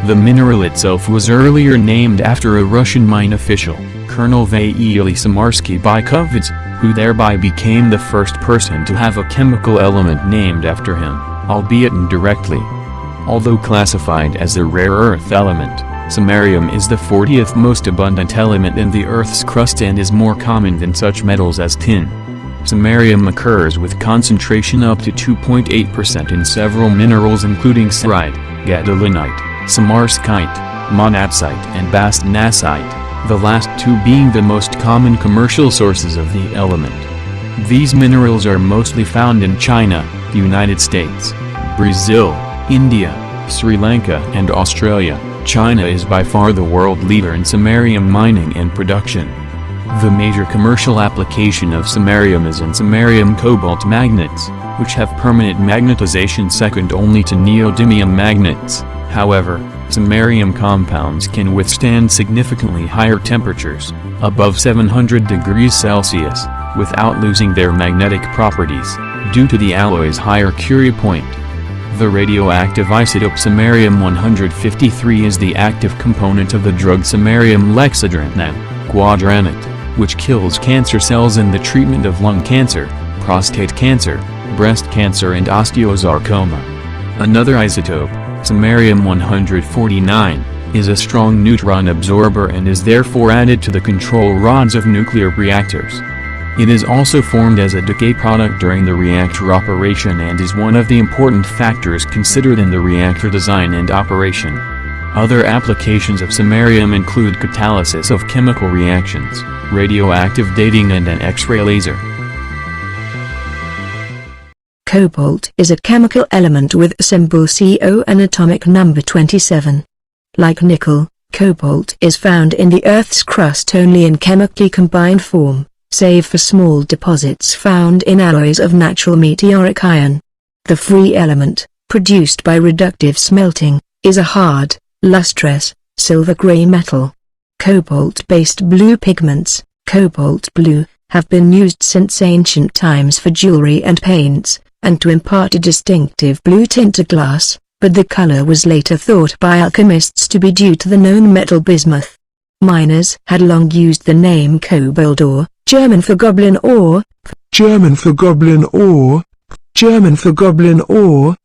The mineral itself was earlier named after a Russian mine official, Colonel Vasily Samarsky-Bykovets, who thereby became the first person to have a chemical element named after him, albeit indirectly. Although classified as a rare earth element, samarium is the 40th most abundant element in the Earth's crust and is more common than such metals as tin. Samarium occurs with concentration up to 2.8% in several minerals including cerite, gadolinite, samarskite, monazite and bastnasite, the last two being the most common commercial sources of the element. These minerals are mostly found in China, the United States, Brazil, India, Sri Lanka and Australia. China is by far the world leader in samarium mining and production. The major commercial application of samarium is in samarium cobalt magnets, which have permanent magnetization second only to neodymium magnets. However, samarium compounds can withstand significantly higher temperatures, above 700 degrees Celsius, without losing their magnetic properties, due to the alloy's higher Curie point. The radioactive isotope samarium-153 is the active component of the drug samarium lexidranate, quadranate, which kills cancer cells in the treatment of lung cancer, prostate cancer, breast cancer and osteosarcoma. Another isotope, samarium-149, is a strong neutron absorber and is therefore added to the control rods of nuclear reactors. It is also formed as a decay product during the reactor operation and is one of the important factors considered in the reactor design and operation. Other applications of samarium include catalysis of chemical reactions, radioactive dating and an X-ray laser. Cobalt is a chemical element with symbol CO and atomic number 27. Like nickel, cobalt is found in the Earth's crust only in chemically combined form, save for small deposits found in alloys of natural meteoric iron. The free element, produced by reductive smelting, is a hard, lustrous, silver-gray metal. Cobalt-based blue pigments, cobalt blue, have been used since ancient times for jewelry and paints, and to impart a distinctive blue tint to glass, but the color was later thought by alchemists to be due to the known metal bismuth. Miners had long used the name cobalt ore, German for goblin ore, German for goblin ore, German for goblin ore.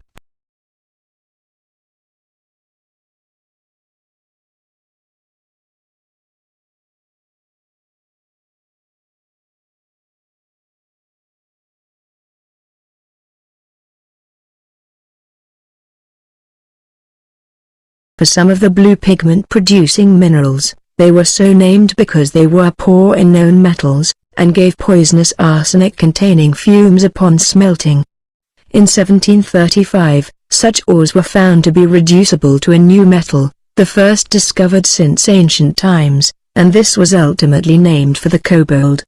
For some of the blue pigment-producing minerals, they were so named because they were poor in known metals, and gave poisonous arsenic-containing fumes upon smelting. In 1735, such ores were found to be reducible to a new metal, the first discovered since ancient times, and this was ultimately named for the cobalt.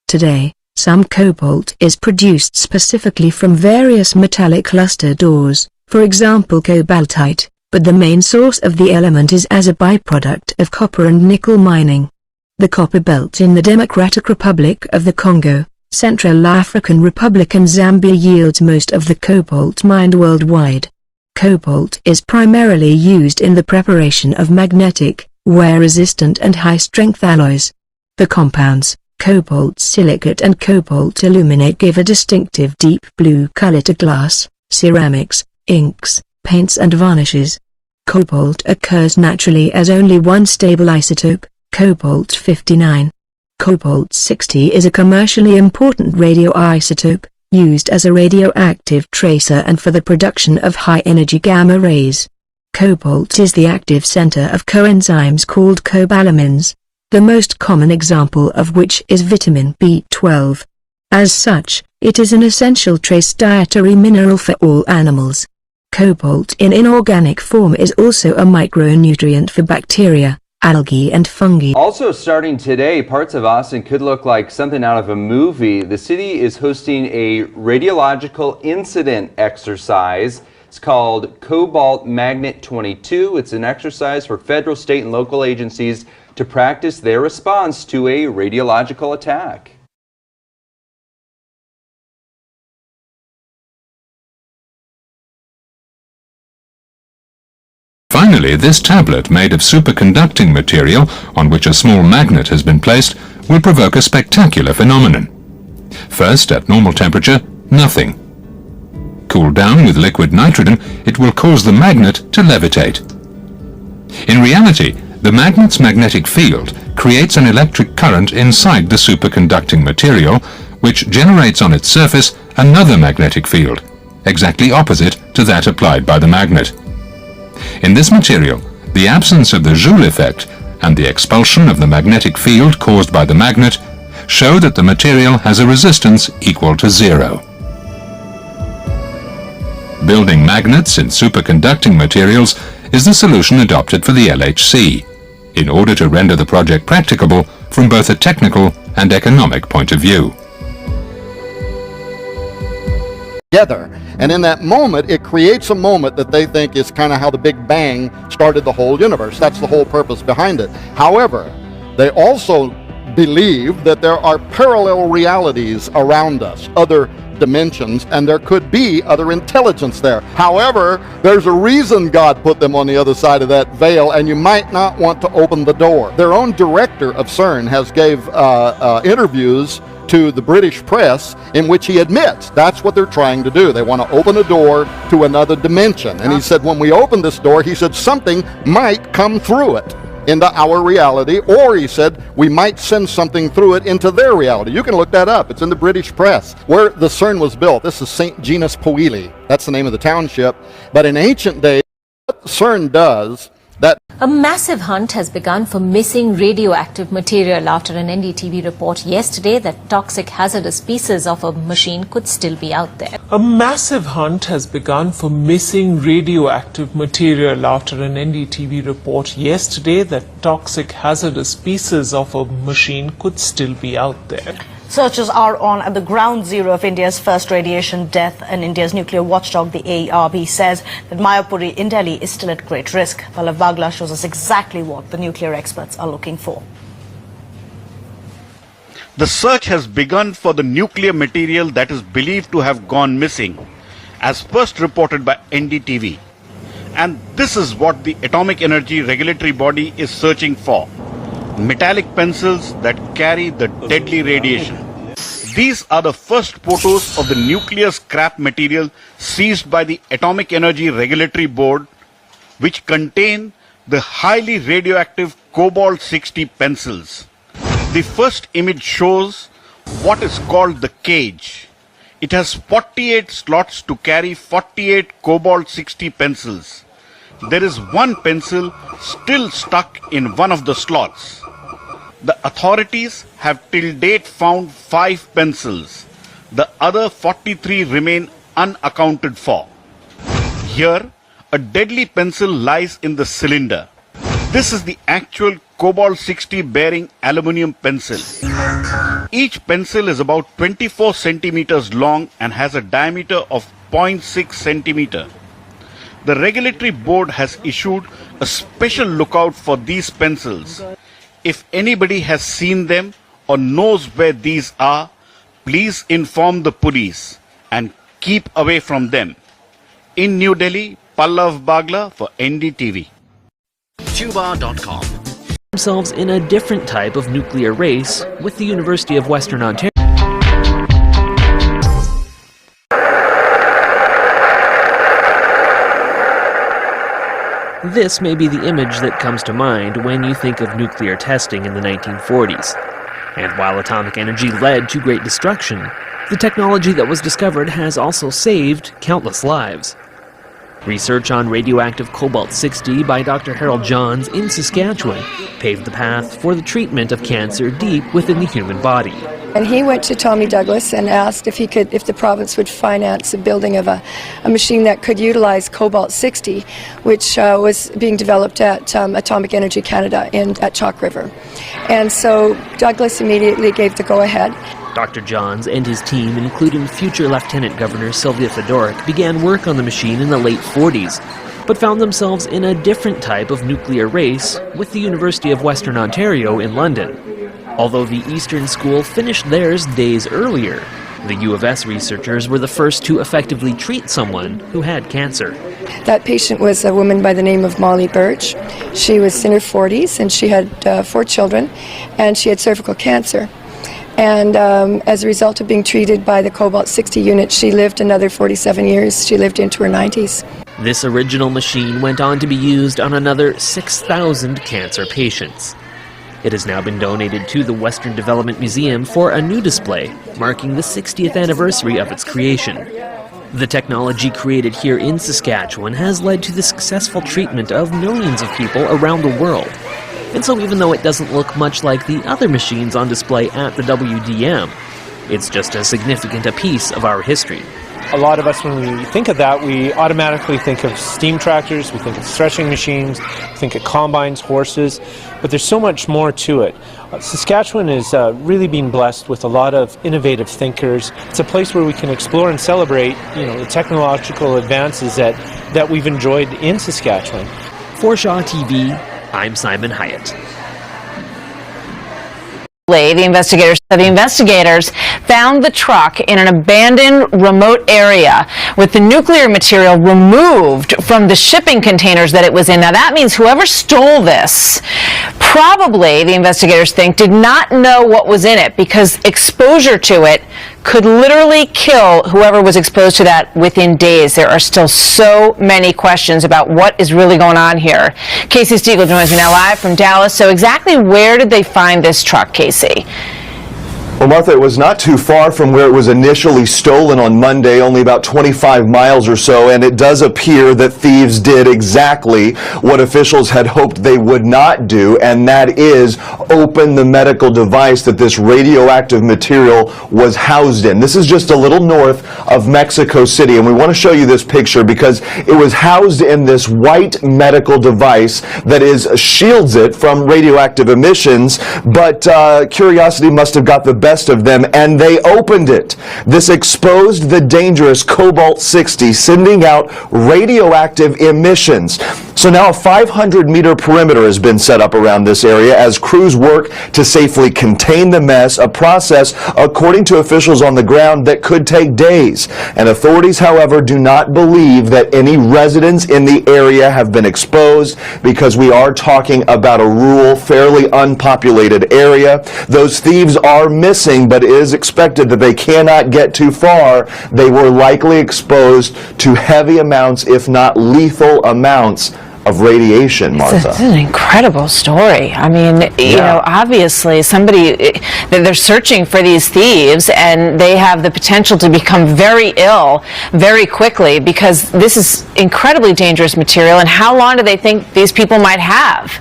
Today, some cobalt is produced specifically from various metallic lustered ores, for example cobaltite, but the main source of the element is as a byproduct of copper and nickel mining. The copper belt in the Democratic Republic of the Congo, Central African Republic and Zambia yields most of the cobalt mined worldwide. Cobalt is primarily used in the preparation of magnetic, wear-resistant and high-strength alloys. The compounds, cobalt silicate and cobalt aluminate, give a distinctive deep blue color to glass, ceramics, inks, paints and varnishes. Cobalt occurs naturally as only one stable isotope, cobalt-59. Cobalt-60 is a commercially important radioisotope, used as a radioactive tracer and for the production of high-energy gamma rays. Cobalt is the active center of coenzymes called cobalamins, the most common example of which is vitamin B12. As such, it is an essential trace dietary mineral for all animals. Cobalt in inorganic form is also a micronutrient for bacteria, algae and fungi. Also starting today, parts of Austin could look like something out of a movie. The city is hosting a radiological incident exercise. It's called Cobalt Magnet 22. It's an exercise for federal, state, and local agencies to practice their response to a radiological attack. Finally, this tablet made of superconducting material on which a small magnet has been placed will provoke a spectacular phenomenon. First, at normal temperature, nothing. Cooled down with liquid nitrogen, it will cause the magnet to levitate. In reality, the magnet's magnetic field creates an electric current inside the superconducting material, which generates on its surface another magnetic field, exactly opposite to that applied by the magnet. In this material, the absence of the Joule effect and the expulsion of the magnetic field caused by the magnet show that the material has a resistance equal to 0. Building magnets in superconducting materials is the solution adopted for the LHC, in order to render the project practicable from both a technical and economic point of view. Together. And in that moment, it creates a moment that they think is kind of how the Big Bang started the whole universe. That's the whole purpose behind it. However, they also believe that there are parallel realities around us, other dimensions, and there could be other intelligence there. However, there's a reason God put them on the other side of that veil, and you might not want to open the door. Their own director of CERN has gave interviews to the British press in which he admits that's what they're trying to do. They want to open a door to another dimension. And he said, when we open this door, he said, something might come through it into our reality, or he said, we might send something through it into their reality. You can look that up. It's in the British press. Where the CERN was built, this is St. Genus Powili. That's the name of the township. But in ancient days, what CERN does, a massive hunt has begun for missing radioactive material after an NDTV report yesterday that toxic hazardous pieces of a machine could still be out there. A massive hunt has begun for missing radioactive material after an NDTV report yesterday that toxic hazardous pieces of a machine could still be out there. Searchers are on at the ground zero of India's first radiation death, and India's nuclear watchdog, the AERB, says that Mayapuri in Delhi is still at great risk. Pallav Bagla shows us exactly what the nuclear experts are looking for. The search has begun for the nuclear material that is believed to have gone missing, as first reported by NDTV. And this is what the Atomic Energy Regulatory Body is searching for: metallic pencils that carry the deadly radiation. These are the first photos of the nuclear scrap material seized by the Atomic Energy Regulatory Board, which contain the highly radioactive cobalt-60 pencils. The first image shows what is called the cage. It has 48 slots to carry 48 cobalt-60 pencils. There is one pencil still stuck in one of the slots. The authorities have till date found 5 pencils. The other 43 remain unaccounted for. Here, a deadly pencil lies in the cylinder. This is the actual cobalt-60 bearing aluminium pencil. Each pencil is about 24 centimeters long and has a diameter of 0.6 centimeter. The regulatory board has issued a special lookout for these pencils. If anybody has seen them or knows where these are, please inform the police and keep away from them. In New Delhi, Pallav Bagla for NDTV. Tuba.com. Themselves in a different type of nuclear race with the University of Western Ontario. This may be the image that comes to mind when you think of nuclear testing in the 1940s. And while atomic energy led to great destruction, the technology that was discovered has also saved countless lives. Research on radioactive cobalt-60 by Dr. Harold Johns in Saskatchewan paved the path for the treatment of cancer deep within the human body. And he went to Tommy Douglas and asked if the province would finance the building of a machine that could utilize cobalt-60, which was being developed at Atomic Energy Canada at Chalk River. And so Douglas immediately gave the go-ahead. Dr. Johns and his team, including future Lieutenant Governor Sylvia Fedoric, began work on the machine in the late 40s, but found themselves in a different type of nuclear race with the University of Western Ontario in London. Although the Eastern School finished theirs days earlier, the U of S researchers were the first to effectively treat someone who had cancer. That patient was a woman by the name of Molly Birch. She was in her 40s and she had 4 children, and she had cervical cancer. And as a result of being treated by the cobalt-60 unit, she lived another 47 years. She lived into her 90s. This original machine went on to be used on another 6,000 cancer patients. It has now been donated to the Western Development Museum for a new display, marking the 60th anniversary of its creation. The technology created here in Saskatchewan has led to the successful treatment of millions of people around the world. and so even though it doesn't look much like the other machines on display at the WDM, it's just as significant a piece of our history. A lot of us, when we think of that, we automatically think of steam tractors, we think of threshing machines, we think of combines, horses, but there's so much more to it. Saskatchewan is really being blessed with a lot of innovative thinkers. It's a place where we can explore and celebrate, the technological advances that we've enjoyed in Saskatchewan. For Shaw TV, I'm Simon Hyatt. The investigators found the truck in an abandoned remote area with the nuclear material removed from the shipping containers that it was in. Now that means whoever stole this probably, the investigators think, did not know what was in it, because exposure to it could literally kill whoever was exposed to that within days. There are still so many questions about what is really going on here. Casey Stiegel joins me now live from Dallas. So exactly where did they find this truck, Casey? Well, Martha, it was not too far from where it was initially stolen on Monday, only about 25 miles or so, and it does appear that thieves did exactly what officials had hoped they would not do, and that is open the medical device that this radioactive material was housed in. This is just a little north of Mexico City, and we want to show you this picture because it was housed in this white medical device that shields it from radioactive emissions, but curiosity must have got the best of them, and they opened it. This exposed the dangerous cobalt-60, sending out radioactive emissions. So now a 500-meter perimeter has been set up around this area as crews work to safely contain the mess, a process, according to officials on the ground, that could take days. And authorities, however, do not believe that any residents in the area have been exposed, because we are talking about a rural, fairly unpopulated area. Those thieves are missing, but it is expected that they cannot get too far. They were likely exposed to heavy amounts, if not lethal amounts, of radiation, Martha. It's an incredible story. I mean, you know, obviously they're searching for these thieves, and they have the potential to become very ill very quickly, because this is incredibly dangerous material. And how long do they think these people might have?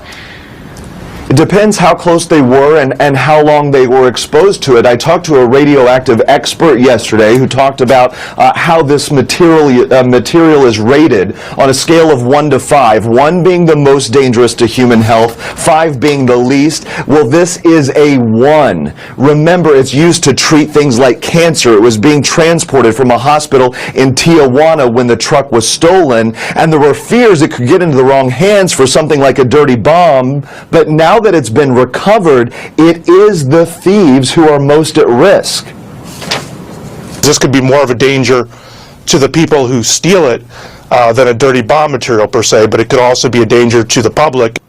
It depends how close they were and how long they were exposed to it. I talked to a radioactive expert yesterday who talked about how this material is rated on a scale of 1 to 5, 1 being the most dangerous to human health, 5 being the least. Well, this is a 1. Remember, it's used to treat things like cancer. It was being transported from a hospital in Tijuana when the truck was stolen, and there were fears it could get into the wrong hands for something like a dirty bomb, but now that it's been recovered, it is the thieves who are most at risk. This could be more of a danger to the people who steal it than a dirty bomb material per se, but it could also be a danger to the public.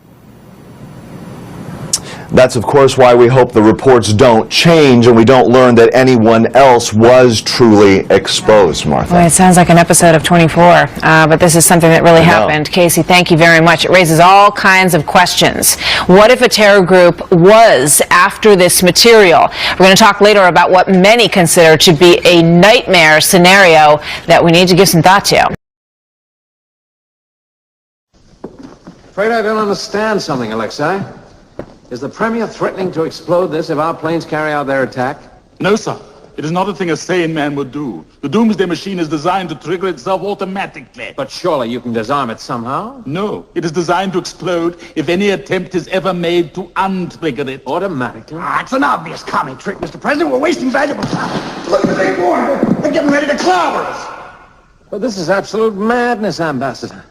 That's, of course, why we hope the reports don't change and we don't learn that anyone else was truly exposed, Martha. Well, it sounds like an episode of 24, but this is something that really happened. Casey, thank you very much. It raises all kinds of questions. What if a terror group was after this material? We're going to talk later about what many consider to be a nightmare scenario that we need to give some thought to. Afraid I don't understand something, Alexei. Is the Premier threatening to explode this if our planes carry out their attack? No, sir. It is not a thing a sane man would do. The Doomsday Machine is designed to trigger itself automatically. But surely you can disarm it somehow? No. It is designed to explode if any attempt is ever made to untrigger it. Automatically? It's an obvious commie trick, Mr. President. We're wasting valuable time. Look at the war. They're getting ready to clobber us. But this is absolute madness, Ambassador.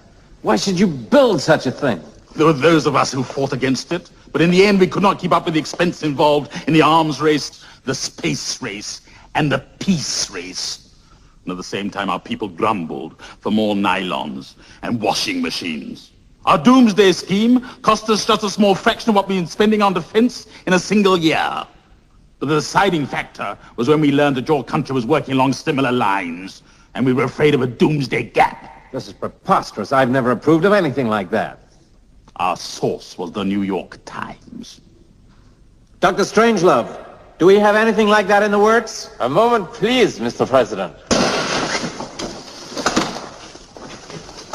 Why should you build such a thing? There were those of us who fought against it, but in the end we could not keep up with the expense involved in the arms race, the space race, and the peace race. And at the same time our people grumbled for more nylons and washing machines. Our doomsday scheme cost us just a small fraction of what we've been spending on defense in a single year. But the deciding factor was when we learned that your country was working along similar lines, and we were afraid of a doomsday gap. This is preposterous. I've never approved of anything like that. Our source was the New York Times. Dr. Strangelove, do we have anything like that in the works? A moment, please, Mr. President.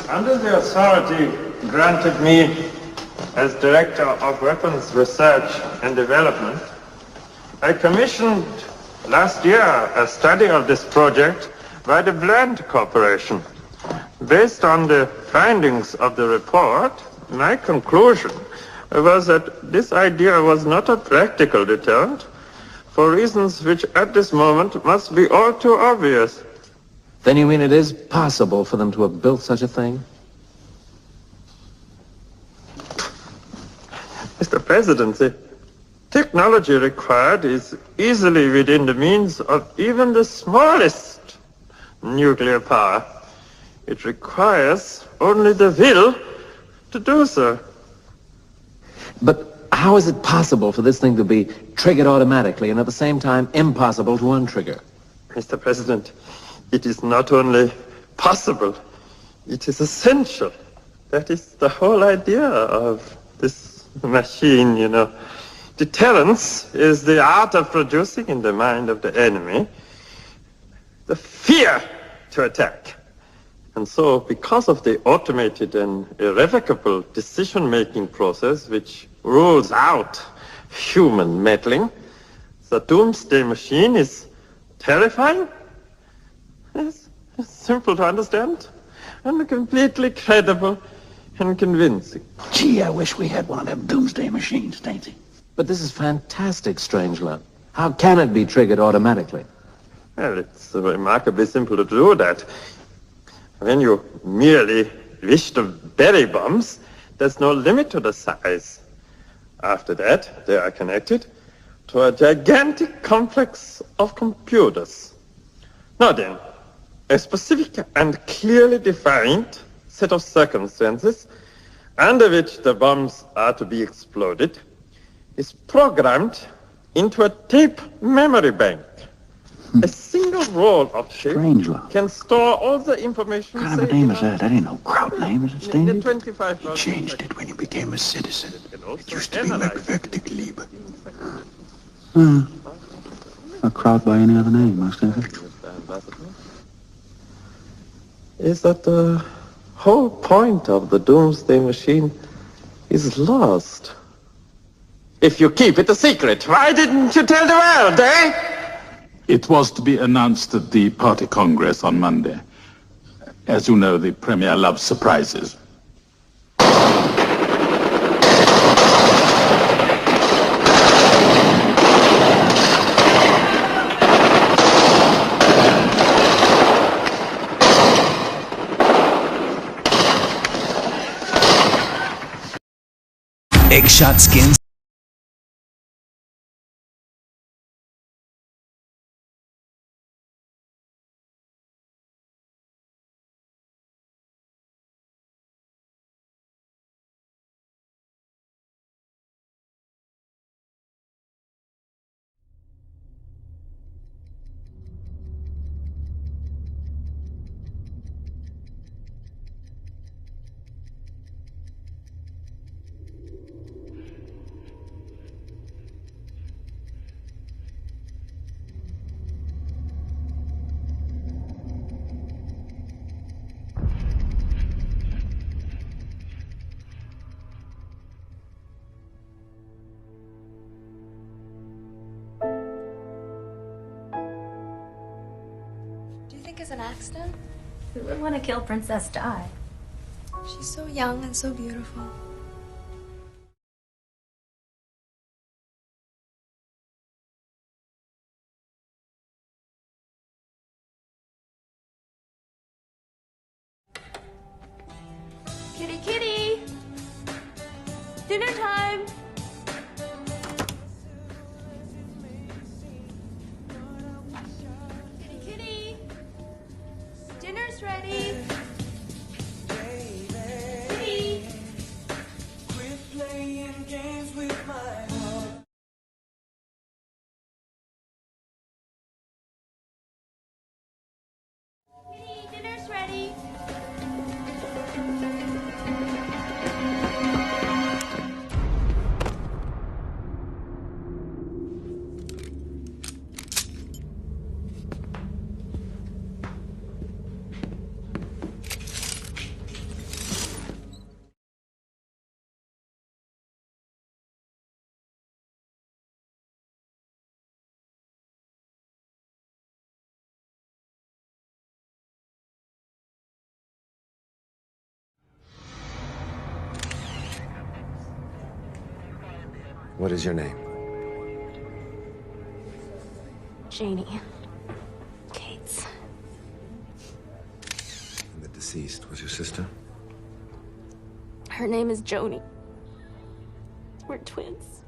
Under the authority granted me as Director of Weapons Research and Development, I commissioned last year a study of this project by the Bland Corporation. Based on the findings of the report, my conclusion was that this idea was not a practical deterrent for reasons which at this moment must be all too obvious. Then you mean it is possible for them to have built such a thing? Mr. President, the technology required is easily within the means of even the smallest nuclear power. It requires only the will to do so. But how is it possible for this thing to be triggered automatically and at the same time impossible to untrigger? Mr. President, it is not only possible, it is essential. That is the whole idea of this machine, you know. Deterrence is the art of producing in the mind of the enemy the fear to attack. And so, because of the automated and irrevocable decision-making process which rules out human meddling, the doomsday machine is terrifying, it's simple to understand, and completely credible and convincing. Gee, I wish we had one of them doomsday machines, Dainty. But this is fantastic, Strangelove. How can it be triggered automatically? Well, it's remarkably simple to do that. When you merely wish to bury bombs, there's no limit to the size. After that, they are connected to a gigantic complex of computers. Now then, a specific and clearly defined set of circumstances under which the bombs are to be exploded is programmed into a tape memory bank. A single roll of tape can store all the information. What kind of a name is that? That ain't no crowd name, is it, Stevie? You changed it when you became a citizen. It used to be Merkwürdig Liebe. A crowd by any other name, most of it. Is that the whole point of the doomsday machine is lost. If you keep it a secret, why didn't you tell the world, eh? It was to be announced at the party congress on Monday. As you know, the Premier loves surprises. Egg-shot skins. An accident? Who would want to kill Princess Di? She's so young and so beautiful. Kitty, kitty! Dinner time! Kitty, kitty! Dinner's ready. Kitty. Quit playing games with my heart. Kitty, dinner's ready. What is your name? Janie. Cates. And the deceased was your sister? Her name is Joni. We're twins.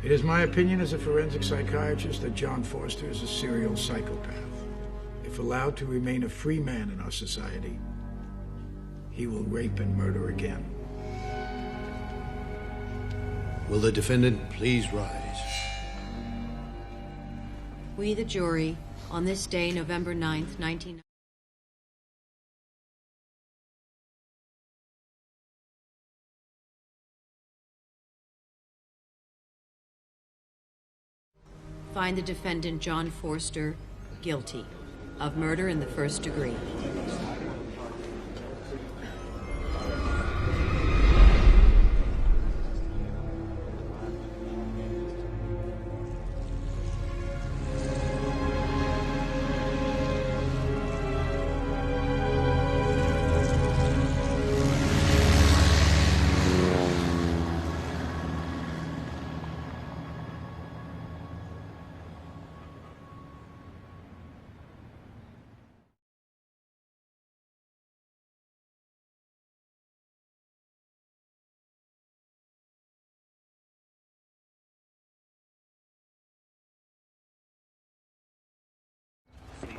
It is my opinion as a forensic psychiatrist that John Forster is a serial psychopath. If allowed to remain a free man in our society, he will rape and murder again. Will the defendant please rise? We, the jury, on this day, November 9th, 1990. Find the defendant, John Forster, guilty of murder in the first degree.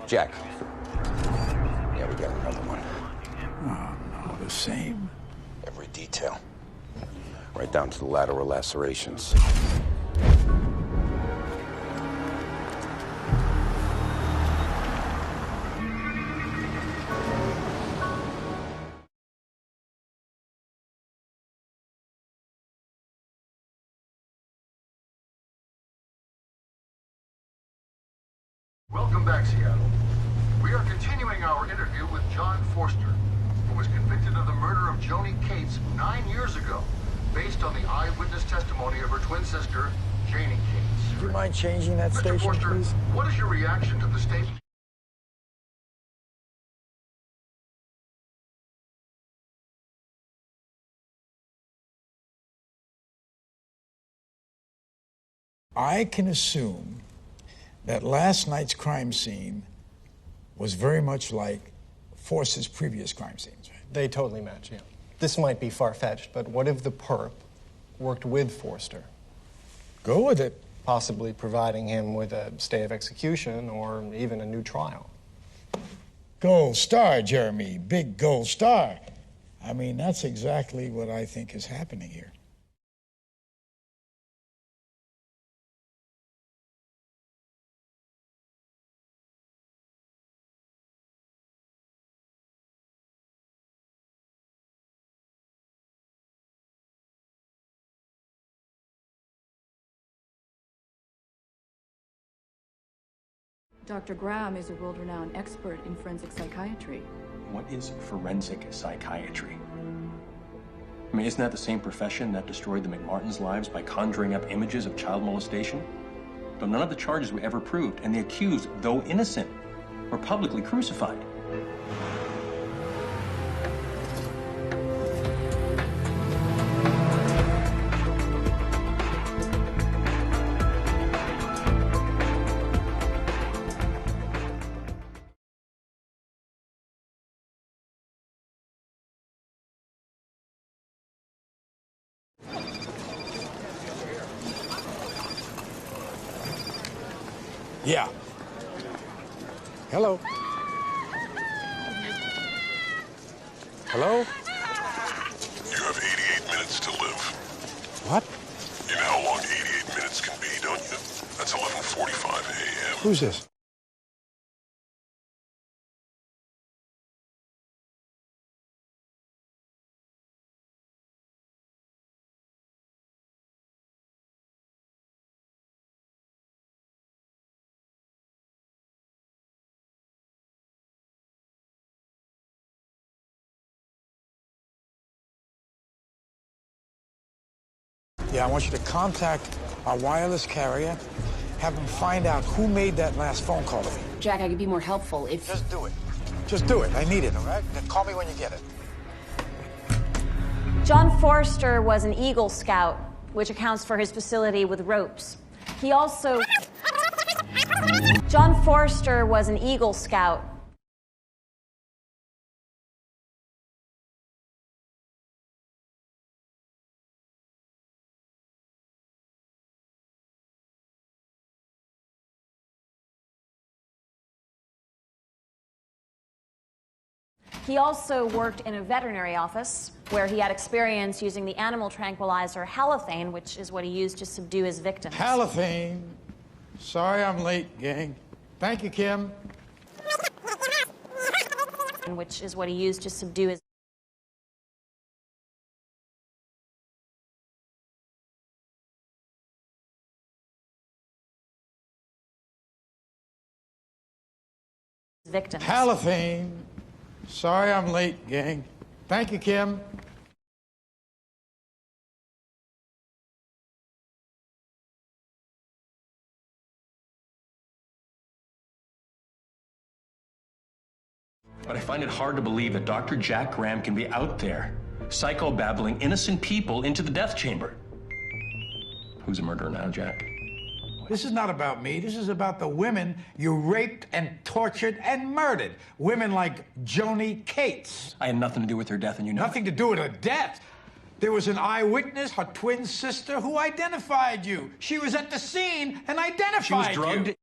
Jack. Yeah, we got another one. Oh, no, the same. Every detail. Right down to the lateral lacerations. Welcome back, Seattle. We are continuing our interview with John Forster, who was convicted of the murder of Joni Cates 9 years ago, based on the eyewitness testimony of her twin sister, Janie Cates. Do you mind changing that Mr. station, Forster, please? what is your reaction to the statement? I can assume that last night's crime scene was very much like Forster's previous crime scenes, right? They totally match, yeah. This might be far-fetched, but what if the perp worked with Forster? Go with it. Possibly providing him with a stay of execution or even a new trial. Gold star, Jeremy. Big gold star. I mean, that's exactly what I think is happening here. Dr. Graham is a world-renowned expert in forensic psychiatry. What is forensic psychiatry? I mean, isn't that the same profession that destroyed the McMartins' lives by conjuring up images of child molestation? Though none of the charges were ever proved, and the accused, though innocent, were publicly crucified. Yeah. Hello. Hello? You have 88 minutes to live. What? You know how long 88 minutes can be, don't you? That's 11:45 a.m. Who's this? Yeah, I want you to contact our wireless carrier Have them find out who made that last phone call to me. Jack, I could be more helpful if... Just do it. Just do it. I need it, all right? Then call me when you get it. John Forster was an Eagle Scout, which accounts for his facility with ropes. He also... John Forster was an Eagle Scout. He also worked in a veterinary office where he had experience using the animal tranquilizer halothane, which is what he used to subdue his victims. Halothane. Sorry I'm late, gang. Thank you, Kim. Which is what he used to subdue his victims. Halothane. Sorry I'm late, gang. Thank you, Kim. But I find it hard to believe that Dr. Jack Graham can be out there, psycho-babbling innocent people into the death chamber. Who's a murderer now, Jack? This is not about me. This is about the women you raped and tortured and murdered. Women like Joni Cates. I had nothing to do with her death, and you know Nothing to do with her death. There was an eyewitness, her twin sister, who identified you. She was at the scene and identified she was drugged. you.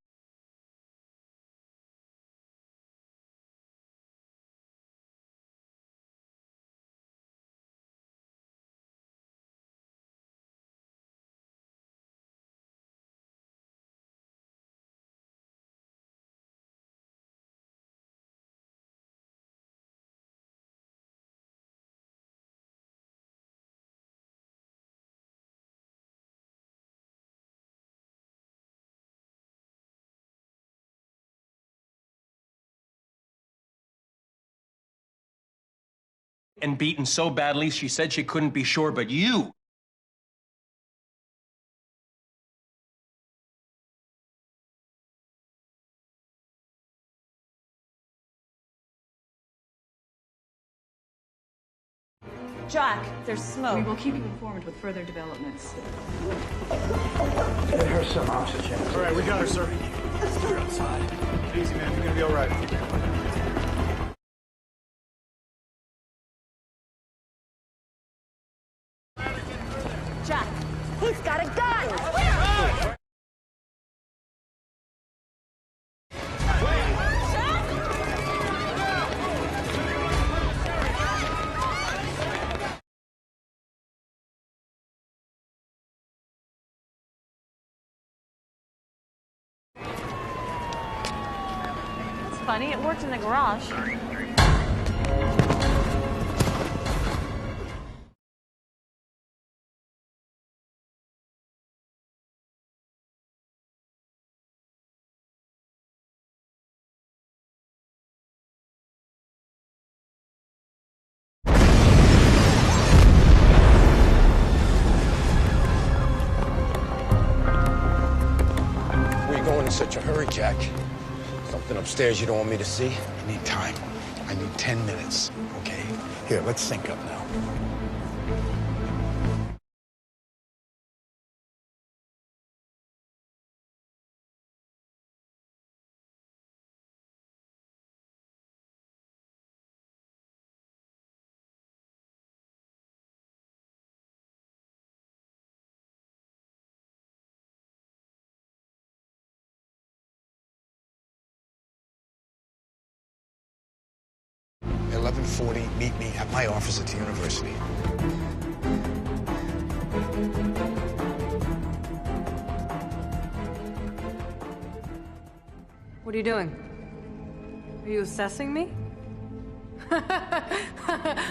And beaten so badly, she said she couldn't be sure, but you... Jack, there's smoke. We will keep you informed with further developments. Get her some oxygen. All right, we got her, sir. Let's get her outside. Easy, man. You're gonna be all right. Jack, he's got a gun! That's funny, it worked in the garage. In such a hurry, Jack? Something upstairs you don't want me to see? I need time. I need 10 minutes, okay? Here, let's sync up now. .40, meet me at my office at the university. What are you doing? Are you assessing me?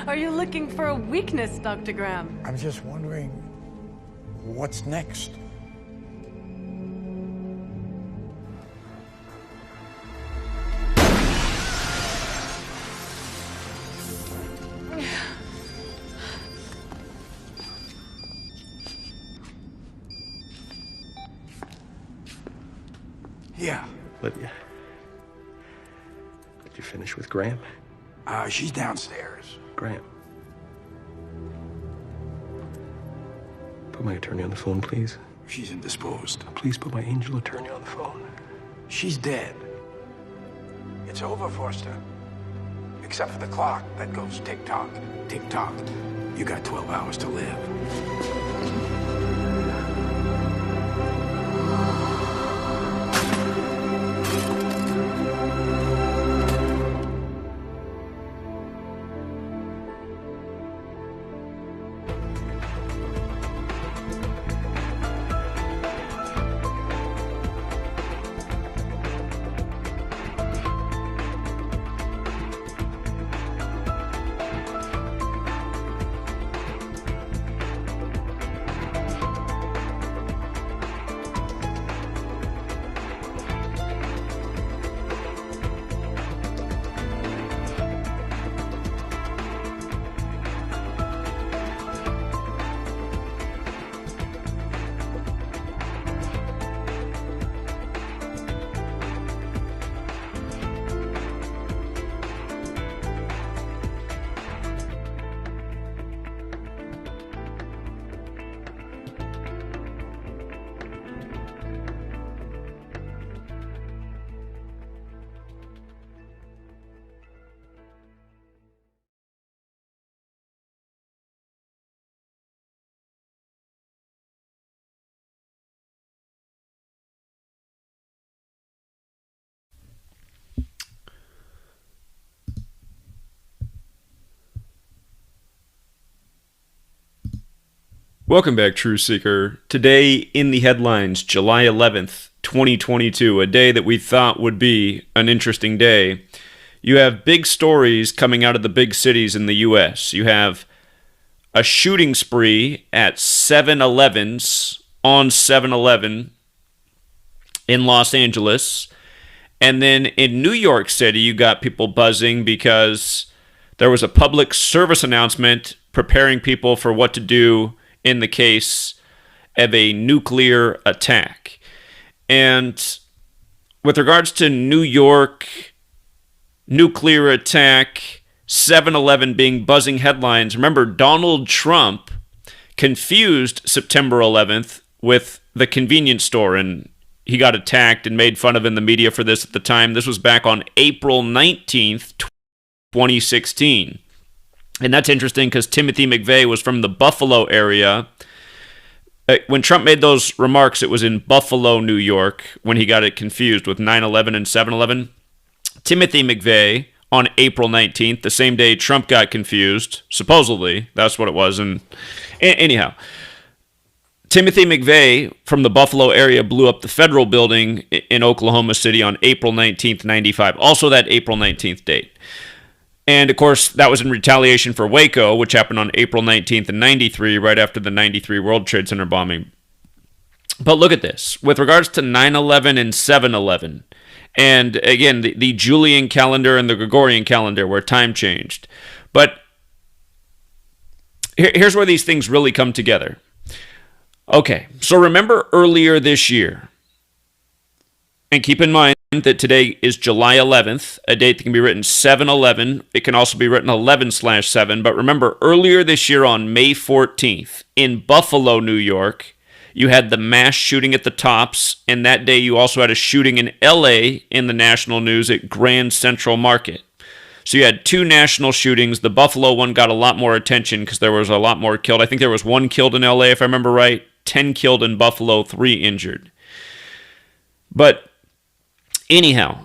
Are you looking for a weakness, Dr. Graham? I'm just wondering, what's next? but did you finish with Graham? She's downstairs. Graham. Put my attorney on the phone, please. She's indisposed. Please put my angel attorney on the phone. She's dead. It's over, Forster. Except for the clock that goes tick-tock, tick-tock. You got 12 hours to live. Welcome back, Truth Seeker. Today in the headlines, July 11th, 2022, a day that we thought would be an interesting day. You have big stories coming out of the big cities in the U.S. You have a shooting spree at 7-Elevens on 7-Eleven in Los Angeles. And then in New York City, you got people buzzing because there was a public service announcement preparing people for what to do in the case of a nuclear attack. And with regards to New York, nuclear attack, 7-Eleven being buzzing headlines, remember Donald Trump confused September 11th with the convenience store, and he got attacked and made fun of in the media for this at the time. This was back on April 19th, 2016. And that's interesting because Timothy McVeigh was from the Buffalo area. When Trump made those remarks, it was in Buffalo, New York, when he got it confused with 9/11 and 7/11. Timothy McVeigh on April 19th, the same day Trump got confused, supposedly, that's what it was. And anyhow, Timothy McVeigh from the Buffalo area blew up the federal building in Oklahoma City on April 19th, 95. Also that April 19th date. And, of course, that was in retaliation for Waco, which happened on April 19th in 93, right after the 93 World Trade Center bombing. But look at this. With regards to 9/11 and 7/11, and, again, the Julian calendar and the Gregorian calendar where time changed. But here's where these things really come together. Okay, so remember earlier this year, and keep in mind that today is July 11th, a date that can be written 7/11. It can also be written 11/7. But remember, earlier this year on May 14th, in Buffalo, New York, you had the mass shooting at the Tops, and that day you also had a shooting in L.A. in the national news at Grand Central Market. So you had two national shootings. The Buffalo one got a lot more attention because there was a lot more killed. I think there was 1 killed in L.A., if I remember right, 10 killed in Buffalo, 3 injured. But anyhow,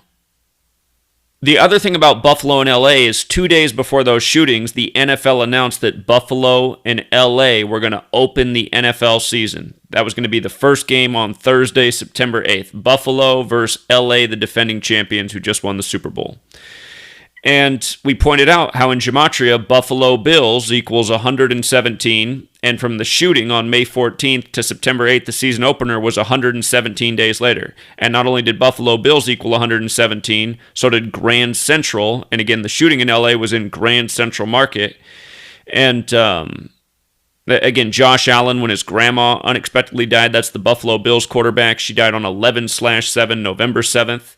the other thing about Buffalo and LA is 2 days before those shootings, the NFL announced that Buffalo and LA were going to open the NFL season. That was going to be the first game on Thursday, September 8th. Buffalo versus LA, the defending champions who just won the Super Bowl. And we pointed out how in Gematria, Buffalo Bills equals 117, and from the shooting on May 14th to September 8th, the season opener was 117 days later. And not only did Buffalo Bills equal 117, so did Grand Central, and again, the shooting in LA was in Grand Central Market. And again, Josh Allen, when his grandma unexpectedly died, that's the Buffalo Bills quarterback. She died on 11/7, November 7th.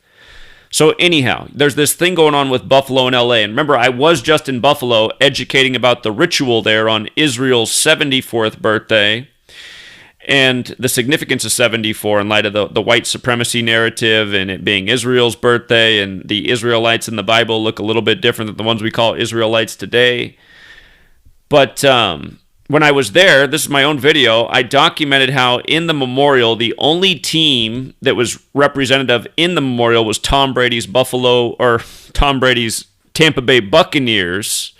So anyhow, there's this thing going on with Buffalo and LA. And remember, I was just in Buffalo educating about the ritual there on Israel's 74th birthday and the significance of 74 in light of the white supremacy narrative and it being Israel's birthday, and the Israelites in the Bible look a little bit different than the ones we call Israelites today. But when I was there, this is my own video, I documented how in the memorial, the only team that was representative in the memorial was Tom Brady's Tampa Bay Buccaneers.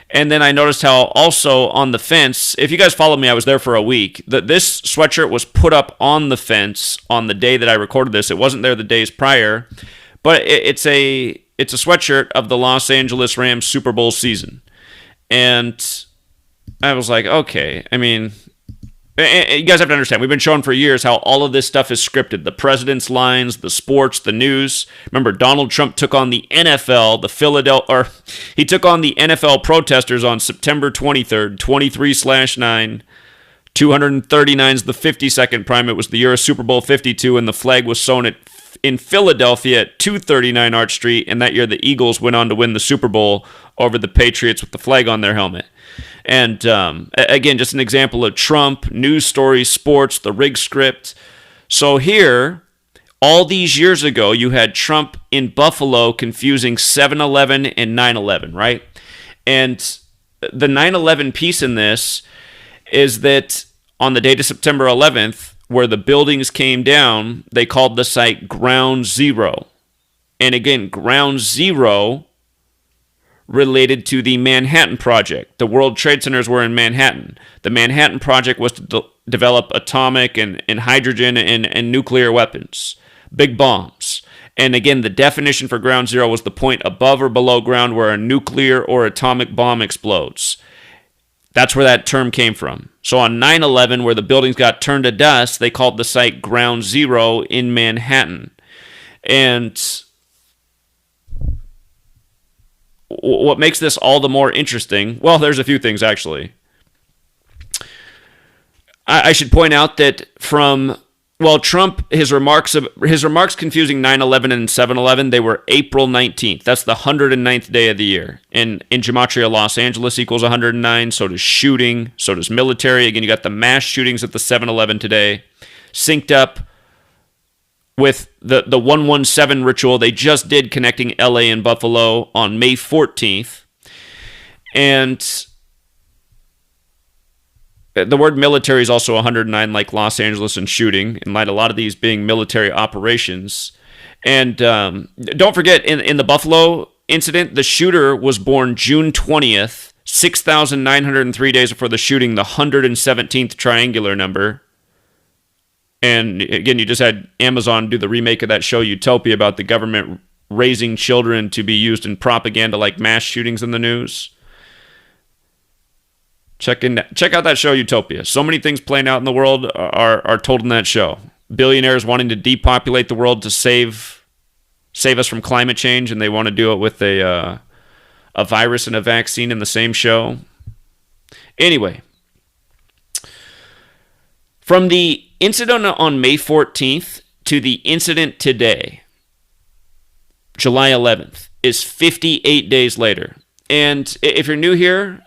And then I noticed how also on the fence, if you guys followed me, I was there for a week, that this sweatshirt was put up on the fence on the day that I recorded this. It wasn't there the days prior, but it's a sweatshirt of the Los Angeles Rams Super Bowl season. And I was like, okay, I mean, you guys have to understand, we've been showing for years how all of this stuff is scripted. The president's lines, the sports, the news. Remember, Donald Trump took on the NFL, he took on the NFL protesters on September 23rd, 23/9. 239 is the 52nd prime. It was the year of Super Bowl 52, and the flag was sewn in Philadelphia at 239 Arch Street, and that year the Eagles went on to win the Super Bowl over the Patriots with the flag on their helmet. And again, just an example of Trump, news stories, sports, the rig script. So here, all these years ago, you had Trump in Buffalo confusing 7-Eleven and 9/11, right? And the 9/11 piece in this is that on the date of September 11th, where the buildings came down, they called the site Ground Zero. And again, Ground Zero related to the Manhattan Project. The World Trade Centers were in Manhattan. The Manhattan Project was to develop atomic and hydrogen and nuclear weapons, big bombs. And again, the definition for Ground Zero was the point above or below ground where a nuclear or atomic bomb explodes. That's where that term came from. So on 9/11, where the buildings got turned to dust, they called the site Ground Zero in Manhattan. And what makes this all the more interesting, well, there's a few things actually. I should point out that Trump, his remarks confusing 9/11 and 7/11, they were April 19th. That's the 109th day of the year. And in Gematria, Los Angeles equals 109. So does shooting. So does military. Again, you got the mass shootings at the 7-Eleven today, synced up with the 117 ritual they just did connecting LA and Buffalo on May 14th. And the word military is also 109, like Los Angeles and shooting, in light of a lot of these being military operations. And don't forget, in the Buffalo incident, the shooter was born June 20th, 6,903 days before the shooting, the 117th triangular number. And again, you just had Amazon do the remake of that show Utopia about the government raising children to be used in propaganda like mass shootings in the news. Check out that show Utopia. So many things playing out in the world are told in that show. Billionaires wanting to depopulate the world to save us from climate change, and they want to do it with a virus and a vaccine in the same show. Anyway, from the incident on May 14th to the incident today, July 11th, is 58 days later. And if you're new here,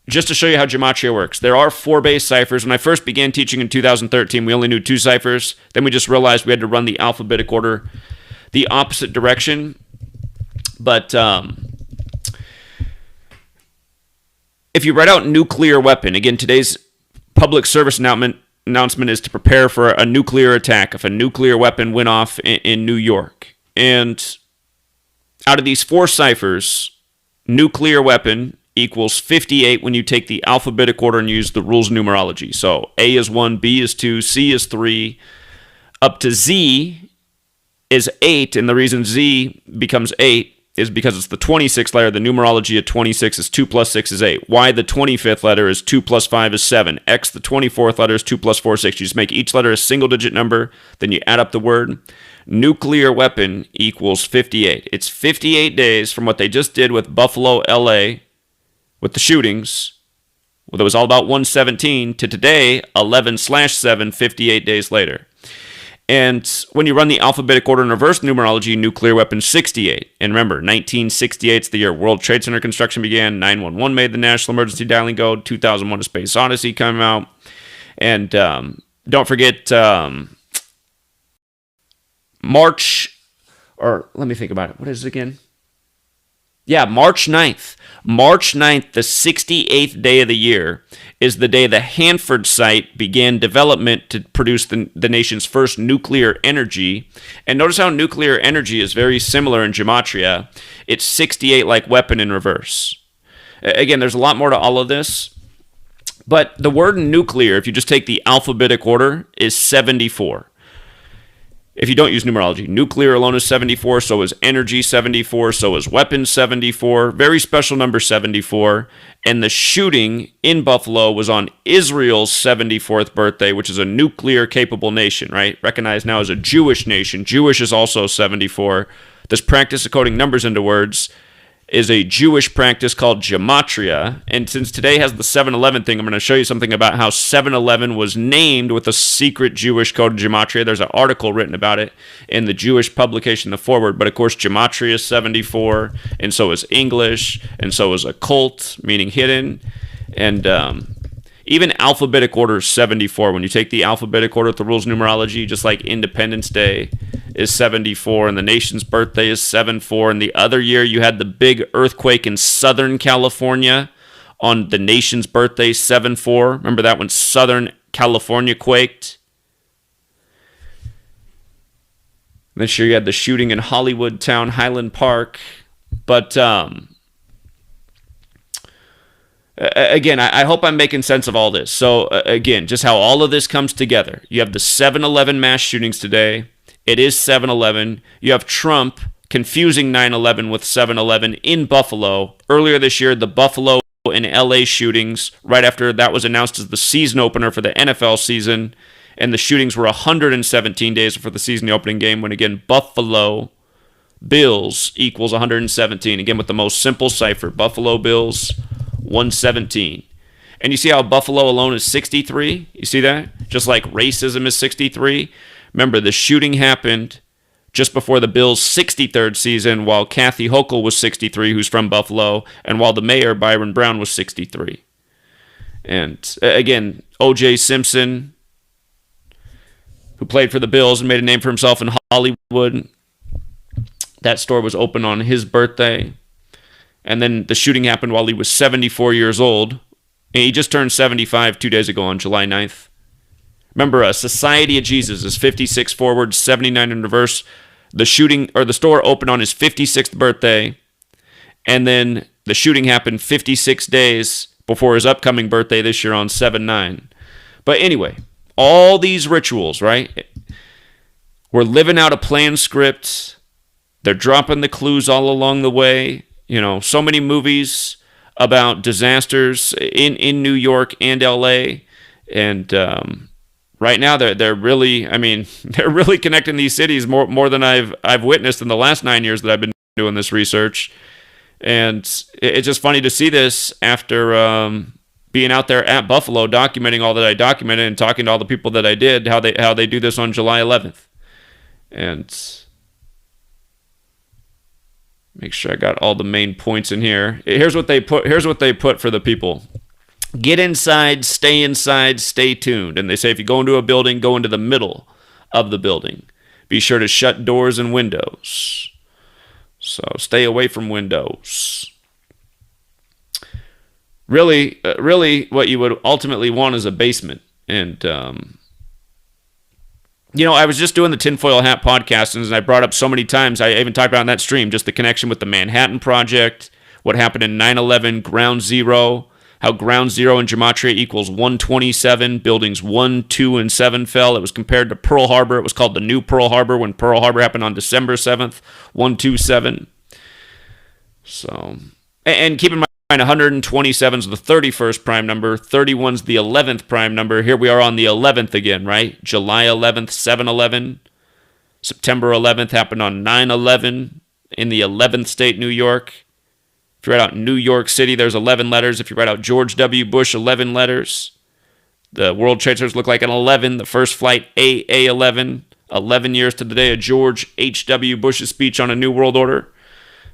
just to show you how Gematria works, there are 4 base ciphers. When I first began teaching in 2013, we only knew 2 ciphers. Then we just realized we had to run the alphabetic order the opposite direction. But if you write out nuclear weapon, again, today's public service announcement is to prepare for a nuclear attack if a nuclear weapon went off in New York. And out of these 4 ciphers, nuclear weapon equals 58 when you take the alphabetic order and use the rules of numerology. So A is 1, B is 2, C is 3, up to Z is 8, and the reason Z becomes 8 is because it's the 26th letter. The numerology of 26 is 2 plus 6 is 8. Y, the 25th letter, is 2 plus 5 is 7. X, the 24th letter, is 2 plus 4 is 6. You just make each letter a single-digit number, then you add up the word. Nuclear weapon equals 58. It's 58 days from what they just did with Buffalo, LA, with the shootings, well, it was all about 117, to today, 11/7, 58 days later. And when you run the alphabetic order in reverse numerology, nuclear weapon 68. And remember, 1968 is the year World Trade Center construction began. 911 made the national emergency dialing go. 2001: A Space Odyssey came out. And don't forget March, or let me think about it. What is it again? Yeah, March 9th. March 9th, the 68th day of the year, is the day the Hanford site began development to produce the nation's first nuclear energy. And notice how nuclear energy is very similar in gematria. It's 68 like weapon in reverse. Again, there's a lot more to all of this. But the word nuclear, if you just take the alphabetic order, is 74. If you don't use numerology, nuclear alone is 74, so is energy 74, so is weapons 74, very special number 74. And the shooting in Buffalo was on Israel's 74th birthday, which is a nuclear-capable nation, right? Recognized now as a Jewish nation. Jewish is also 74. This practice of coding numbers into words is a Jewish practice called gematria. And since today has the 7-Eleven thing, I'm going to show you something about how 7-Eleven was named with a secret Jewish code of gematria. There's an article written about it in the Jewish publication, The Forward. But of course, gematria is 74, and so is English, and so is occult, meaning hidden. And even alphabetic order is 74. When you take the alphabetic order with the rules of numerology, just like Independence Day is 74, and the nation's birthday is 7-4. And the other year, you had the big earthquake in Southern California on the nation's birthday, 7-4. Remember that when Southern California quaked? This year, you had the shooting in Hollywood Town, Highland Park. But again, I hope I'm making sense of all this. So again, just how all of this comes together. You have the 7-Eleven mass shootings today. It is 7-Eleven. You have Trump confusing 9/11 with 7-Eleven in Buffalo. Earlier this year, the Buffalo and LA shootings, right after that was announced as the season opener for the NFL season, and the shootings were 117 days before the season opening game, when again, Buffalo Bills equals 117. Again, with the most simple cipher, Buffalo Bills 117. And you see how Buffalo alone is 63? You see that? Just like racism is 63. Remember, the shooting happened just before the Bills' 63rd season, while Kathy Hochul was 63, who's from Buffalo, and while the mayor, Byron Brown, was 63. And again, O.J. Simpson, who played for the Bills and made a name for himself in Hollywood, that store was open on his birthday. And then the shooting happened while he was 74 years old. And he just turned 75 2 days ago on July 9th. Remember, Society of Jesus is 56 forward, 79 in reverse. The shooting, or the store opened on his 56th birthday. And then the shooting happened 56 days before his upcoming birthday this year on 7/9. But anyway, all these rituals, right? We're living out a planned script. They're dropping the clues all along the way. You know, so many movies about disasters in New York and LA. And right now they're really, I mean, they're really connecting these cities more than I've witnessed in the last 9 years that I've been doing this research. And it's just funny to see this after being out there at Buffalo, documenting all that I documented and talking to all the people that I did, how they do this on July 11th. And make sure I got all the main points in here. Here's what they put for the people. Get inside, stay tuned. And they say if you go into a building, go into the middle of the building. Be sure to shut doors and windows. So stay away from windows. Really what you would ultimately want is a basement. And, you know, I was just doing the Tinfoil Hat podcast, and as I brought up so many times, I even talked about in that stream, just the connection with the Manhattan Project, what happened in 9/11, Ground Zero, how Ground Zero in gematria equals 127, buildings 1, 2, and 7 fell. It was compared to Pearl Harbor. It was called the New Pearl Harbor when Pearl Harbor happened on December 7th, 127. So, and keep in mind, 127 is the 31st prime number, 31 is the 11th prime number. Here we are on the 11th again, right? July 11th, 7/11. September 11th happened on 9/11 in the 11th state, New York. If you write out New York City, there's 11 letters. If you write out George W. Bush, 11 letters. The World Trade Centers look like an 11. The first flight, AA11. 11 years to the day of George H.W. Bush's speech on a New World Order.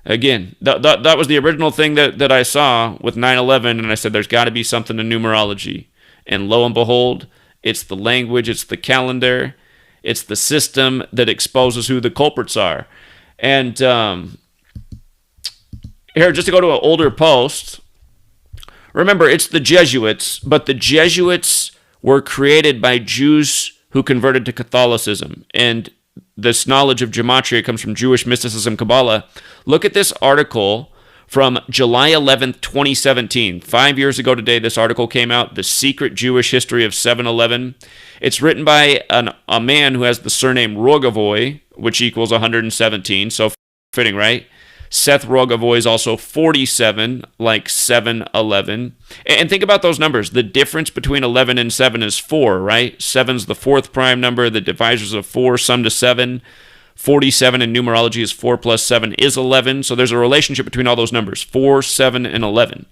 Again, that was the original thing that I saw with 9/11, and I said there's got to be something to numerology. And lo and behold, it's the language, it's the calendar, it's the system that exposes who the culprits are. And here, just to go to an older post, remember, it's the Jesuits, but the Jesuits were created by Jews who converted to Catholicism. And this knowledge of gematria comes from Jewish mysticism, Kabbalah. Look at this article from July 11th, 2017. 5 years ago today, this article came out, The Secret Jewish History of 7/11. It's written by a man who has the surname Rogovoy, which equals 117, so fitting, right? Seth Rogovoy is also 47, like 7/11. And think about those numbers. The difference between 11 and 7 is 4, right? 7's the fourth prime number. The divisors of 4 sum to 7. 47 in numerology is 4 plus 7 is 11. So there's a relationship between all those numbers, 4, 7, and 11.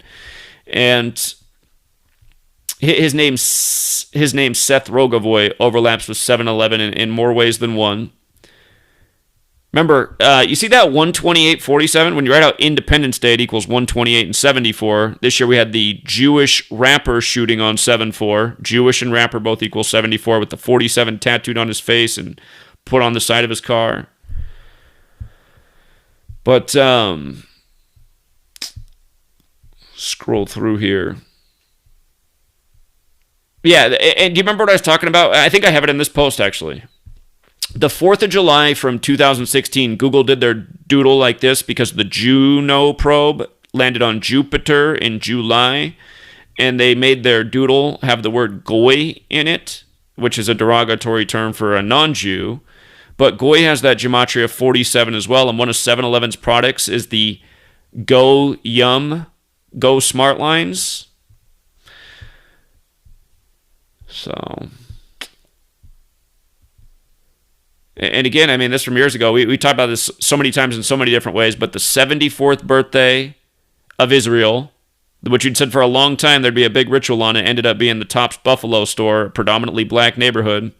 And his name Seth Rogovoy overlaps with 7/11 in more ways than one. Remember, you see that 128.47? When you write out Independence Day, it equals 128 and 74. This year we had the Jewish rapper shooting on 7/4. Jewish and rapper both equal 74 with the 47 tattooed on his face and put on the side of his car. But, scroll through here. Yeah, and do you remember what I was talking about? I think I have it in this post, actually. The 4th of July from 2016, Google did their doodle like this because the Juno probe landed on Jupiter in July, and they made their doodle have the word goy in it, which is a derogatory term for a non-Jew. But goy has that gematria of 47 as well, and one of 7-Eleven's products is the Go Yum, Go Smart Lines. So... And again, I mean, this from years ago. We talked about this so many times in so many different ways, but the 74th birthday of Israel, which you'd said for a long time there'd be a big ritual on it, ended up being the Tops Buffalo store, a predominantly black neighborhood.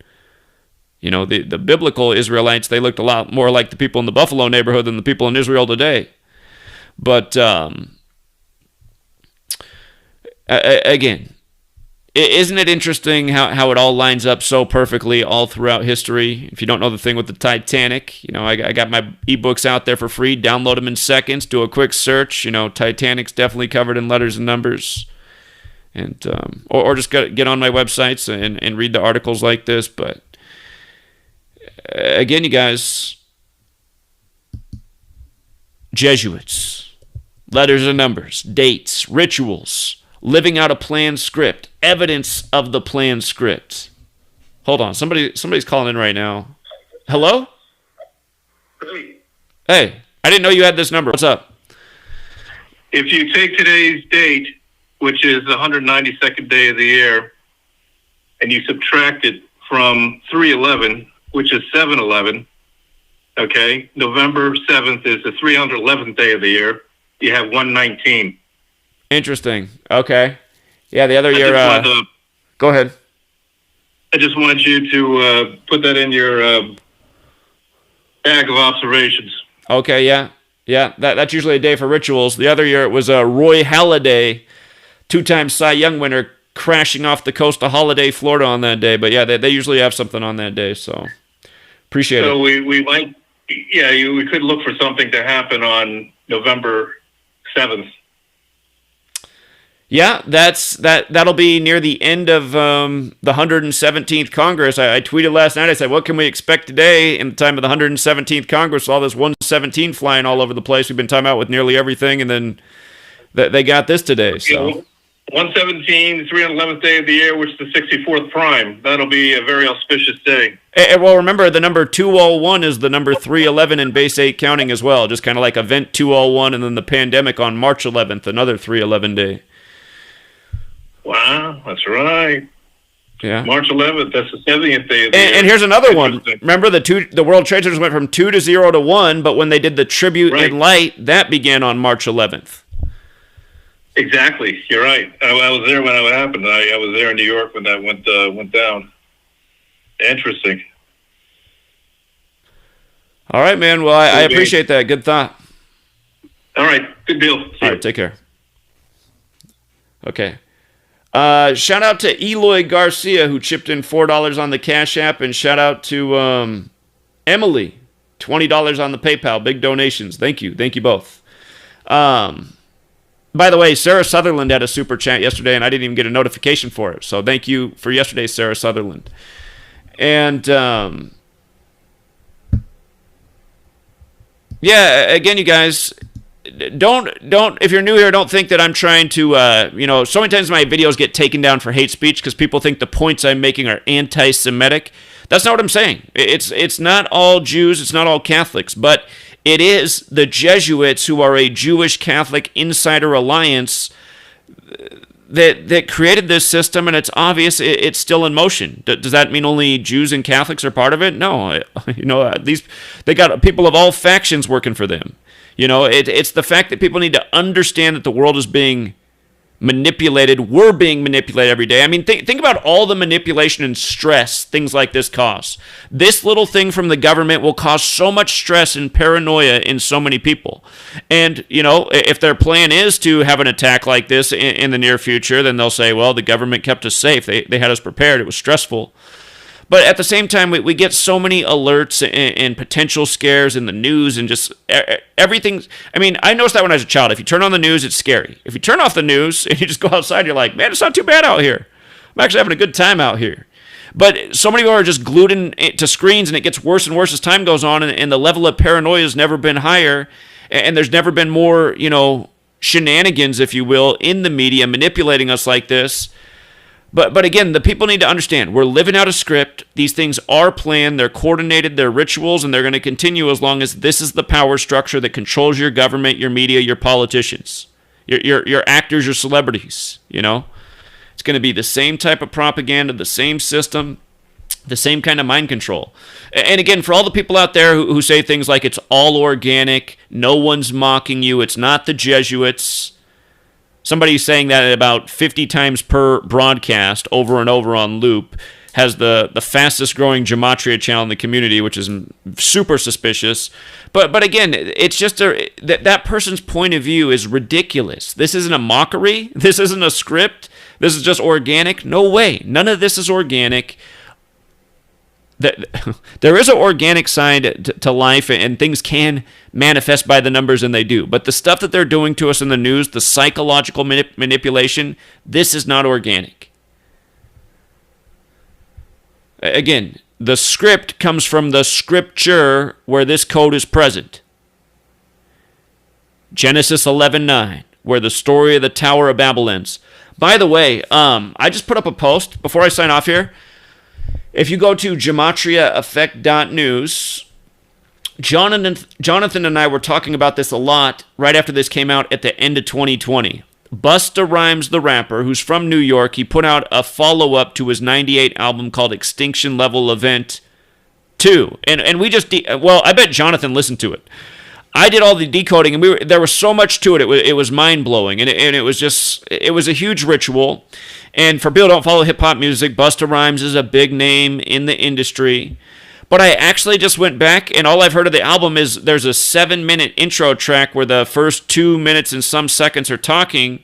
You know, the biblical Israelites, they looked a lot more like the people in the Buffalo neighborhood than the people in Israel today. But, again... Isn't it interesting how it all lines up so perfectly all throughout history? If you don't know the thing with the Titanic, you know, I got my ebooks out there for free. Download them in seconds. Do a quick search. You know, Titanic's definitely covered in letters and numbers. And or just get on my websites and read the articles like this. But again, you guys, Jesuits, letters and numbers, dates, rituals, living out a planned script, evidence of the planned script. Hold on, somebody's calling in right now. Hello? Hey, I didn't know you had this number. What's up? If you take today's date, which is the 192nd day of the year, and you subtract it from 3/11, which is 7/11, okay, November 7th is the 311th day of the year, you have 119. Interesting. Okay. Yeah, the other year... go ahead. I just wanted you to put that in your bag of observations. Okay, yeah. Yeah, that's usually a day for rituals. The other year it was Roy Halladay, 2-time Cy Young winner, crashing off the coast of Holiday, Florida on that day. But yeah, they usually have something on that day, so appreciate it. So we might... Yeah, we could look for something to happen on November 7th. Yeah, that'll be near the end of the 117th Congress. I tweeted last night, I said, what can we expect today in the time of the 117th Congress? All this 117 flying all over the place. We've been talking about with nearly everything, and then they got this today. So 117, 311th day of the year, which is the 64th prime. That'll be a very auspicious day. Well, remember, the number 201 is the number 311 in base 8 counting as well, just kind of like event 201, and then the pandemic on March 11th, another 311 day. Wow, that's right. Yeah. March 11th, that's the 70th day of the year. And here's another one. Remember, the World Trade Centers went from 2 to 0 to 1, but when they did the tribute in light, that began on March 11th. Exactly. You're right. I was there when it happened. I was there in New York when that went down. Interesting. All right, man. Well, I appreciate that. Good thought. All right. Good deal. All right. Take care. Okay. Shout out to Eloy Garcia, who chipped in $4 on the Cash App, and shout out to Emily, $20 on the PayPal. Big donations. Thank you both. By the way, Sarah Sutherland had a super chat yesterday, and I didn't even get a notification for it. So thank you for yesterday, Sarah Sutherland. And yeah, again, you guys, don't if you're new here, don't think that I'm trying to so many times my videos get taken down for hate speech because people think the points I'm making are anti-Semitic. That's not what I'm saying. It's not all Jews, it's not all Catholics, but it is the Jesuits, who are a Jewish Catholic insider alliance, that created this system, and it's obvious it's still in motion. Does that mean only Jews and Catholics are part of it? No. They got people of all factions working for them. It's the fact that people need to understand that the world is being manipulated. We're being manipulated every day. I mean, think about all the manipulation and stress things like this cause. This little thing from the government will cause so much stress and paranoia in so many people. And, if their plan is to have an attack like this in the near future, then they'll say, well, the government kept us safe. They had us prepared. It was stressful. But at the same time, we get so many alerts and potential scares in the news and just everything. I mean, I noticed that when I was a child. If you turn on the news, it's scary. If you turn off the news and you just go outside, you're like, man, it's not too bad out here. I'm actually having a good time out here. But so many people are just glued to screens, and it gets worse and worse as time goes on, and the level of paranoia has never been higher, and there's never been more, shenanigans, if you will, in the media manipulating us like this. But again, the people need to understand, we're living out a script. These things are planned, they're coordinated, they're rituals, and they're going to continue as long as this is the power structure that controls your government, your media, your politicians, your actors, your celebrities, It's going to be the same type of propaganda, the same system, the same kind of mind control. And again, for all the people out there who say things like it's all organic, no one's mocking you, it's not the Jesuits. Somebody saying that about 50 times per broadcast over and over on loop has the fastest growing gematria channel in the community, which is super suspicious. But again, it's just that person's point of view is ridiculous. This isn't a mockery. This isn't a script. This is just organic. No way. None of this is organic. There is an organic side to life, and things can manifest by the numbers, and they do. But the stuff that they're doing to us in the news, the psychological manipulation, this is not organic. Again, the script comes from the scripture where this code is present. Genesis 11:9, where the story of the Tower of Babel ends. By the way, I just put up a post before I sign off here. If you go to gematriaeffect.news, Jonathan and I were talking about this a lot right after this came out at the end of 2020. Busta Rhymes, the rapper, who's from New York, he put out a follow-up to his 98 album called Extinction Level Event 2. And we just, I bet Jonathan listened to it. I did all the decoding, and there was so much to it. It was mind-blowing, and it was a huge ritual. And for people who don't follow hip-hop music, Busta Rhymes is a big name in the industry. But I actually just went back, and all I've heard of the album is there's a 7-minute intro track where the first 2 minutes and some seconds are talking.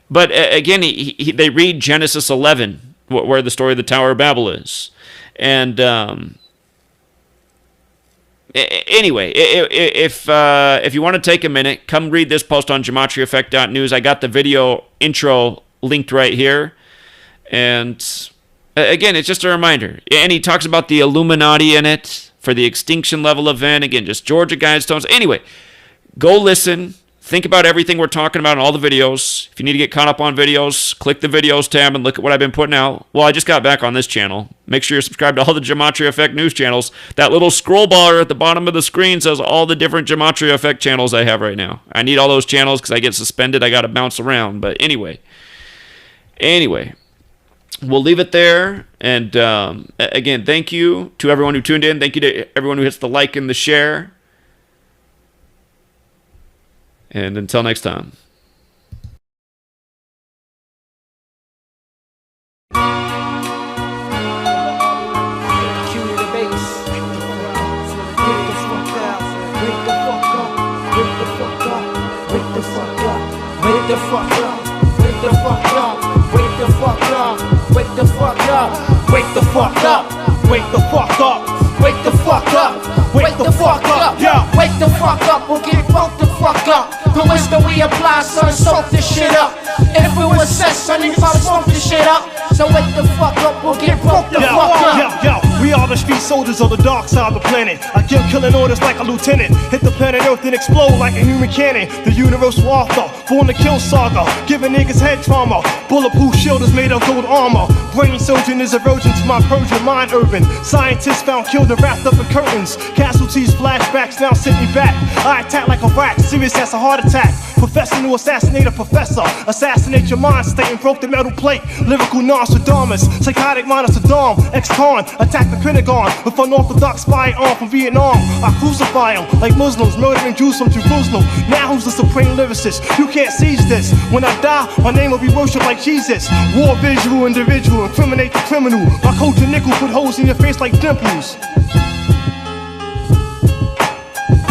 But again, they read Genesis 11, where the story of the Tower of Babel is. And anyway, if you want to take a minute, come read this post on gematriaeffect.news. I got the video intro linked right here. And again, it's just a reminder. And he talks about the Illuminati in it for the Extinction Level event. Again, just Georgia Guidestones. Anyway, go listen. Think about everything we're talking about in all the videos. If you need to get caught up on videos, click the videos tab and look at what I've been putting out. Well, I just got back on this channel. Make sure you're subscribed to all the Gematria Effect news channels. That little scroll bar at the bottom of the screen says all the different Gematria Effect channels I have right now. I need all those channels because I get suspended. I got to bounce around. But anyway. We'll leave it there. And again, thank you to everyone who tuned in. Thank you to everyone who hits the like and the share. And until next time. Cue the bass. Get this fucked out. fuck up. Wake the fuck up. Wake the fuck up. Wake the fuck up. Wake the fuck up. Wake the fuck up. Wake the fuck up. Wake the fuck up. Yeah. Wake the fuck up. We'll get broke the fuck up. The wisdom we apply, son, soak this shit up. If it was sex, son, you probably smoke this shit up. So wake the fuck up, we'll get broke the fuck up. Yo, we are the street soldiers of the dark side of the planet. I give killing orders like a lieutenant. Hit the planet Earth and explode like a human cannon. The universal author, born to kill saga. Giving niggas head trauma. Bulletproof shield is made of gold armor. Brain surgeon is a virgin to my Persian mind urban. Scientists found killed and wrapped up in curtains. Casualties, flashbacks, now sent me back. I attack like a rat, serious as a heart attack. Professor to assassinate a professor. Assassinate your mind state and broke the metal plate. Lyrical Nostradamus, psychotic mind of Saddam. Ex-con, attack the Pentagon with unorthodox firearm from Vietnam. I crucify them like Muslims, murdering Jews from Jerusalem. Now who's the supreme lyricist? You can't seize this. When I die, my name will be worshipped like Jesus. War visual individual, incriminate the criminal. My culture nickel put holes in your face like dimples.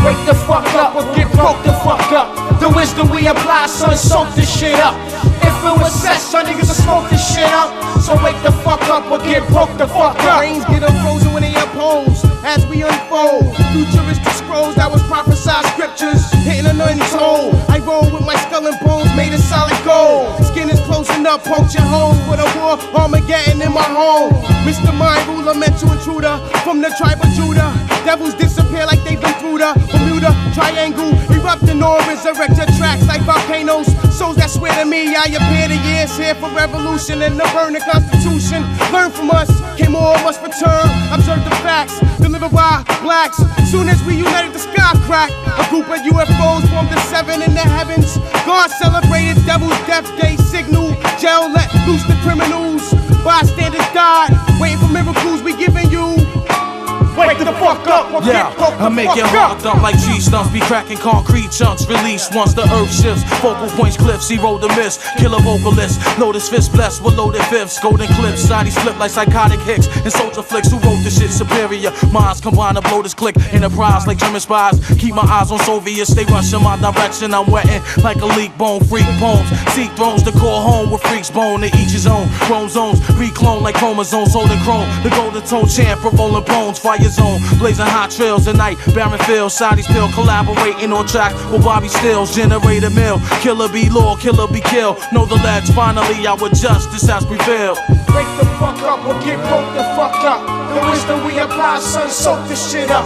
Wake the fuck up or get broke the fuck up. The wisdom we apply, son, soak this shit up. If it was sex, son, niggas will smoke this shit up. So wake the fuck up or get broke the fuck up. Brains get unfrozen when they oppose as we unfold. Futuristic scrolls that was prophesied scriptures hitting an untold. I roll with my skull and bones made of solid gold. Skin is closing up, puncture holes with a war Armageddon in my home. Mr. Mind Ruler, mental intruder from the tribe of Judah. Devils disappear like they've been through the Bermuda Triangle. Erupting or resurrect your tracks like volcanoes. Souls that swear to me, I appear the years here for revolution and the burning constitution. Learn from us, came all must return. Observe the facts, delivered by blacks. Soon as we united, the sky cracked. A group of UFOs formed the seven in the heavens. God celebrated Devil's Death Day signal. Jail let loose the criminals. Bystanders died, waiting for miracles we giving you. Wake the fuck up, yeah, I make it hard up like G-stumps. Be cracking concrete chunks, release once the earth shifts. Focal points, cliffs, zero the miss. Killer vocalist, lotus fist blessed with loaded fifths. Golden clips, sides flip like psychotic hicks. And soldier flicks, who wrote this shit superior? Minds combine to blow this click. Enterprise like German spies. Keep my eyes on Soviets, they rush in my direction. I'm wetting like a leak bone, freak bones. Seek thrones to call home with freaks bone. To each his own, roam zones, reclone like chromosomes. Holding chrome, the golden tone chant for rolling bones. Fire zone, blazing hot trails at night, barren fields, Saudis still collaborating on tracks with Bobby Stills, generate a mill, killer be law, killer be killed, know the ledge, finally our justice has prevailed. Wake the fuck up or get broke the fuck up. The wisdom we apply, son, soak this shit up.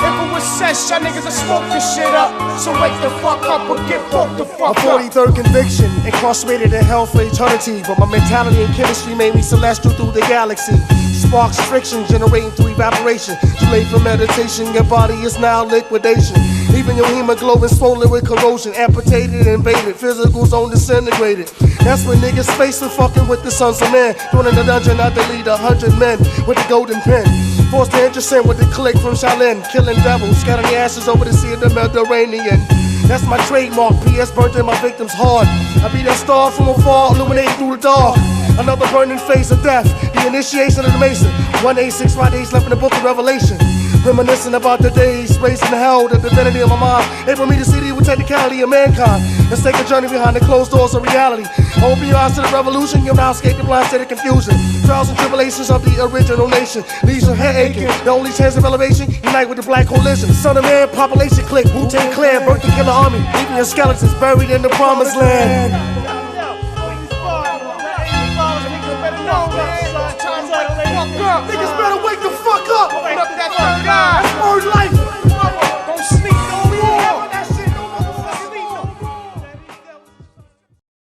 If it was sex, y'all niggas will smoke this shit up. So wake the fuck up or get broke the fuck up. My 43rd conviction, incarcerated in hell for eternity. But my mentality and chemistry made me celestial through the galaxy. Sparks friction generating through evaporation. Too late for meditation, your body is now liquidation. Even your hemoglobin swollen with corrosion, amputated, invaded, physical zone disintegrated. That's when niggas facing fucking with the sons of men. Thrown in the dungeon, I delete 100 men with the golden pen. Forced to intercede with the click from Shaolin, killing devils, scattering the ashes over the sea of the Mediterranean. That's my trademark, PS burnt in my victim's heart. I be that star from afar, illuminating through the dark. Another burning face of death, the initiation of the Mason. 186 Fridays left in the book of Revelation. Reminiscing about the days, raising hell, the divinity of my mind. Able me to see the technicality of mankind. Let's take a journey behind the closed doors of reality. Open your eyes to the revolution, you'll now escape the blind state of confusion. Trials and tribulations of the original nation. Leaves your head aching, the only chance of elevation, unite with the black coalition. Son of man, population click, Wu-Tang Clan, birth the killer army. Leaving your skeletons buried in the promised land. Niggas